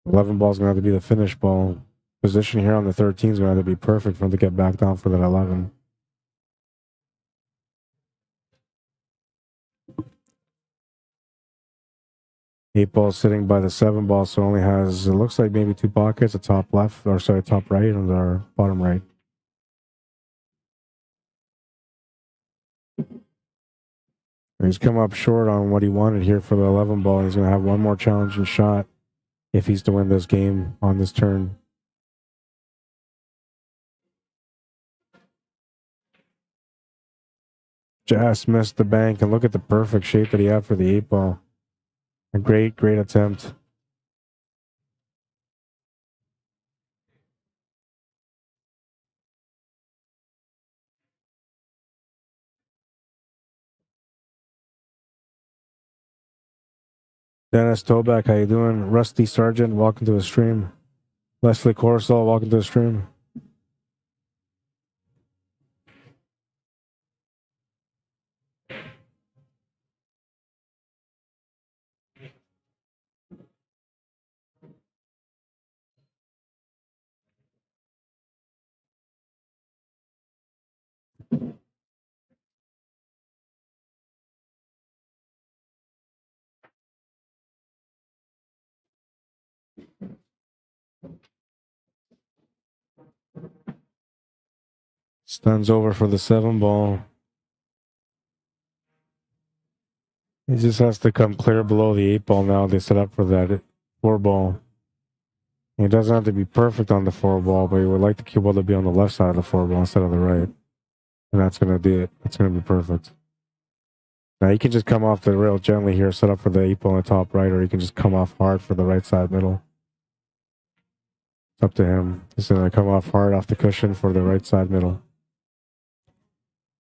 Speaker 1: $11 ball is going to have to be the finish ball. Position here on the 13 is going to have to be perfect for him to get back down for that 11. Eight ball sitting by the 7 ball, so only has, it looks like maybe 2 pockets, a top left, or sorry, top right and our bottom right. And he's come up short on what he wanted here for the 11 ball. He's going to have one more challenging shot if he's to win this game on this turn. Just missed the bank, and look at the perfect shape that he had for the 8 ball. A great, great attempt. Dennis Toback, how you doing? Rusty Sargent, welcome to the stream. Leslie Corsall, welcome to the stream. Stun's over for the 7 ball. He just has to come clear below the 8 ball now. They set up for that 4 ball. He doesn't have to be perfect on the 4 ball, but he would like the cue ball to be on the left side of the 4 ball instead of the right. And that's going to do it. That's going to be perfect. Now he can just come off the rail gently here, set up for the 8 ball on the top right, or he can just come off hard for the right side middle. It's up to him. He's going to come off hard off the cushion for the right side middle.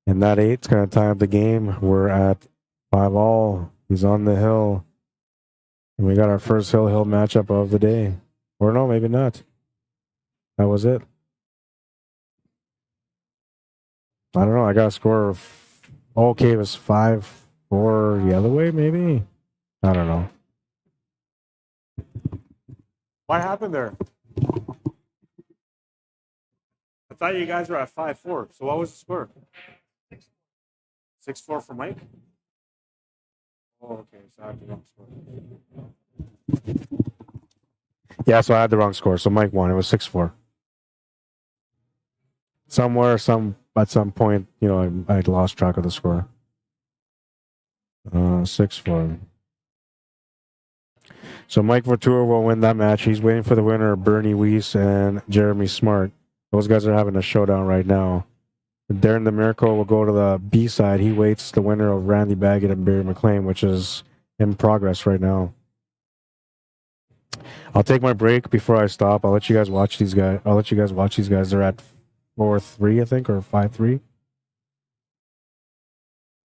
Speaker 1: And that 8's going to tie up the game. We're at 5 all. He's on the hill. And we got our first hill matchup of the day. Or no, maybe not. That was it. I don't know. I got a score of... Okay, it was 5-4 the other way, maybe? I don't know. What happened there? I thought you guys were at 5-4. So what was the score? 6-4 for Mike? Oh, okay. So I had the wrong score. Yeah, so I had the wrong score. So Mike won. It was 6-4. Somewhere, at some point, you know, I lost track of the score. 6-4. So Mike Vertour will win that match. He's waiting for the winner, Bernie Weiss and Jeremy Smart. Those guys are having a showdown right now. Darrin Dmyterko will go to the B side. He waits the winner of Randy Baggett and Barry McLean, which is in progress right now. I'll take my break before I stop. I'll let you guys watch these guys. They're at 4-3, I think, or 5-3.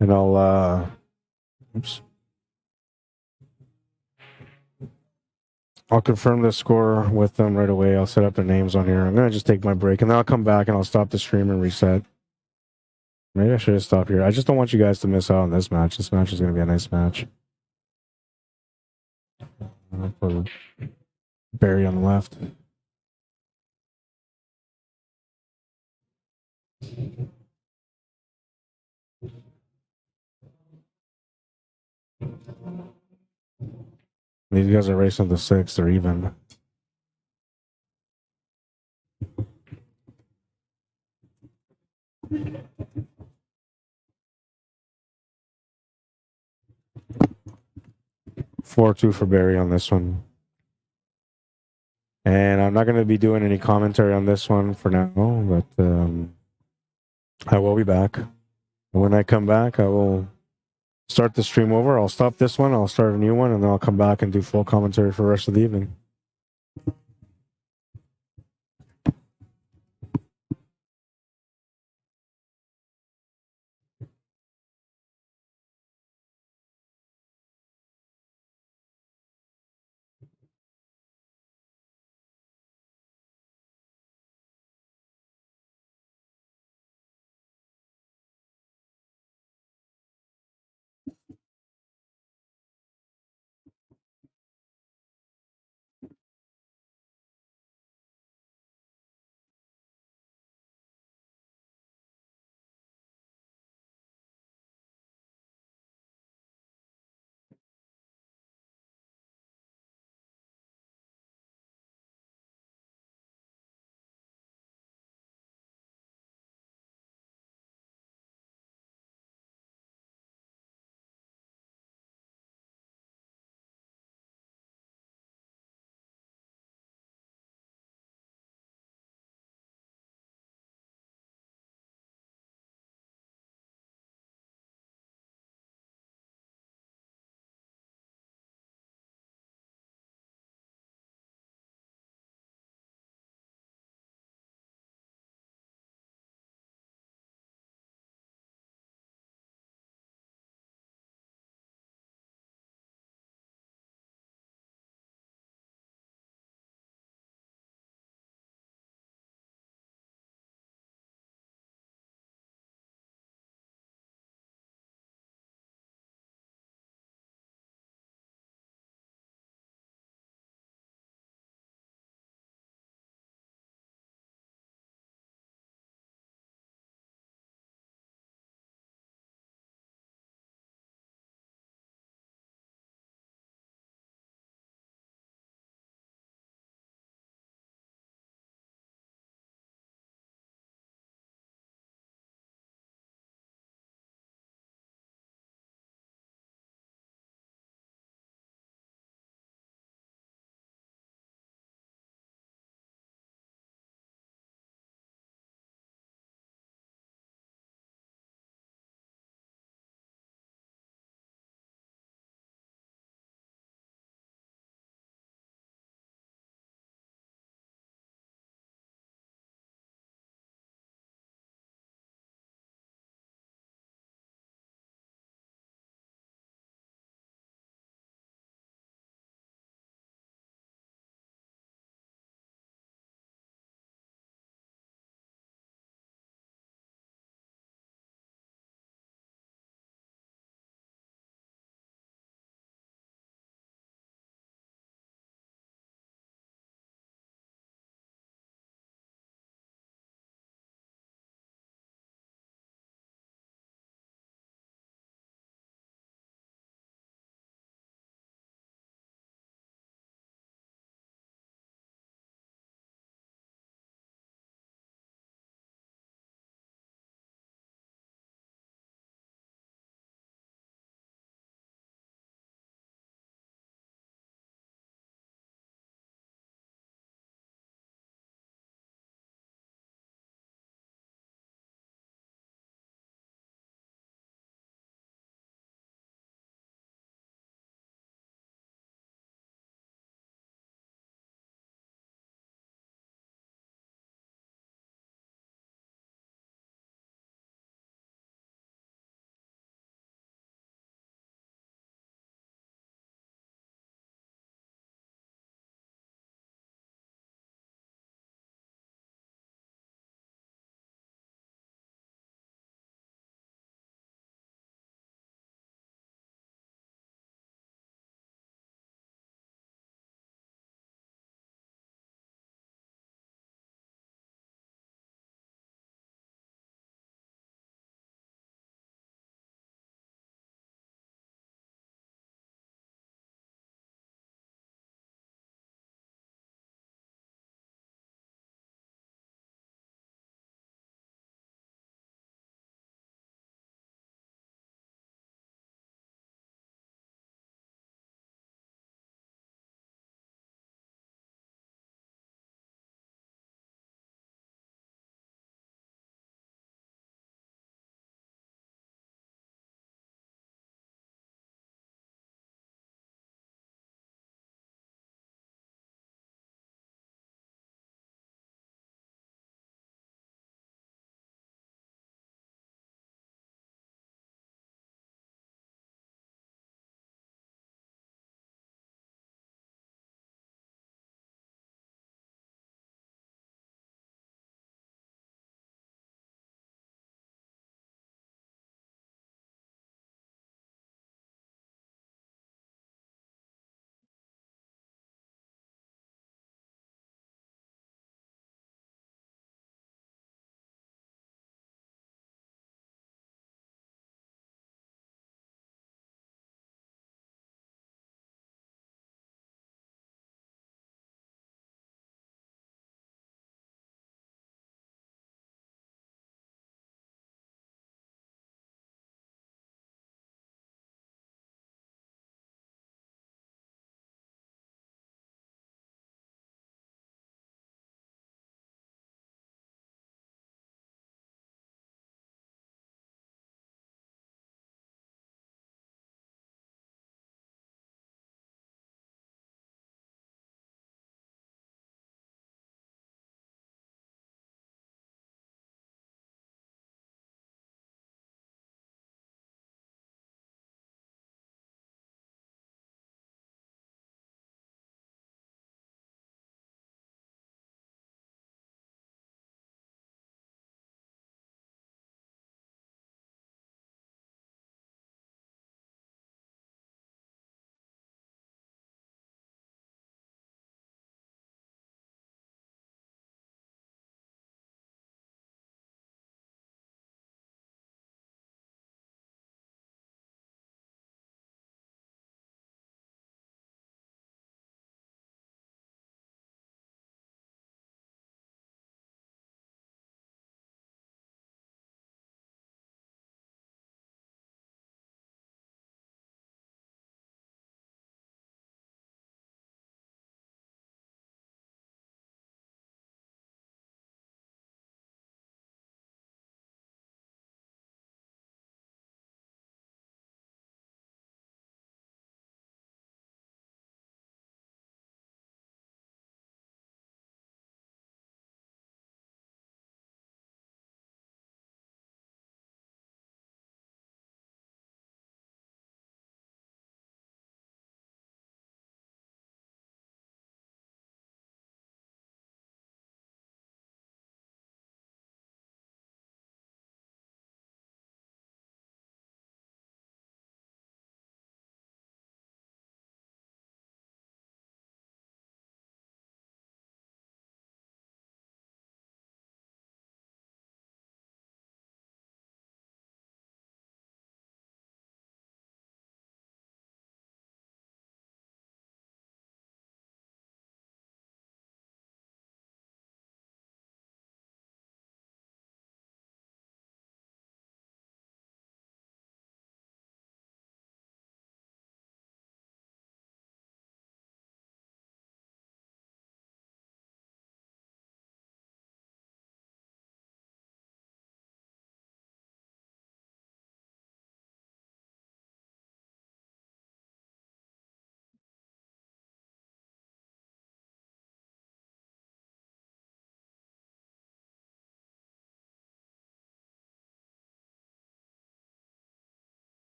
Speaker 1: And I'll confirm the score with them right away. I'll set up their names on here. I'm gonna just take my break and then I'll come back and I'll stop the stream and reset. Maybe I should have stopped here. I just don't want you guys to miss out on this match. This match is gonna be a nice match. I'll put Barry on the left. These guys are racing the 6. They're even. (4-2) for Barry on this one. And I'm not going to be doing any commentary on this one for now, but I will be back. And when I come back, I will start the stream over. I'll stop this one. I'll start a new one, and then I'll come back and do full commentary for the rest of the evening.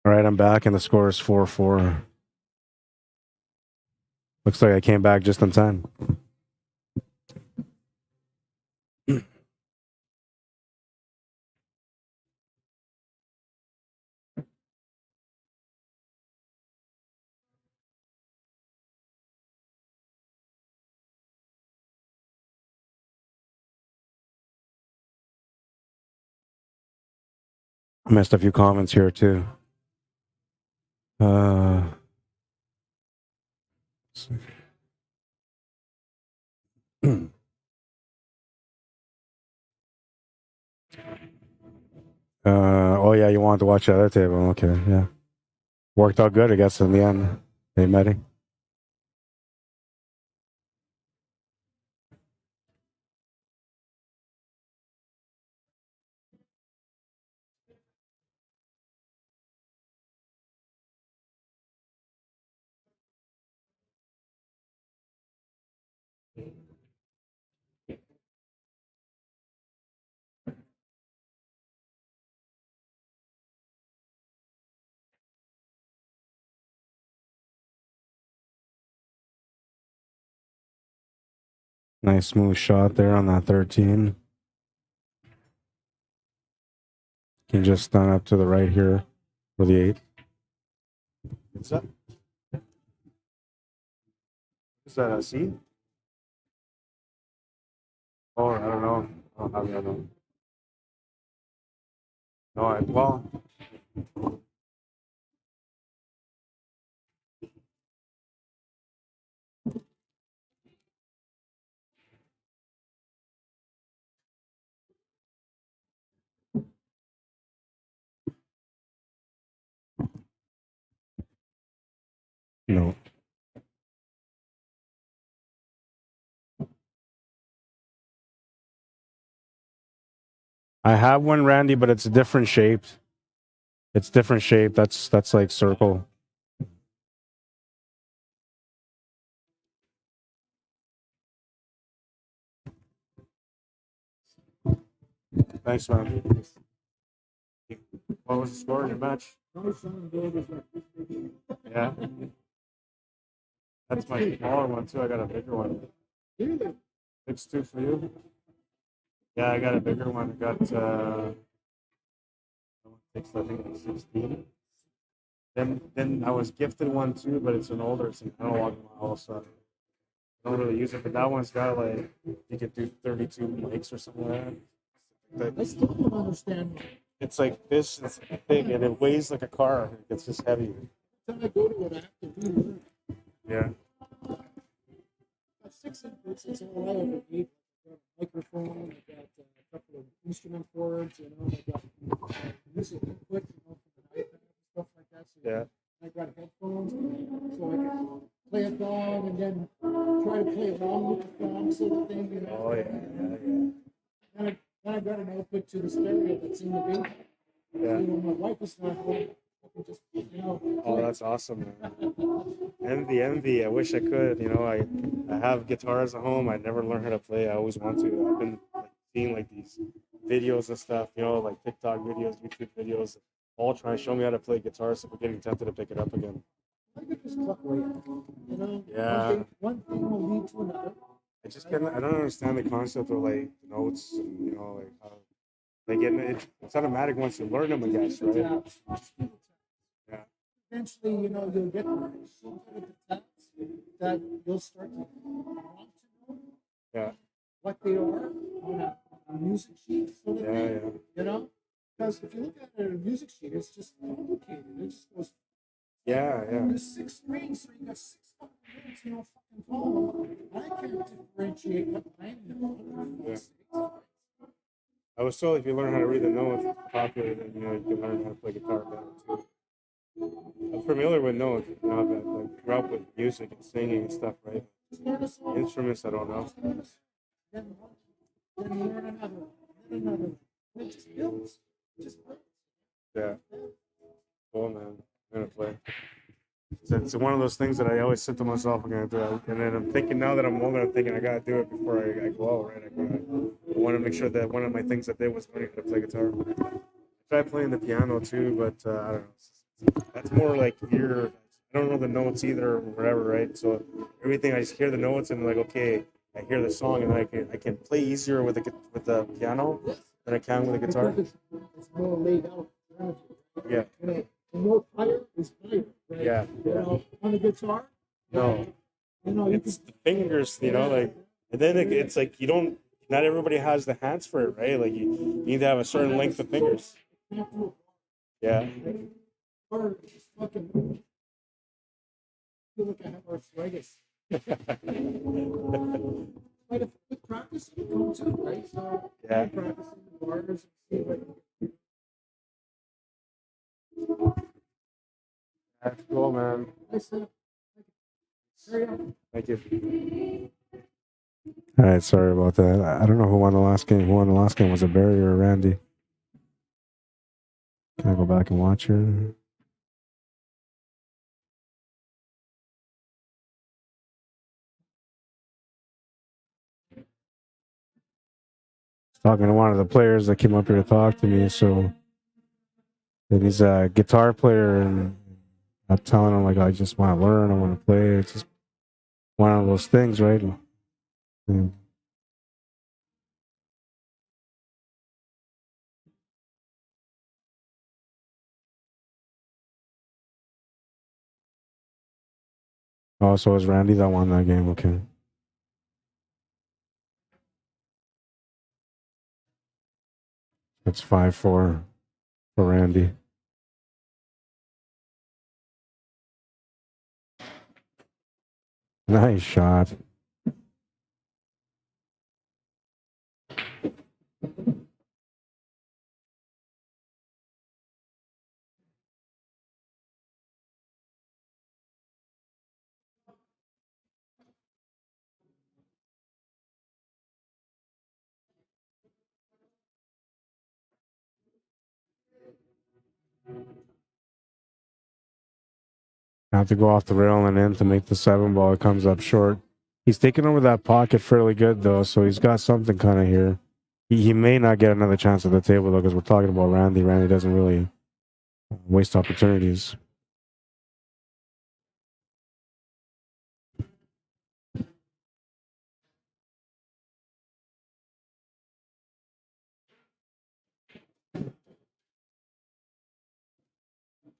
Speaker 1: All right, I'm back, and the score is 4-4. Looks like I came back just in time. I missed a few comments here too. Let's see. Oh yeah, you wanted to watch the other table? Okay, yeah. Worked out good, I guess, in the end. Hey, Matty. Nice smooth shot there on that 13. Can just stand up to the right here for the 8. What's that? Is that a C? Oh, I don't know. I don't have that on. No, well. No. I have one, Randy, but it's different shaped. It's different shape. That's like circle. Thanks, man. What was the score in your match? Yeah. That's my smaller one too. I got a bigger one. 6-2 for you. Yeah, I got a bigger one. I got I think it's 16. Then I was gifted one too, but it's an older, it's an analog model, so I don't really use it. But that one's got like you could do 32 mics or something like that.
Speaker 5: I still don't understand.
Speaker 1: It's like this, it's big, and it weighs like a car. It's just heavy.
Speaker 5: Every time I go to it, I have to do it.
Speaker 1: Yeah.
Speaker 5: Got 6 inputs. It's all right over 8. I got a microphone. I got a couple of instrument boards. You know, I got music input. You know, from an iPad and stuff like that. So
Speaker 1: Yeah.
Speaker 5: I got headphones, so I can play a song and then try to play along with the song, sort of thing. You know.
Speaker 1: Oh yeah.
Speaker 5: Then I got an output to the stereo that's in the basement.
Speaker 1: Yeah.
Speaker 5: You know, my wife is not home. I can just, you know.
Speaker 1: Oh, that's awesome, man. Envy. I wish I could. You know, I have guitars at home. I never learned how to play. I always want to. I've been like, seeing like these videos and stuff. You know, like TikTok videos, YouTube videos, all trying to show me how to play guitar. So we're getting tempted to pick it up again.
Speaker 5: I could just pluck away. You know.
Speaker 1: Yeah.
Speaker 5: One thing will lead to another.
Speaker 1: I don't understand the concept of like notes and you know like how they get it's automatic once you learn them, I guess, right? Yeah.
Speaker 5: Eventually, you know, you'll get so good at the taps that you'll start to want to know
Speaker 1: Yeah.
Speaker 5: what they are on a music sheet, sort of thing.
Speaker 1: Yeah.
Speaker 5: You know, because if you look at it on a music sheet, it's just complicated. It just goes.
Speaker 1: Yeah.
Speaker 5: There's 6 strings, so you got 6 fucking notes, you know, fucking follow. I can't differentiate what I'm doing.
Speaker 1: Yeah. I was told if you learn how to read the notes properly, then you know you can learn how to play guitar better too. I'm familiar with notes, you know, but like grew up with music and singing and stuff, right? Instruments, I don't know.
Speaker 5: Then you learn another one, then another one. And it just builds. It just builds.
Speaker 1: Yeah. Cool, man. I'm gonna play. It's one of those things that I always said to myself, I'm gonna do it. And then I'm thinking now that I'm older, I'm thinking I gotta do it before I go out, right? I want to make sure that one of my things I did was learning how to play guitar. I tried playing the piano too, but I don't know. That's more like I don't know the notes either or whatever, right? So everything I just hear the notes and like, okay, I hear the song and I can play easier with the piano than I can with the guitar.
Speaker 5: Because it's more laid out.
Speaker 1: Yeah.
Speaker 5: You know, the more higher is higher, right?
Speaker 1: Yeah.
Speaker 5: You know, on the guitar,
Speaker 1: No,
Speaker 5: you know, you
Speaker 1: it's the fingers, you know, like, and then it's like not everybody has the hands for it, right? Like you need to have a certain length of fingers.
Speaker 5: can't do
Speaker 1: Yeah.
Speaker 5: it. Or just fucking feel like I have arthritis. But with practice, you come too, right? So
Speaker 1: Yeah.
Speaker 5: practicing the bars and see if I can.
Speaker 1: That's cool, man.
Speaker 5: I said, carry on.
Speaker 1: Thank you. All right, sorry about that. I don't know who won the last game. Who won the last game? Was it Barry or Randy? Can I go back and watch her? Talking to one of the players that came up here to talk to me. So that he's a guitar player, and I'm telling him like I just want to learn, I want to play. It's just one of those things, right? And oh, so it was Randy that won that game. Okay. It's 5-4 for Randy. Nice shot. Have to go off the rail and in to make the 7 ball. It comes up short. He's taking over that pocket fairly good, though, so he's got something kind of here. He may not get another chance at the table, though, because we're talking about Randy. Randy doesn't really waste opportunities.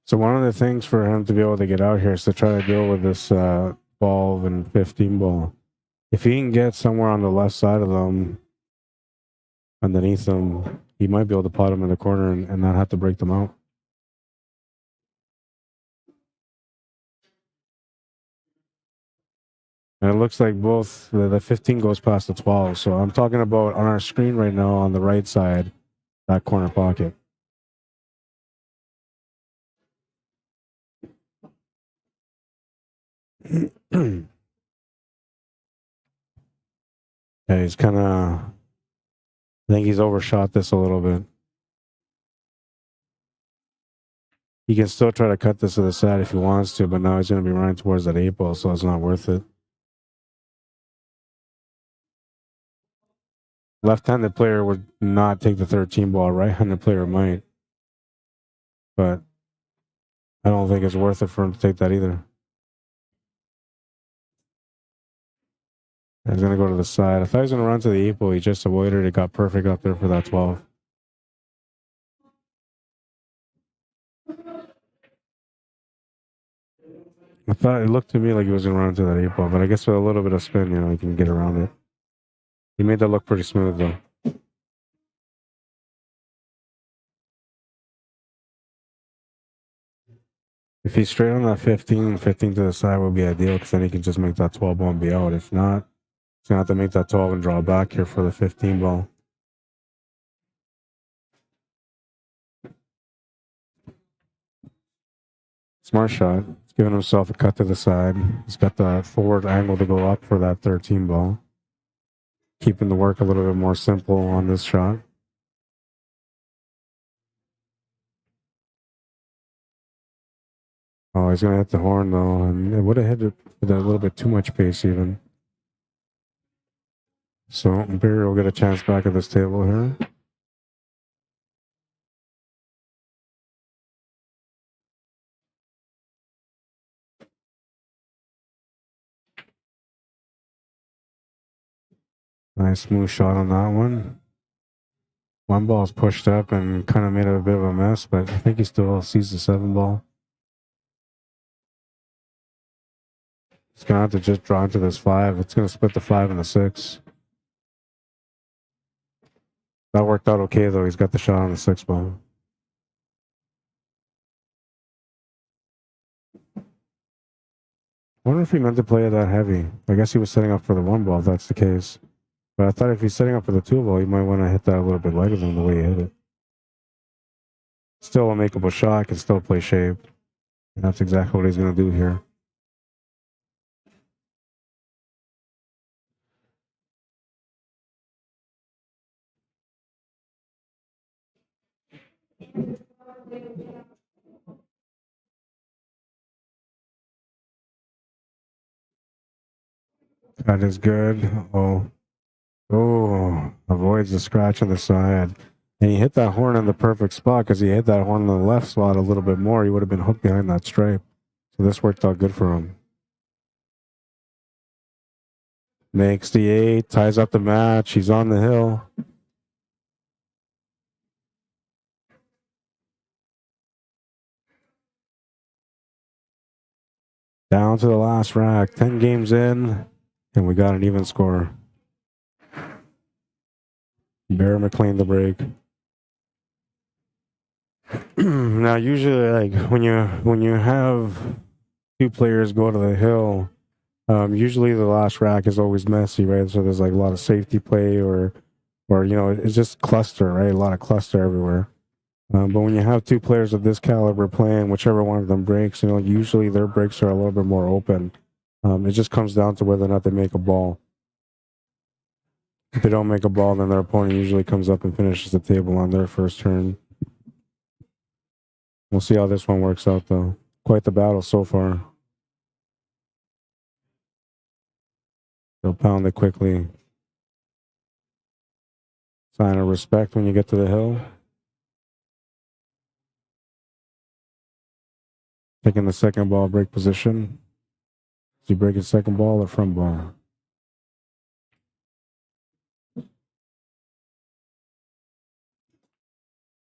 Speaker 1: So one of the things for him to be able to get out here is to try to deal with this 12 and 15 ball. If he can get somewhere on the left side of them, underneath them, he might be able to pot them in the corner and not have to break them out. And it looks like both the 15 goes past the 12. So I'm talking about on our screen right now on the right side, that corner pocket. Yeah, he's kind of, I think he's overshot this a little bit. He can still try to cut this to the side if he wants to, but now he's going to be running towards that 8 ball, so it's not worth it. Left-handed player would not take the 13 ball. Right-handed player might. But I don't think it's worth it for him to take that either. He's going to go to the side. I thought he was going to run to the 8 ball. He just avoided it. Got perfect up there for that 12. I thought it looked to me like he was going to run into that 8 ball, but I guess with a little bit of spin, you know, he can get around it. He made that look pretty smooth, though. If he's straight on that 15 to the side would be ideal, because then he can just make that 12 ball and be out. If not, he's going to have to make that 12 and draw back here for the 15 ball. Smart shot. He's giving himself a cut to the side. He's got the forward angle to go up for that 13 ball. Keeping the work a little bit more simple on this shot. Oh, he's going to hit the horn, though, and it would have hit it with a little bit too much pace, even. So, Barry will get a chance back at this table here. Nice smooth shot on that one. One ball's pushed up and kind of made a bit of a mess, but I think he still sees the 7 ball. He's gonna have to just draw into this 5. It's gonna split the 5 and the 6. That worked out okay though. He's got the shot on the 6 ball. I wonder if he meant to play it that heavy. I guess he was setting up for the 1 ball if that's the case. But I thought if he's setting up for the 2 ball, he might want to hit that a little bit lighter than the way he hit it. Still a makeable shot, can still play shape. And that's exactly what he's going to do here. That is good. Oh, avoids the scratch on the side. And he hit that horn in the perfect spot because he hit that horn in the left slot a little bit more. He would have been hooked behind that stripe. So this worked out good for him. Makes the 8, ties up the match. He's on the hill. Down to the last rack. 10 games in, and we got an even score. Bear McLean the break. Now, usually, like when you have 2 players go to the hill, usually the last rack is always messy, right? So there's like a lot of safety play, or it's just cluster, right? A lot of cluster everywhere. But when you have 2 players of this caliber playing, whichever one of them breaks, usually their breaks are a little bit more open. It just comes down to whether or not they make a ball. If they don't make a ball, then their opponent usually comes up and finishes the table on their first turn. We'll see how this one works out, though. Quite the battle so far. They'll pound it quickly. Sign of respect when you get to the hill. Taking the second ball, break position. Is he breaking second ball or front ball?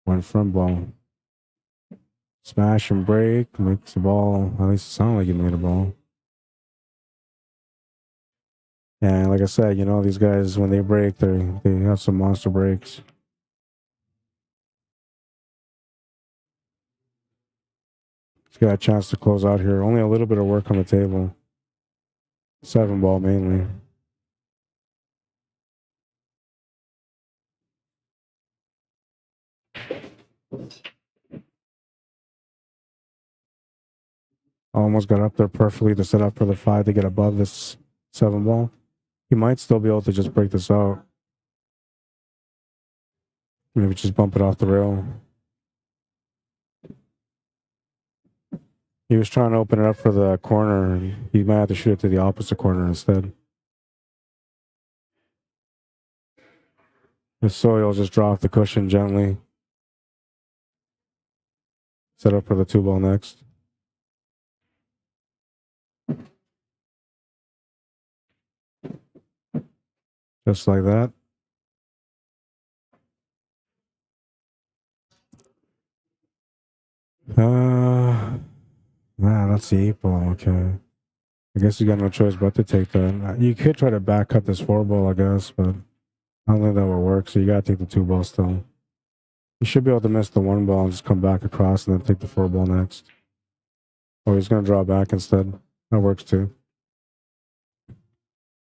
Speaker 1: One front ball. Smash and break. Makes the ball, at least it sound like he made a ball. And like I said, these guys, when they break, they have some monster breaks. He's got a chance to close out here. Only a little bit of work on the table. 7 ball mainly. Almost got up there perfectly to set up for the 5 to get above this 7 ball. He might still be able to just break this out. Maybe just bump it off the rail. He was trying to open it up for the corner. He might have to shoot it to the opposite corner instead. If so, he'll just draw off the cushion gently. Set up for the 2 ball next. Just like that. That's the 8 ball. Okay. I guess you got no choice but to take that. You could try to back cut this 4 ball, I guess, but I don't think that will work. So you gotta take the 2 ball still. You should be able to miss the 1 ball and just come back across and then take the 4 ball next. Or he's gonna draw back instead. That works too.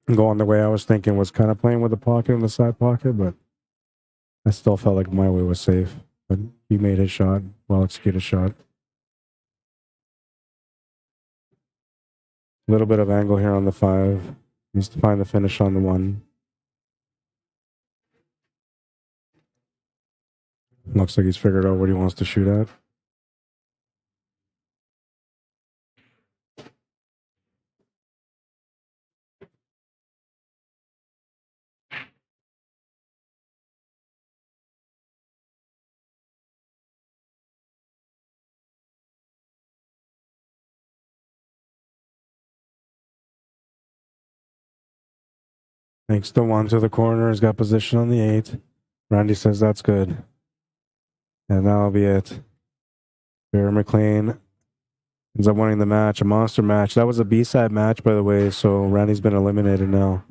Speaker 1: Going the way I was thinking was kind of playing with the pocket and the side pocket, but I still felt like my way was safe. But he made his shot, well executed shot. A little bit of angle here on the 5. Needs to find the finish on the 1. Looks like he's figured out what he wants to shoot at. Makes the 1 to the corner. Has got position on the 8. Randy says that's good. And that'll be it. Barry McLean ends up winning the match. A monster match. That was a B-side match, by the way. So Randy's been eliminated now.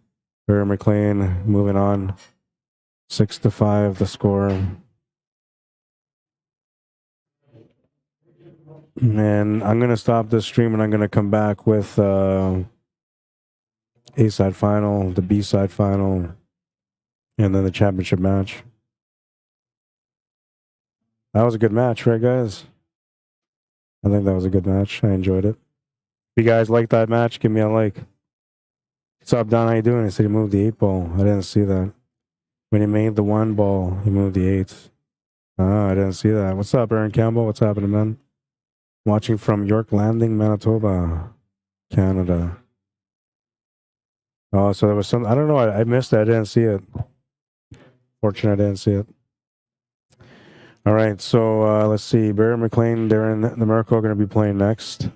Speaker 1: Barry McLean moving on. 6-5 the score. And I'm going to stop this stream and I'm going to come back with A-side final, the B-side final, and then the championship match. That was a good match, right, guys? I think that was a good match. I enjoyed it. If you guys like that match, give me a like. What's up, Don? How you doing? He said he moved the 8 ball. I didn't see that. When he made the 1 ball, he moved the 8. Oh, I didn't see that. What's up, Aaron Campbell? What's happening, man? Watching from York Landing, Manitoba, Canada. Oh, so there was some. I don't know. I missed it. I didn't see it. Fortunate I didn't see it. All right. So let's see. Barry McLean, Darrin, Dmyterko are going to be playing next.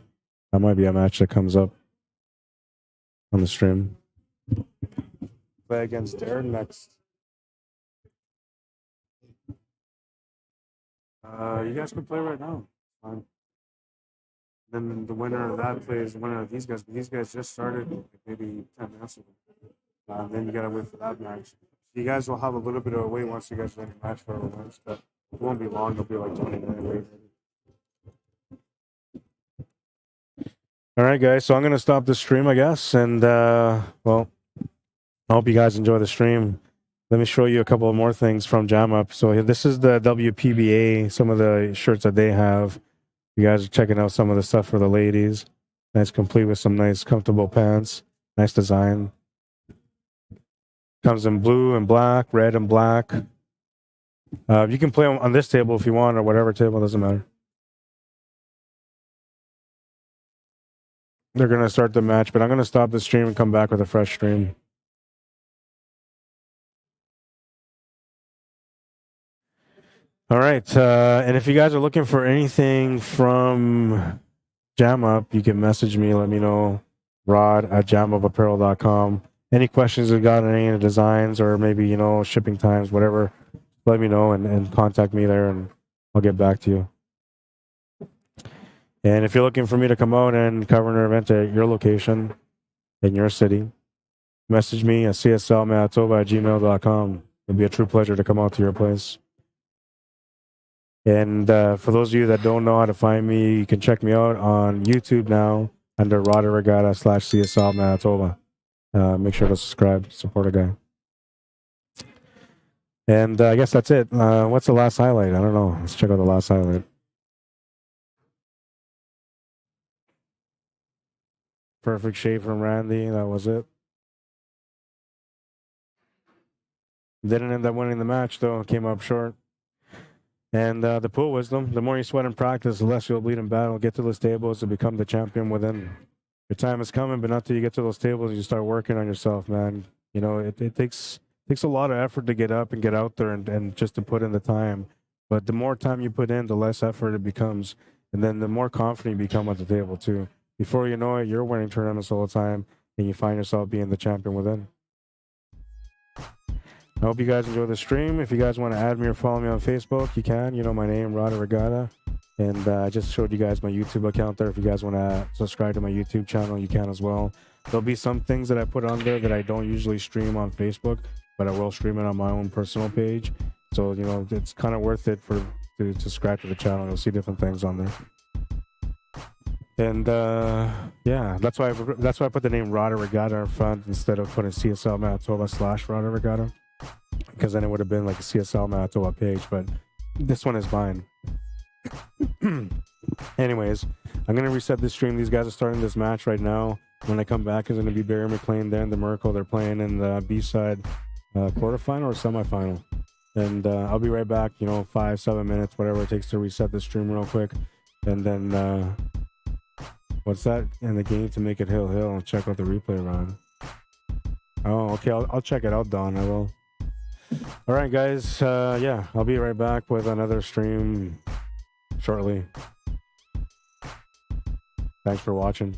Speaker 1: That might be a match that comes up on the stream. Play against Darrin next. You guys can play right now. Fine. Then the winner of that plays the winner of these guys. But these guys just started maybe 10 minutes ago. Then you got to wait for that match. You guys will have a little bit of a wait once you guys win the match for wins, but it won't be long. It'll be like 20 minutes wait. All right, guys. So I'm going to stop the stream, I guess. And, well, I hope you guys enjoy the stream. Let me show you a couple of more things from Jam Up. So this is the WPBA, some of the shirts that they have. You guys are checking out some of the stuff for the ladies. Nice, complete with some nice, comfortable pants. Nice design. Comes in blue and black, red and black. You can play on this table if you want, or whatever table, doesn't matter. They're going to start the match, but I'm going to stop the stream and come back with a fresh stream. All right, and if you guys are looking for anything from Jam Up, you can message me, let me know, rod@jamupapparel.com. Any questions you got on any of the designs or maybe, you know, shipping times, whatever, let me know and contact me there and I'll get back to you. And if you're looking for me to come out and cover an event at your location, in your city, message me at cslmanitoba@gmail.com. It'd be a true pleasure to come out to your place. And for those of you that don't know how to find me, you can check me out on YouTube now under Rod Arriagada /CSL Manitoba. Make sure to subscribe, support a guy. And I guess that's it. What's the last highlight? I don't know. Let's check out the last highlight. Perfect shave from Randy. That was it. Didn't end up winning the match, though. Came up short. And the pool wisdom, the more you sweat in practice, the less you'll bleed in battle. Get to those tables to become the champion within. Your time is coming, but not until you get to those tables, you start working on yourself, man. You know, it takes a lot of effort to get up and get out there and just to put in the time. But the more time you put in, the less effort it becomes. And then the more confident you become at the table, too. Before you know it, you're winning tournaments all the time, and you find yourself being the champion within. I hope you guys enjoy the stream. If you guys want to add me or follow me on Facebook, you can. You know my name, Rod Arriagada. And I just showed you guys my YouTube account there. If you guys want to subscribe to my YouTube channel, you can as well. There'll be some things that I put on there that I don't usually stream on Facebook, but I will stream it on my own personal page. So, you know, it's kind of worth it to subscribe to the channel. You'll see different things on there. And yeah, that's why I put the name Rod Arriagada in front instead of putting CSL Manitoba /Rod Arriagada. Because then it would have been like a CSL Manitoba page, but this one is mine. Anyways, I'm going to reset this stream. These guys are starting this match right now. When I come back, it's going to be Barry McLean, then Dmyterko. They're playing in the B-side quarterfinal or semifinal. And I'll be right back, you know, 5-7 minutes, whatever it takes to reset the stream real quick. And then, what's that in the game to make it hill and check out the replay run? Oh, okay, I'll check it out, Don. I will. All right, guys. Yeah, I'll be right back with another stream shortly. Thanks for watching.